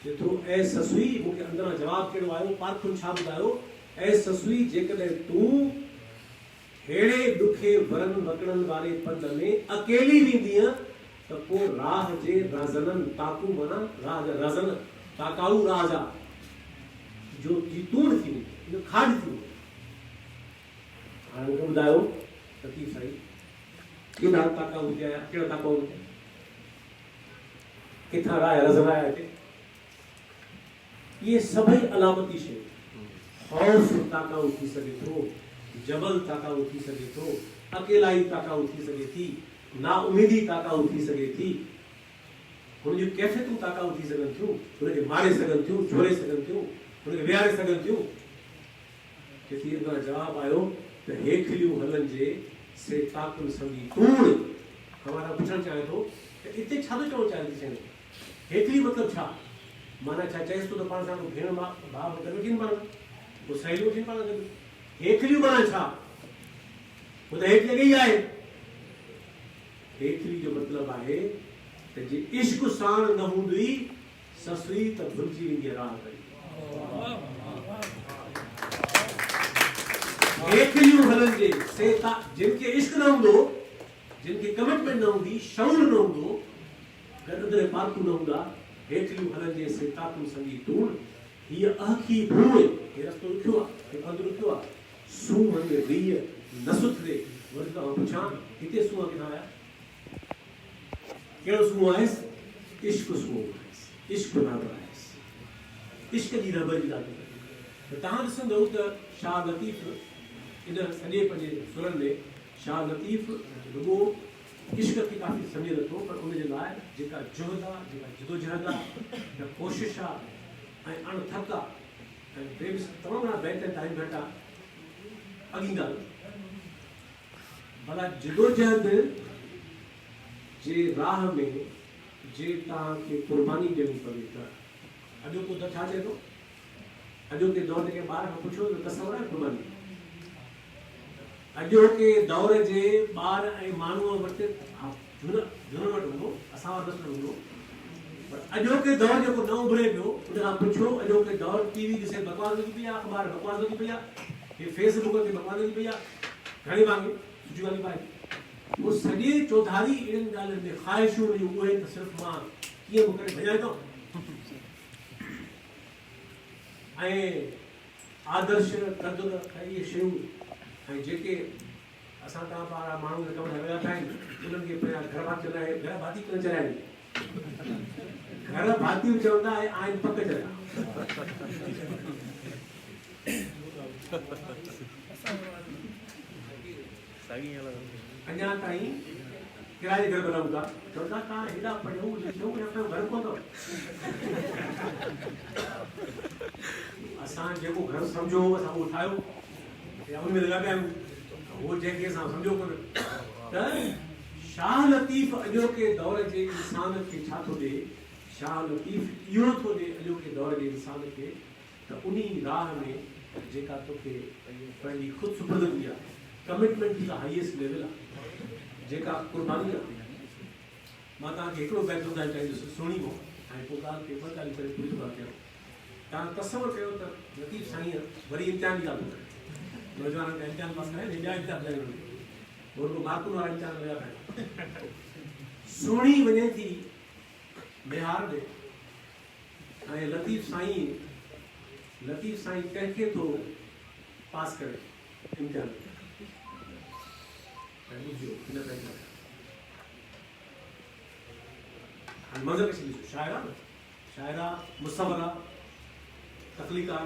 जेतिरो ऐं ससुई मूंखे अंदरां जवाबु कहिड़ो आयो, पारखुनि छा ॿुधायो, ऐं ससुई जेकॾहिं तूं हेड़े ॾुखे वरनि वकड़नि वारे पंध में अकेली वेंदीअ त पोइ राह जे राज़ननि ताकू माना राह जा राज़न ताकाऊ राह जा जो जीतूण थी वेंदी, इहो खाॾ थी वेंदी। हाणे मूंखे ॿुधायो लतीफ़ साईं, केॾा ताकाऊ हुजे, कहिड़ा ताकाऊ हुजे? किथां राय नज़र आया हिते ये सभई अलामती शयूं खौफ ताकाऊ थी सके थो जबल ताकाऊ थी सके थो अकेलाई ताकाऊ थी सके थी नाउमीदी ताकाऊ थी सके थी हुनजी कैफ़ियतूं ताकाऊ थी सघनि थियूं हुनखे मारे सघनि थियूं झोरे सघनि थियूं हुनखे विहारे सघनि थियूं केतिरी खां जवाब आयो त हेखलियूं हलनि जे से ताकुन संगी तूड़ हमारा पुछणु चाहे थो त हिते छा थो चवणु चाहे थी शइ हेखली मतिलबु छा माना छा चएसि थो त पाण सां भेण भाउ गॾु वठी पाण पोइ सहेलियूं वठी पाण गॾु हेखलियूं माना छा उहो त हेठि लॻी आहे हेखली जो मतिलबु आहे त जे इश्क साण न हूंदी ससुई त भुलिजी वेंदी राह कई हेखलियूं हलनि जे से जिनखे इश्क न हूंदो जिनखे कमिटमेंट न हूंदी शऊर न हूंदो गॾंदड़ पार्कू न हूंदा हेखलियूं हलनि जे से ताकुन संगी तूण हीअ अखी भूए हे रस्तो ॾुखियो आहे हे पंधु ॾुखियो आहे सूंहं में रीह न सुथरे वरी खां पुछां हिते सूंहं किथां आया कहिड़ो सूंहं आहेसि इश्क सूंहं आहेसि इश्क बराबरि आहेसि इश्क जी रहबरी ॾाढी त तव्हां ॾिसंदव त शाह लतीफ़ इन सॼे पंहिंजे सुरनि में शाह लतीफ़ रुॻो इश्क खे काफ़ी सम्झे नथो पर उनजे लाइ जेका जुहद आहे जेका जिदोजहद आहे जेका कोशिशि आहे ऐं अणथक आहे ऐं तमामु घणा बैत टाइम घटि आहे अॻी ॻाल्हि भला जिदोजहद जे राह में जे तव्हांखे कुर्बानी ॾियणी पवे त अॼोको त छा चए थो अॼोके दौर जे ॿार खां पुछो त तसवर आहे कुर्बानी अॼोके दौर जे ॿार ऐं माण्हूअ वटि झुन वटि हूंदो असां वटि न हूंदो पर अॼोके दौर जेको न उभरे पियो उन खां पुछो अॼोके दौर टीवी ॾिसे बकवास लॻी पई आहे अख़बार बकवास लॻी पई आहे हे फेसबुक ते बकवास लॻी पई आहे घणी वांगे सुठी ॻाल्हियूं पाए वो सॼे चौधारी इन ॻाल्हियुनि में ख़्वाहिशूं हुयूं उहे त सिर्फ़ु मां कीअं बि करे भॼाए थो ऐं आदर्श क़दुर इहे शयूं ऐं जेके असां तव्हां पारां माण्हू जे कम लॻा पिया आहिनि उन्हनि खे पहिरियां घर भाती करणु चराइनि घर भातियूं चवंदा आहिनि पक चरिया अञा ताईं किराए घर रहूं था चवंदा तव्हां हेॾा पढ़ियो लिखियो या पंहिंजो घर कोन अथव असां जेको घर सम्झो असां उहो ठाहियो या उन में लॻा पिया आहियूं उहो जंहिंखे असां सम्झो कोन त शाह लतीफ़ अॼोके दौर जे इंसान खे छा थो ॾे शाह लतीफ़ इहो थो ॾे अॼोके दौर जे इंसान खे त उन राह में जेका तोखे पंहिंजी ख़ुदि सुपुर्दगी आहे कमिटमेंट जी हाईएस्ट लेवल आहे जेका कुर्बानी आहे मां तव्हांखे हिकिड़ो बैत ॿुधाइणु चाहींदुसि सुहिणी हो ऐं पोइ ॻाल्हि खे ॿ ॻाल्हि करे पूरी था कयूं तव्हां तसवर कयो त लतीफ़ साईं वरी इम्तिहान जी ॻाल्हि करे नौजवाननि खे इम्तिहान पास कराए ॿिया इम्तिहान ॿुधाइणो रुॻो मार्कुनि वारा इम्तिहान लॻा पिया सुहिणी वञे थी बिहार ॾे ऐं लतीफ़ साईं कंहिंखे थो पास करे इम्तिहान मज़हब खे ॾिसो शाइरा मुसवरा तकलीकार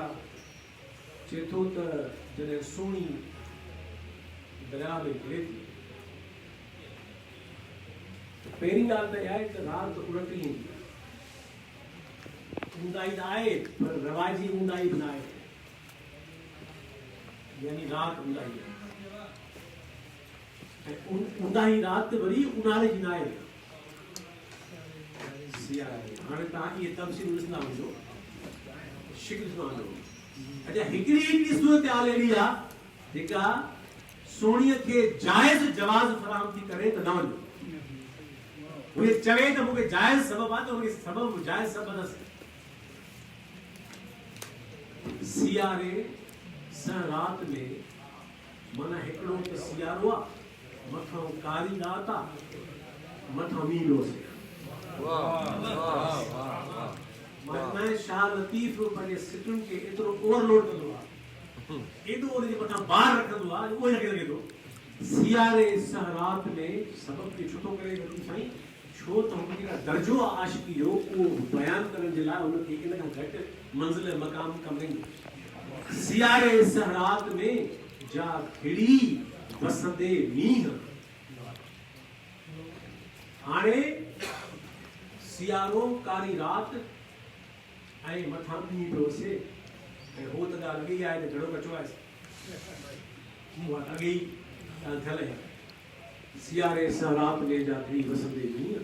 चए थो त जॾहिं सुहिणी दरिया में घिरे थी पहिरीं ॻाल्हि त इहा आहे त राति उलटी ईंदी ऊंदाही त आहे पर रवाजी ऊंदाही बि न आहे यानी राति ऊंदाही आहे ऊंदाही राति वरी ऊन्हारे जी न आहे हाणे तव्हां इहे तफ़सील ॾिसंदा वञो शिकिल ॾिसंदा वञो अच्छा हिकिड़ी सूरत हाल अहिड़ी आहे जेका सोणीअ खे जाइज़ जवाज़ फराहम थी करे त न वञो उहे चवे त मूंखे जाइज़ सबब आहे त उनखे सबब जाइज़ सबब न सियारे सां राति में माना हिकिड़ो त सियारो आहे मथां कारी राति आहे मथां मींहुं रोसे माना शाह लतीफ़ पंहिंजे सिटुनि खे एतिरो ओवरलोड कंदो आहे एॾो उनजे मथां भार रखंदो आहे उहो हिनखे लॻे थो सियारे सां राति में सबब खे छो थो करे लतीफ़ साईं छो तो हुनखे दर्जो आशिकी जो उहो बयान करण जे लाइ हुनखे इन खां घटि मंज़िल मक़ाम कमरे सियारे सहरात में जा खिड़ी बसंदे मींहं हाणे सियारो कारी रात ऐं मथां मींहुं पियो वसे ऐं हो त ॻाल्हि अॻे ई आहे त घणो कचो आहे उहा अॻे ई ॻाल्हि थियल आहे सियारे सहरात में जा खिड़ी बसंदे मींहं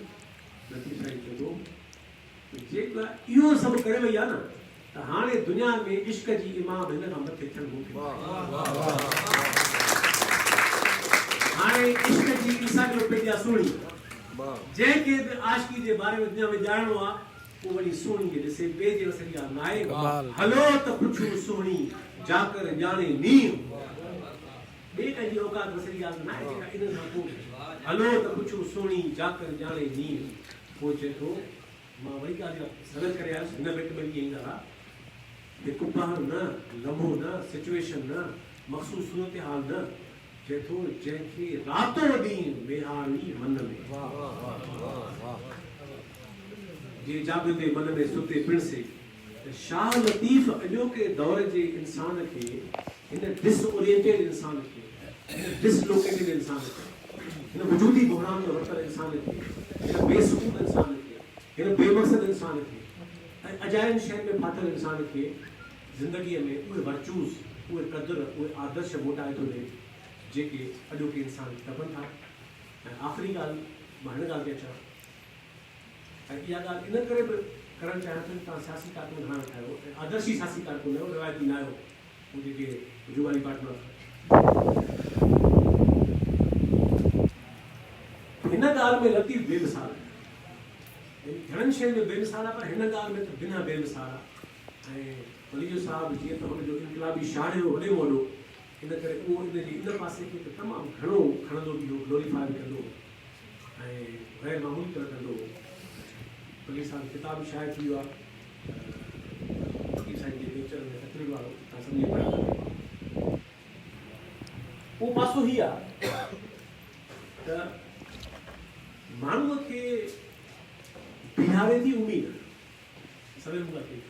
नथी साईं चवंदो जेका इहो सभु करे वई आहे न त हाणे दुनिया में इश्क जी इमाम हिन खां मथे थियणु मुमकिन हाणे इश्क जी इंसानियत जंहिंखे बि आशिकी जे बारे में दुनिया में ॼाणणो आहे उहो वरी सुहिणी खे ॾिसे ॿिए जे वसरी ॻाल्हि न आहे हलो त पुछूं सुहिणी जाकर ॼाणे नींहं ॿिए कंहिंजी औकात वसरी ॻाल्हि न आहे जेका इन खां पोइ हलो त पुछूं सुहिणी जाकर ॼाणे नींहं पोइ चए थो मां वरी ॻाल्हि सरल करे आयुसि हिन बेट में बि ईंदा हिकु पहर न लम्हो न सिचुएशन न मख़सूस सूरत हाल न चए थो जंहिंखे रातो ॾींहुं बेहारी मन में जे जाॻंदे मन में सुते पिणसे शाह लतीफ़ अॼोके दौर जे इंसान खे हिन डिसओरिएंटेड इंसान खे हिन डिसलोकेटेड इंसान खे हिन वजूदी बहरान में वरितल इंसान खे हिन बेसुकून इंसान खे हिन बेमक़सद इंसान खे ऐं अजायन शहर में फाथल इंसान खे ज़िंदगीअ में उहे वर्चूस उहे क़दुर उहे आदर्श मोटाए थो ॾे जेके अॼोके इंसान दबनि था ऐं आख़िरी ॻाल्हि मां हिन ॻाल्हि ते अचां ऐं इहा ॻाल्हि इन करे बि करणु चाहियां थो तव्हां सियासी कारकुन घणा वेठा आहियो ऐं आदर्शी सियासी कारकुन आहियो रिवायती न आहियो उहे जेके जुगाली पार्टनर हिन ॻाल्हि में लतीफ़ बेमिसाल आहे घणनि शयुनि में बेमिसाल आहे पर हिन ॻाल्हि में त बिना बेमिसाल आहे ऐं वलीजो साहिबु जीअं त हुनजो इनकलाबी शान हुयो वॾे में वॾो इन करे उहो इन जी इन पासे खे तमामु घणो खणंदो बि हो ग्लोरीफाई बि कंदो ऐं गैर मामूली तरह कंदो वली साहिबु किताब शाइर थी वियो आहे फकीर साईं जे नेचर में तकरीर वारो तव्हां सम्झी पायो उहो पासो ई आहे त माण्हूअ खे बीहारे थी उमेद सवेल मूंखे खे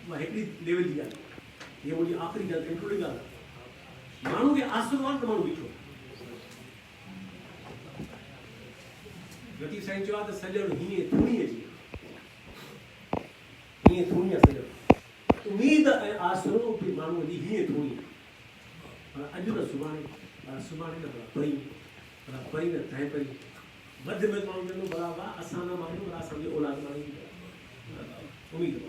उहा हिकिड़ी लेवल जी ॻाल्हि हीअ मुंहिंजी आख़िरी ॻाल्हि इंक्लूडिंग ॻाल्हि आहे माण्हू खे आसिरो आहे त माण्हू बीठो लतीफ़ साईं चयो आहे त सॼण हीअं थूणीअ जी हीअं थूणी आहे सॼण उमेद ऐं आसिरो बि माण्हूअ जी हीअं थूणी पर अॼु न सुभाणे सुभाणे न भला परी भला परी न तंहिं परी वधि में माण्हू चवंदो भला वाह असां न मानियूं भला असांजे औलाद मानी उमेद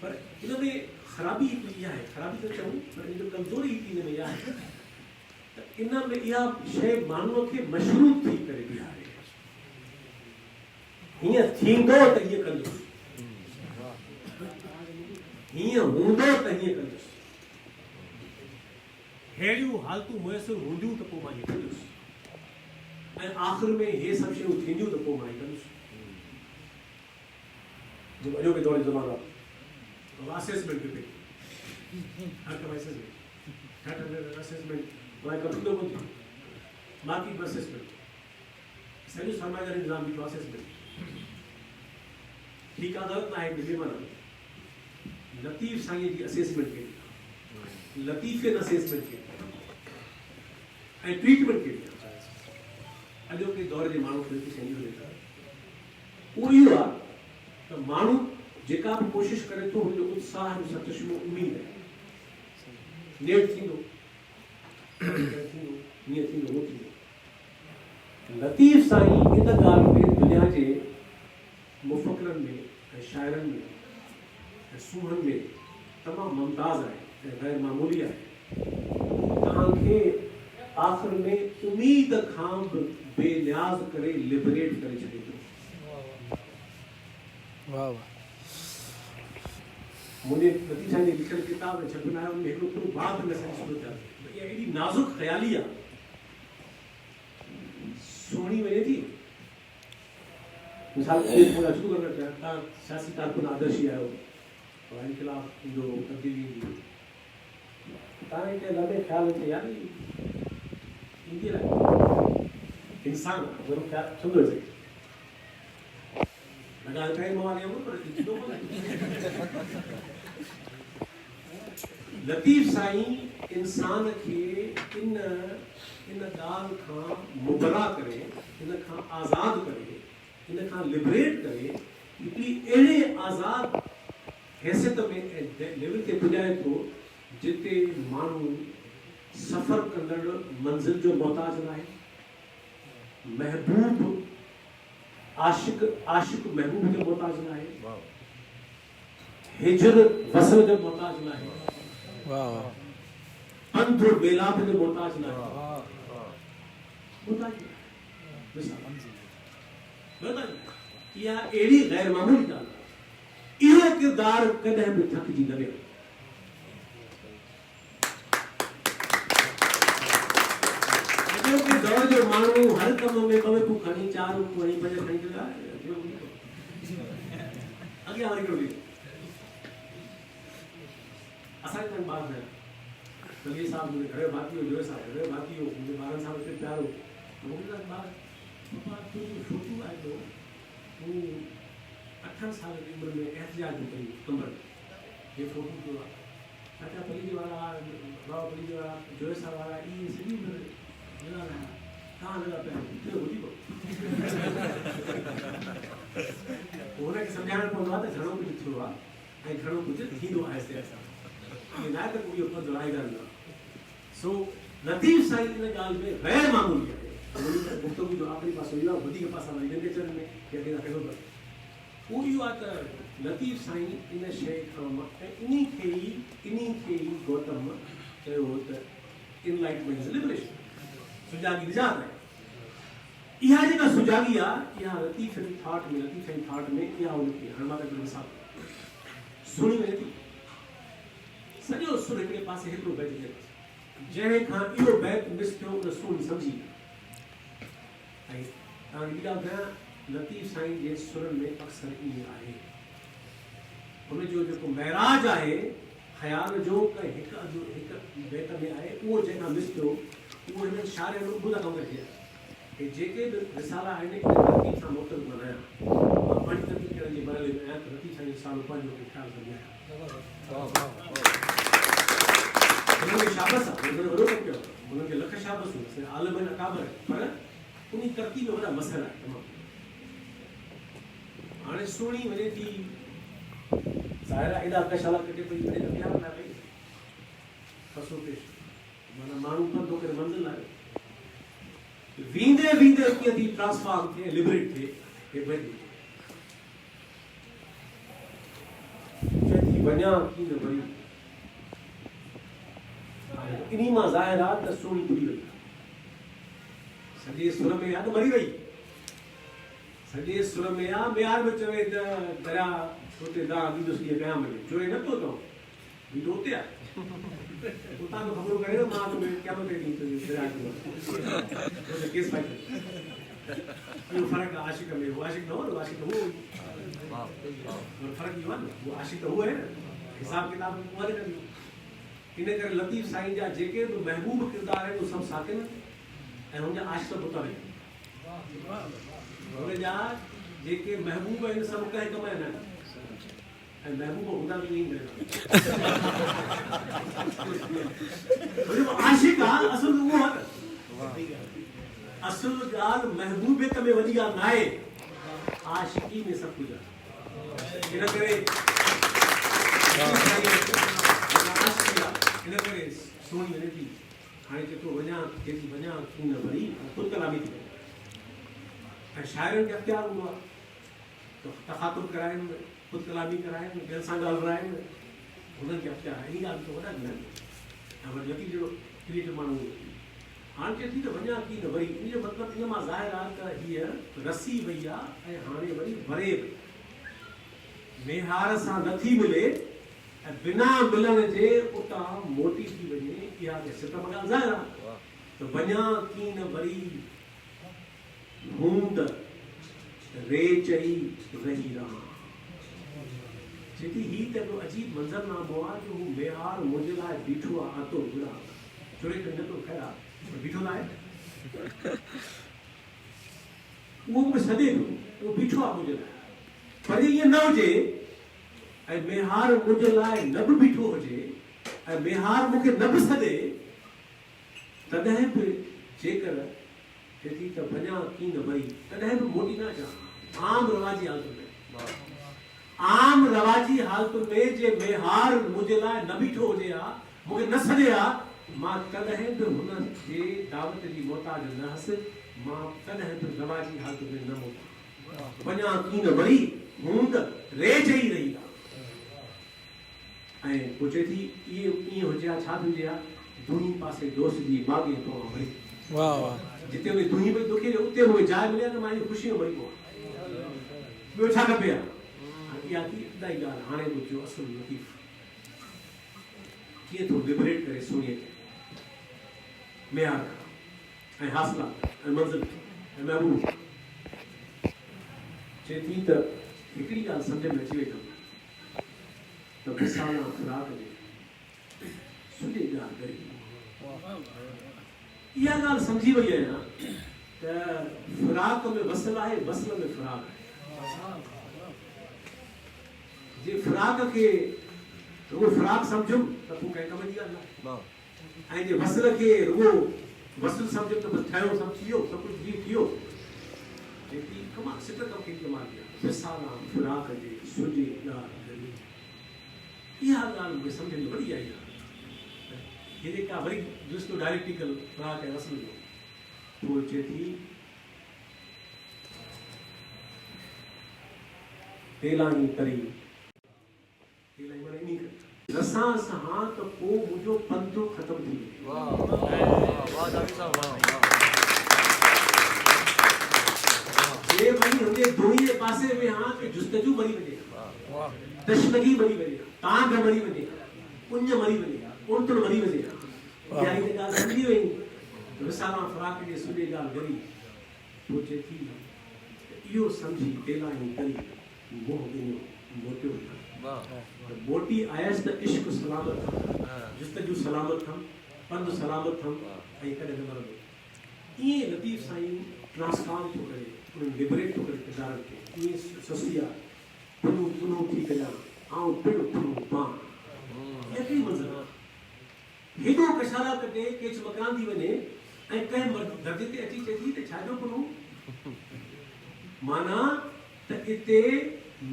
पर इन में ख़राबी इहा आहे ख़राबी त चऊं पर इन जो कमज़ोरी इन में इहा आहे त इन में इहा शइ माण्हूअ खे मशरूत थी करे बीहारे हीअं थींदो त हीअं कंदुसि हीअं हूंदो त हीअं कंदुसि अहिड़ियूं हालतूं मुयसरु हूंदियूं त पोइ मां हीअं कंदुसि ऐं आख़िर में इहे सभु शयूं थींदियूं त पोइ मां हीअं कंदुसि जो अॼोके दौर जो ज़मानो आहे असेसमेंट पे हर कम असेसमेंट मां कंप्यूटर कोन थी बाक़ी बि असेसमेंट सॼो सरमायादारी निज़ाम बीठो असेसमेंट ठीकु आहे ग़लति न आहे कि माना लतीफ़ साईं जी असेसमेंट कई लतीफ़ असेसमेंट कई ऐं ट्रीटमेंट कई अॼोके दौर जे माण्हू खे उहो इहो आहे त माण्हू जेका बि कोशिशि करे थो हुनजो उत्साह सतशमो उमेद आहे नेट थींदो हीअं थींदो उहो थींदो लतीफ़ साईं इन ॻाल्हि में दुनिया जे मुफ़क़रनि में ऐं शाइरनि में ऐं सूहनि में तमामु मुमताज़ आहे ऐं गैर मामूली आहे तव्हांखे आख़िर में उमेद खां बि बेनियाज़ करे लिबरेट करे छॾे थो वाह वाह मुझे लतीफ़ साईं जी लिखियल किताब में छपन आयो उनमें हिकिड़ो पूरो बात में असांजी सूरत आहे इहा एॾी नाज़ुक ख़्याली आहे सुहिणी वञे थी मिसाल पूरा शुरू करणु चाहियां तव्हां सियासी कारकुन आदर्शी आहियो और इनकलाब ईंदो तब्दीली ईंदी तव्हांखे लंबे ख़्याल थे यार ईंदी आहे इंसान जरूर क्या समझो से लगा कहीं मारे वो पर किलो लतीफ़ साईं इंसान के इन गाल का मुबरा करे, इन का आज़ाद करे, इन का लिबरेट करे, इतनी एड़े आज़ाद हैसियत में लेवल ते पुजाए तो जिते मानू सफर कंदड़ मंजिल जो मोहताज ना है, महबूब आशिक महबूब जो मोहताज ना है, हिजर वसल जो मोहताज ना है, अंध बेलाप जो मोहताज ना है, मोहताज या एड़ी गैर मामूली ॻाल्हि आहे। इहो किरदार कॾहिं बि थकिजी न वियो। अॼोके दौर जो माण्हू हर कम में कवे तूं खणी 4 खणी 5 खणी चला अॻियां वरी करो असांखे त ॿार न बल्कि साहब मुंहिंजे घरे भाती हो जो साहब घरे भाती हो मुंहिंजे ॿारनि सां मूंखे प्यार हो मूंखे ॿार पप्पा तूं छोटू आहे तो तूं 8 साल की उम्र में एहतियात कई कमर ये फोटो जो चाचा पलीजी वाला बाबा पलीजी वाला जोसा वाला ये सभी उम्र लगा रहा कहाँ लगा पे क्यों होती को उन्हें कि समझाने को बात है घरों कुछ हुआ ऐ घरों कुछ थी दो ऐसे ऐसा ये ना तो कोई ऊपर दोहराई करना सो लतीफ़ साईं इन गाल में गैर मामूली है गुफ्तगू जो आपके पास हुई वधी के पास हमारी लिटरेचर में या केना कहो पर वो यो आता लतीफ़ साईं इन शय खां इन्हीं खे ही गौतम चयो त इनलाइटमेंट लिबरेशन सुजागी निजात है इहा जेका सुजागी आ इहा लतीफ़ थॉट में इहा उनकी हणमाता जो मिसाल सुनी में थी सॼो सुर हिकिड़े पासे हिकिड़ो बैत जंहिं खां इहो बैत मिस थियो उन सुर सम्झी ऐं तव्हांखे ॿी ॻाल्हि ॿुधायां लतीफ़ साईं जे सुरनि में अक्सर ईअं आहे हुनजो जेको महराज आहे ख़याल जो हिकु बैत में आहे उहो जंहिंखां मिस थियो उहो हिन शाइर में ॿुधा कमु करे कि जेके बि रिसाला आहिनि इन तरतीब सां मुख़्तलिफ़ मल्हायां मां पंहिंजी तरतीब करण जे मरहले में आहियां त लतीफ़ साईं सालो पंहिंजो ख़्यालु कंदी आहियां हुनखे शाबस आहे हुनखे वॾो कमु कयो हुनखे लख शाबस आलम आहिनि अकाबर पर उन तरतीब में वॾा मसइला आहे तमामु हाणे सुहिणी वञे थी ज़ाहिर आहे एॾा कशाला कटे पई वञे त प्यार न पई फसो पेश माना माण्हू कंदो करे मंज़िल आहे वींदे कीअं थी ट्रांसफॉर्म थिए लिबरेट थिए हे भई चई वञा की न वरी इन्हीं मां ज़ाहिर आहे त सुहिणी बुरी वई सॼे सुर में आहे त मरी वई सॼे सुर में आहे ॿियार बि चवे त दरिया हुते दा ॾींदुसि कीअं कयां मिले चोरे नथो अथव वीडियो हुते आहे उतां खां ख़बर करे मां तुम्हें क्या बता दी तो दरिया के केस फाइल ये फर्क आशिक में वो आशिक न हो आशिक हो और फर्क ये है वो आशिक तो हुआ है हिसाब किताब वाले कर लो इन्हें कर लतीफ़ साईं जा जेके तो महबूब किरदार है वो सब साकिन ऐं हुनजा आशिक पुत्र है हुनजा जेके महबूब है सब कहे कमाए ना ऐं महबूब हुंदा भी नहीं मिलंदा आशिक आहे असल उहो आहे असल ॻाल्हि महबूबियत में वॾी ॻाल्हि न आहे आशिकी में सभु कुझु आहे इन करे सुहिणी वञे थी हाणे जेको वञा की न वरी ख़ुदि कलामी थी ऐं शाइरनि खे अख़्तियार हूंदो आहे त तख़ातुब कराइनि ख़ुदि कलामी कराइनि ॿियनि सां ॻाल्हाइनि हुननि खे अख़्तियार आहे इन ॻाल्हि वॾा ॾींदा आहिनि ऐं वरी लतीफ़ जहिड़ो क्रिएटिव माण्हू हाणे चए थी त वञा की न वरी इन जो मतिलबु इन मां ज़ाहिर आहे त हीअ रसी वई आहे ऐं हाणे वरी वरे पई मेहार सां नथी मिले ऐं बिना मिलण जे उतां मोटी थी वञे इहा सितम ॻाल्हि ज़ाहिर आहे त वञा की न वरी हूंद रे चई रही रहां जेकी ही त हिकिड़ो अजीब मंज़रनामो आहे जो हू मेहार मुंहिंजे लाइ बीठो आहे आतो घुरा चोरे करे नथो ख़ैर आहे बीठो न आहे उहो मूंखे सॾे पियो, उहो बीठो आहे मुंहिंजे लाइ। पर ईअं न हुजे ऐं मेहार मुंहिंजे लाइ न बि बीठो हुजे ऐं मेहार मूंखे न बि सॾे, तॾहिं बि जेकर चए थी त वञा कीन भई, तॾहिं बि मोटी न अचां। आम रवाजी हालतुनि में, आम रवाजी हालतुनि में जे मेहार मुंहिंजे लाइ न बीठो हुजे हा, मूंखे न सॾे हा, मां तॾहिं बि हुन जे दावत जी मोहताज न हुअसि। मां तॾहिं बि रवाजी हालतुनि में न मोटां। वञा कीन भई, हूंद रे चई रही आहे। ऐं पोइ चए थी ईअं हुजे हा, छा हुजे हा, दुही पासे दोस्त जी बाग़े पवां वरी। वाह वाह। जिते उन दुही पई दुखे उते मूंखे जाइ मिले त मां ख़ुशी में वरी पवां। ॿियो छा खपे हा? इहा थी अदाई ॻाल्हि। हाणे ॿुधियो असुल लतीफ़ कीअं थो लिबरेट करे सोनीअ खे, मेहार ऐं हासिला ऐं मंज़िल ऐं महबूब। चए थी त हिकिड़ी ॻाल्हि सम्झ में अची वई त मिसाला ख़ुराक जे सुठे ॻाल्हि करी। इहा ॻाल्हि सम्झी वई आहे न त फ़िराक में वसल आहे, वसल में फ़िराक आहे। जे फ़िराक खे रुगो फ़िराक सम्झुमि त पोइ कंहिं कम जी ॻाल्हि न, ऐं जे वसल खे रुगो वसल सम्झुमि त बसि ठहियो, सभु थी वियो, सभु कुझु थी वियो। जेकी कमाल सिट कम खे कमाल कया मिसाला फ़िराक जे सुॼे ॻाल्हि करी। इहा ॻाल्हि मूंखे सम्झ में वॾी आई आहे। हे जेका वरी ॾिसो डायरेक्टिकल फ़िराक ऐं वसल जो, पोइ चए थी तेलानी तरी रसां सां त पोइ मुंहिंजो पंधु ख़तम थी वियो। जे वरी हुनजे दुही जे पासे में हा कि जुस्तजू मरी वञे, तशनगी मरी वञे, तांग मरी वञे, कुंज मरी वञे, उणतुल मरी वञे। इहा ई ॻाल्हि सम्झी वई मिसाला फ़िराक जे सुॼे ॻाल्हि करी। पोइ चए थी इहो सम्झी तेलानी तरी मोह ॾिनो मोटियो न। मोटी आयसि त इश्क सलामत थम, जुस्तजू सलामत थम, पंधु सलामत थम ऐं कॾहिं न मरंदो। ईअं लतीफ़ साईं ट्रांसफॉर्म थो करे, उन्हनि लिबरेट थो करे किरदारनि खे। ईअं ससिया पुनू पुनू थी कयां आऊं पिणु पुनू पां, एतिरी मंज़िल हेॾो कशाला कटे केच मकान थी वञे ऐं कंहिं दर्जे ते अची चए थी त छाजो पुनू, माना त इते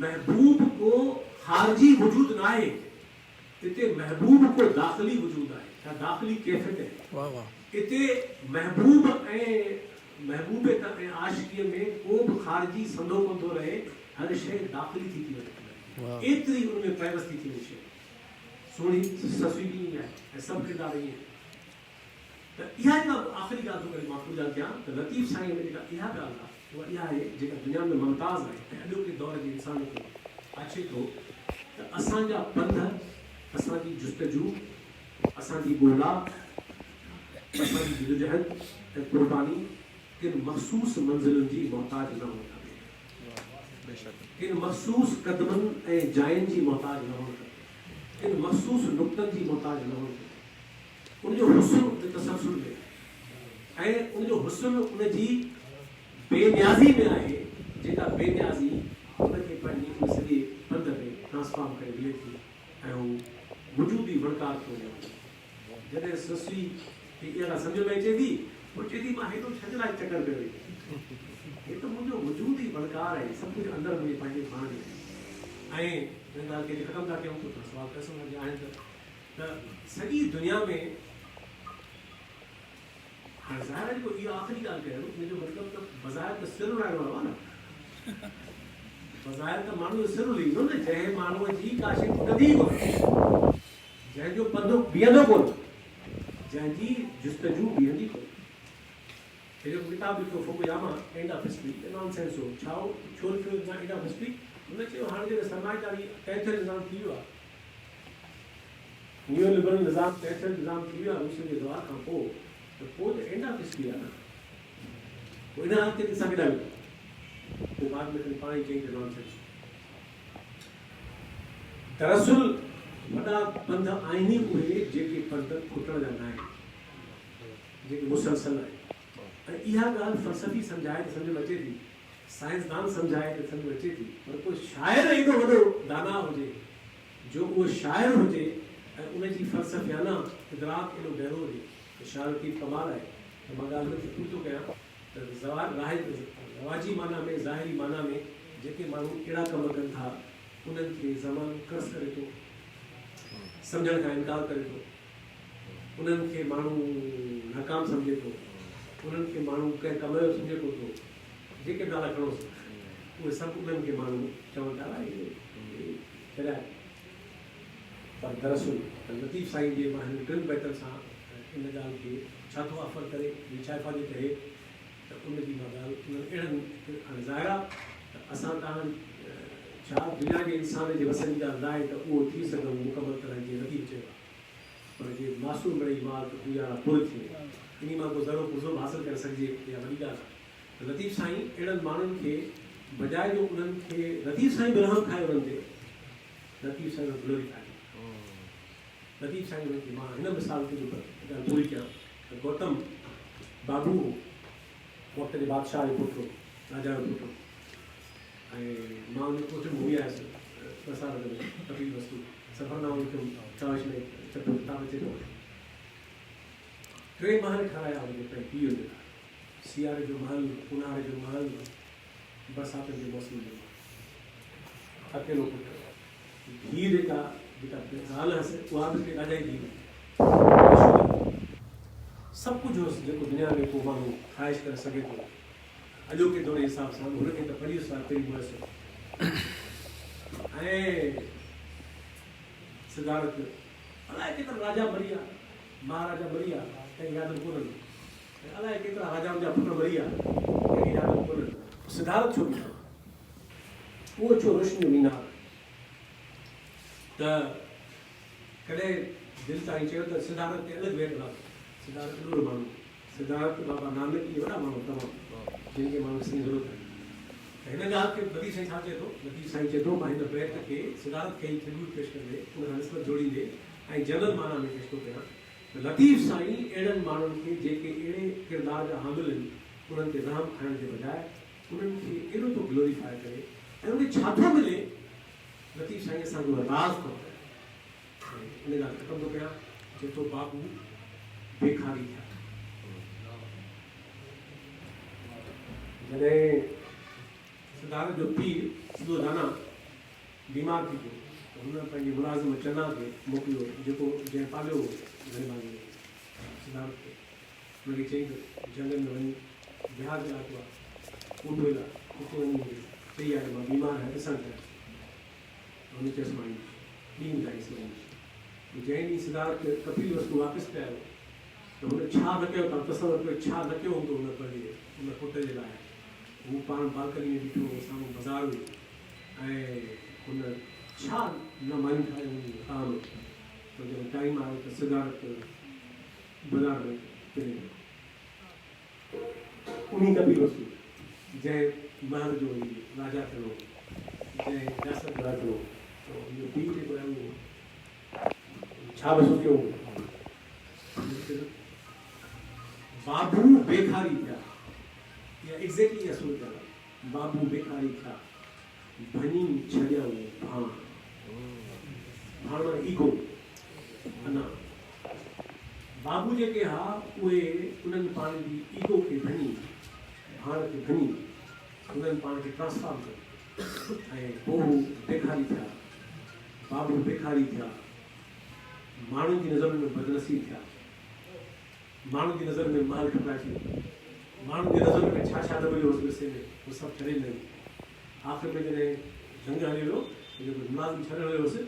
महबूब को खारजी वजूद न आहे, इते महबूब को दाख़िली वजूद आहे, छा दाख़िली कैफ़ियत आहे। वाह वाह। इते महबूब ऐं महबूबियत ऐं आशिकीअ में को बि खारजी संदो कोन थो रहे, हर शइ दाख़िली थी वञे, एतिरी उनमें पैवस्ती थी वई शइ। सोणी ससुई बि ईअं आहे ऐं सभु किरदार ईअं आहिनि। त इहा जेका आख़िरी ॻाल्हि थो करे मां पूजा कयां त लतीफ़ साईं में जेका इहा ॻाल्हि आहे उहा इहा आहे जेका दुनिया में मुमताज़ आहे ऐं अॼोके दौर जे इंसान खे अचे थो त असांजा पंध, असांजी जुस्तजू, असांजी ॻोल्हा, असांजी जदोजहद ऐं क़ुर्बानी किन मख़सूस मंज़िलुनि जी मोहताज न हुअणु खपे, किन मख़सूस क़दमनि ऐं जायुनि जी मोहताज न हुअणु खपे, किन मख़सूस नुक़्तनि जी मोहताज न हुअणु खपे। उनजो हुस्न उन तसलसल में ऐं उनजो हुस्न उनजी बेनियाज़ी में आहे, जेका बेनियाज़ी उनखे पंहिंजी सॼे पंध में ट्रांसफॉर्म करे मिले थी ऐं हू वजूदी वणकार थो वञे। जॾहिं ससुई खे इहा सम्झ में अचे थी, पोइ चए थी मां हेॾो छॾ लाइ चकर कयो, हे त मुंहिंजो वजूद ई वणकार आहे, सभु कुझु अंदरि मुंहिंजे पंहिंजे पाण में। ऐं हिन ॻाल्हि खे ख़तमु था कयूं त सवाल करे सघंदा आहिनि त सॼी दुनिया में हाणे ज़ाहिर आहे इहा आख़िरी ॻाल्हि कयो, हिनजो मतिलबु त बज़ाहिर त सिर उड़ाइण वारो आहे न, बज़ाहिर त माण्हू जो सिर उड़ींदो न, जंहिं माण्हूअ जी का शइ पुटंदी कोन, जंहिंजो पंधु बीहंदो कोन, जंहिंजी जुस्तजू बीहंदी कोन। हेॾो किताब लिखियो Fukuyama end of history, nonsense हो, छा हो, छो लिखियो एंड ऑफ हिस्ट्री? हुन चयो हाणे जॾहिं सरमाएदारी तहथियल निज़ाम थी वियो आहे, न्यू लिबरल निज़ाम तहथियल निज़ाम थी वियो आहे रूस जे दौर खां पोइ, त पोइ त एंड ऑफ हिस्ट्री आहे न, पोइ इन हालत ते असां केॾा वेंदा, पोइ बाद में पाण ई चई त नॉनसेंस। दरअसल वॾा पंध आहिनि उहे जेके पंध खुटण जा न आहिनि, जेके मुसलसल आहिनि। ऐं इहा ॻाल्हि फ़लसफ़ी सम्झाए त सम्झ में अचे थी साइंसदान सम्झाए त सम्झ अचे थी, पर कोई शाइर एॾो वॾो दाना हुजे जो उहो शाइर हुजे ऐं उनजी फ़लसफ़ियाना इदराक एॾो गहरो हुजे त शाइर की कमाल आहे। त मां ॻाल्हि खे पूरो थो कयां त रवाजी माना में ज़ाहिरी माना में जेके माण्हू अहिड़ा कम कनि था उन्हनि खे ज़मानो कर्ज़ करे थो, सम्झण खां इनकार करे थो, उन्हनि खे माण्हू नाकाम सम्झे थो, उन्हनि खे माण्हू कंहिं कम जो सम्झे कोन थो, जेके नाला खणोसि उहे सभु उन्हनि खे माण्हू चवनि था छॾाए। पर दरअसल लतीफ़ साईं जे मां हिन टिनि बैतनि सां इन ॻाल्हि खे छा थो ऑफर करे छा हिफ़ाज़त करे त उनजी मां ॻाल्हि अहिड़नि हाणे ज़ाहिर आहे त असां तव्हां छा दुनिया जे इंसान जे वसण जी ॻाल्हि न आहे त उहो थी सघूं मुकमल तरह जीअं लतीफ़ चयो आहे, पर जे मासूम रही माल त गुज़ारा पुर थिए इन मां को ज़रो पुज़ो हासिलु करे सघिजे इहा वॾी ॻाल्हि आहे। लतीफ़ साईं अहिड़नि माण्हुनि खे बजाए जो उन्हनि खे लतीफ़ साईं बि रहम खाए उन्हनि ते, लतीफ़ साईं ग्लोरी खाए। लतीफ़ साईं उन्हनि खे मां हिन मिसाल ते ॻाल्हि पूरी कयां त गौतम बाबू वक़्त जे बादशाह जो पुटु, राजा जो पुटु, ऐं मां उन पुट में घुमी आयुसि प्रसाद में कपिल वस्तु सफ़रनामो लिखियुमि चवाश में चपो किताब अचे थो। 3 महल ठाहिया हुनजे पंहिंजे पीउ जे लाइ, सियारे जो महल, ऊन्हारे जो महल, बरसाति जे मौसम जो महल। अकेलो पुटु धीउ जेका ज़ाल हुअसि उहा बि हिकिड़ी ॾाढी धीउ, सभु कुझु हुअसि जेको दुनिया में को माण्हू ख़्वाहिश करे सघे थो अॼोके दौर जे हिसाब सां। हुनखे त 50 साल पहिरीं मुयसरु ऐं सिद्धार्थ अलाए केतिरा राजा मरी विया, महाराजा मरी विया, कंहिं यादि कोन्हनि, अलाए केतिरा राजाउनि जा पुट मरी विया, कंहिंखे यादि कोन्हनि। सिद्धार्थ छो बीठो, उहो छो रोशनी मीनार त कॾहिं दिलि ताईं चयो त सिद्धार्थ ते अलॻि वेट आहे। सिद्धार्थ एॾो माण्हू, सिद्धार्थ बाबा नानक इहे वॾा माण्हू तमामु जिनखे माण्हू ॾिसण जी ज़रूरत आहे। त हिन ॻाल्हि खे लतीफ़ साईं छा चए थो, लतीफ़ साईं चए थो मां हिन बैत खे सिद्धार्थ खे ई ट्रिब्यूट पेश कंदे उन सां निस्बत जोड़ींदे ऐं जनरल माना में पेश थो कयां त लतीफ़ साईं अहिड़नि माण्हुनि खे जेके अहिड़े किरदार जा हामिल आहिनि उन्हनि ते रहम खाइण जे बजाए उन्हनि खे एॾो थो ग्लोरीफाई करे ऐं उनखे छा थो मिले। लतीफ़ साईं असांजो राज़ थो करे इन ॻाल्हि ख़तमु थो कयां। चए थो बाबू बेखारी थिया, जॾहिं सिद्धार्थ जो पीउ सिधो दाना बीमार थी पियो त हुन पंहिंजे मुलाज़िम चना खे मोकिलियो जेको जंहिं पालियो गरीबानी सिद्धार्थ खे। हुनखे चई त जंगल में वञी जहाज़ इलाइक़ो आहे ऊंधो इलाइक़ो उते वञी चई आहे मां बीमार आहियां ॾिसणु चाहियां। हुन चयोसि मां ॾींहुं ॿुधाईसि वञी। जंहिं ॾींहुं सिद्धार्थ कपिल वस्तु वापसि कयो त हुन छा न कयो, तव्हां तसवुरु कयो छा न कयो हूंदो हुन पंहिंजे हुन पुट जे लाइ। हू पाण बालकनी में बीठो हो, साम्हूं बाज़ारि हुई ऐं हुन छा न मायूं ठाहियूं हूंदियूं आम। त जॾहिं टाइम आयो त सिद्धार्थ बाज़ारि में किरे पियो। उन कपिल वस्तु जंहिं महल जो राजा थियो, जंहिं रियासत दार थियो, इहो पीउ जेको आहे उहो छा बि सोचियो बाबू बेखारी थिया, या एग्जैक्टली इहा सोच आहे। बाबू बेखारी थिया, भनी छॾियऊं भाण, भाण माना ईगो। अञा बाबू जेके हा उहे उन्हनि पाण जी ईगो खे भनी, भाण खे भनी उन्हनि पाण खे ट्रांसफॉर्म कयो ऐं पोइ बेखारी थिया। बाबू बेखारी थिया, माण्हुनि जी नज़र में बदनसीब थिया, माण्हुनि जी नज़र में महल ठुकाए, माण्हुनि जी नज़र में छा छा न मिलियो हुअसि में उहो सभु छॾे ॾिनई। आख़िर में जॾहिं जंग हली वियो जेको मुलाज़िम छॾण वियो हुअसि,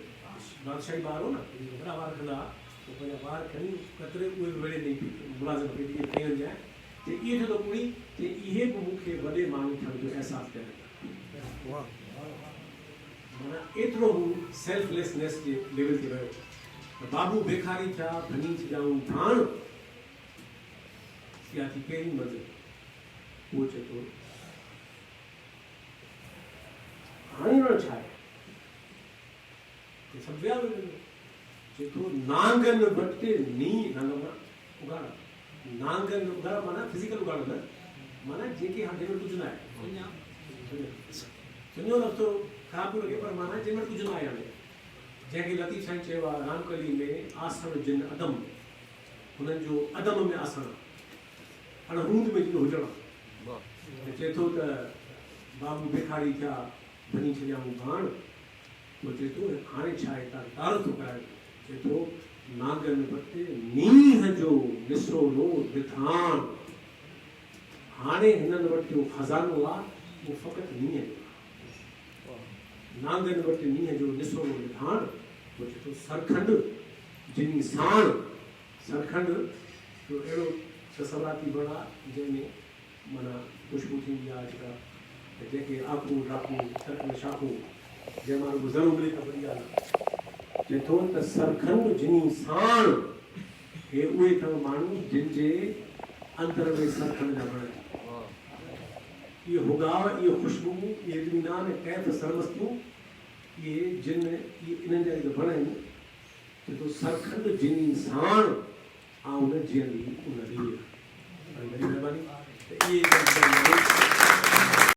बादशाही ॿार हो न, वॾा ॿार कंदा पोइ पंहिंजा ॿार खणी कतरे उहे बि वेड़े ॾेई मुलाज़िम खे इहे खणी वञजांइ जे इहे थियो कुड़ी जे इहे बि मूंखे वॾे माण्हू थियण जो अहसासु कयो। माना एतिरो हू सेल्फलेसनेस जे लेवल ते वियो। बाबू बेखारी थिया, भनी छॾियऊं भाण, इहा थी पहिरीं मंज़िल। उहो चए थो हाणे छा आहे, सभु विया चए थो नांगन वटि नी उगाड़, नांगन उगाड़ माना फिज़िकल उगाड़ न, माना जेके हाणे कुझु न आहे सुञो लफ़्ज़ ख़राब पियो लॻे पर माना जंहिं वटि कुझु न आहे हाणे जंहिंखे लतीफ़ साईं चयो आहे रामकली में आसण जिन अदम हुननि जो अदम में आसण हाणे रूंद में जिन हुजणु चए थो त बाबू बेखारी थिया भञी छॾियाऊं भाण पोइ चए थो हाणे छा आहे हितां तार थो कराए चए थो नागन वटि नींहं जो निसोड़ो विधान हाणे हिननि वटि जो खज़ानो आहे वो फ़क़ति नींहं जो नांगन वटि नींहं जो निसोड़ो विधान पोइ चए थो सरखंड जिनी साण सरखंड जो अहिड़ो ससवराती वण आहे जंहिंमें माना ख़ुशबू थींदी आहे जेका जंहिंखे आखूं डाकूं सरखंड शाखूं जंहिं माण्हू ज़रूरु मिले त वॾी ॻाल्हि आहे चए थो त सरखंड जिनी साण हे उहे अथव माण्हू जिन जे अंदर में सरखंड जा वण ये हुगाव ये खुशबू ये इत्मीनान कैफ सरमस्तियों ये जिन ये इन्हनि जा जेके वण आहिनि तो सरखंड जिनी साण आउं न जीअंदी उन ॾींहुं। बड़ी महिरबानी।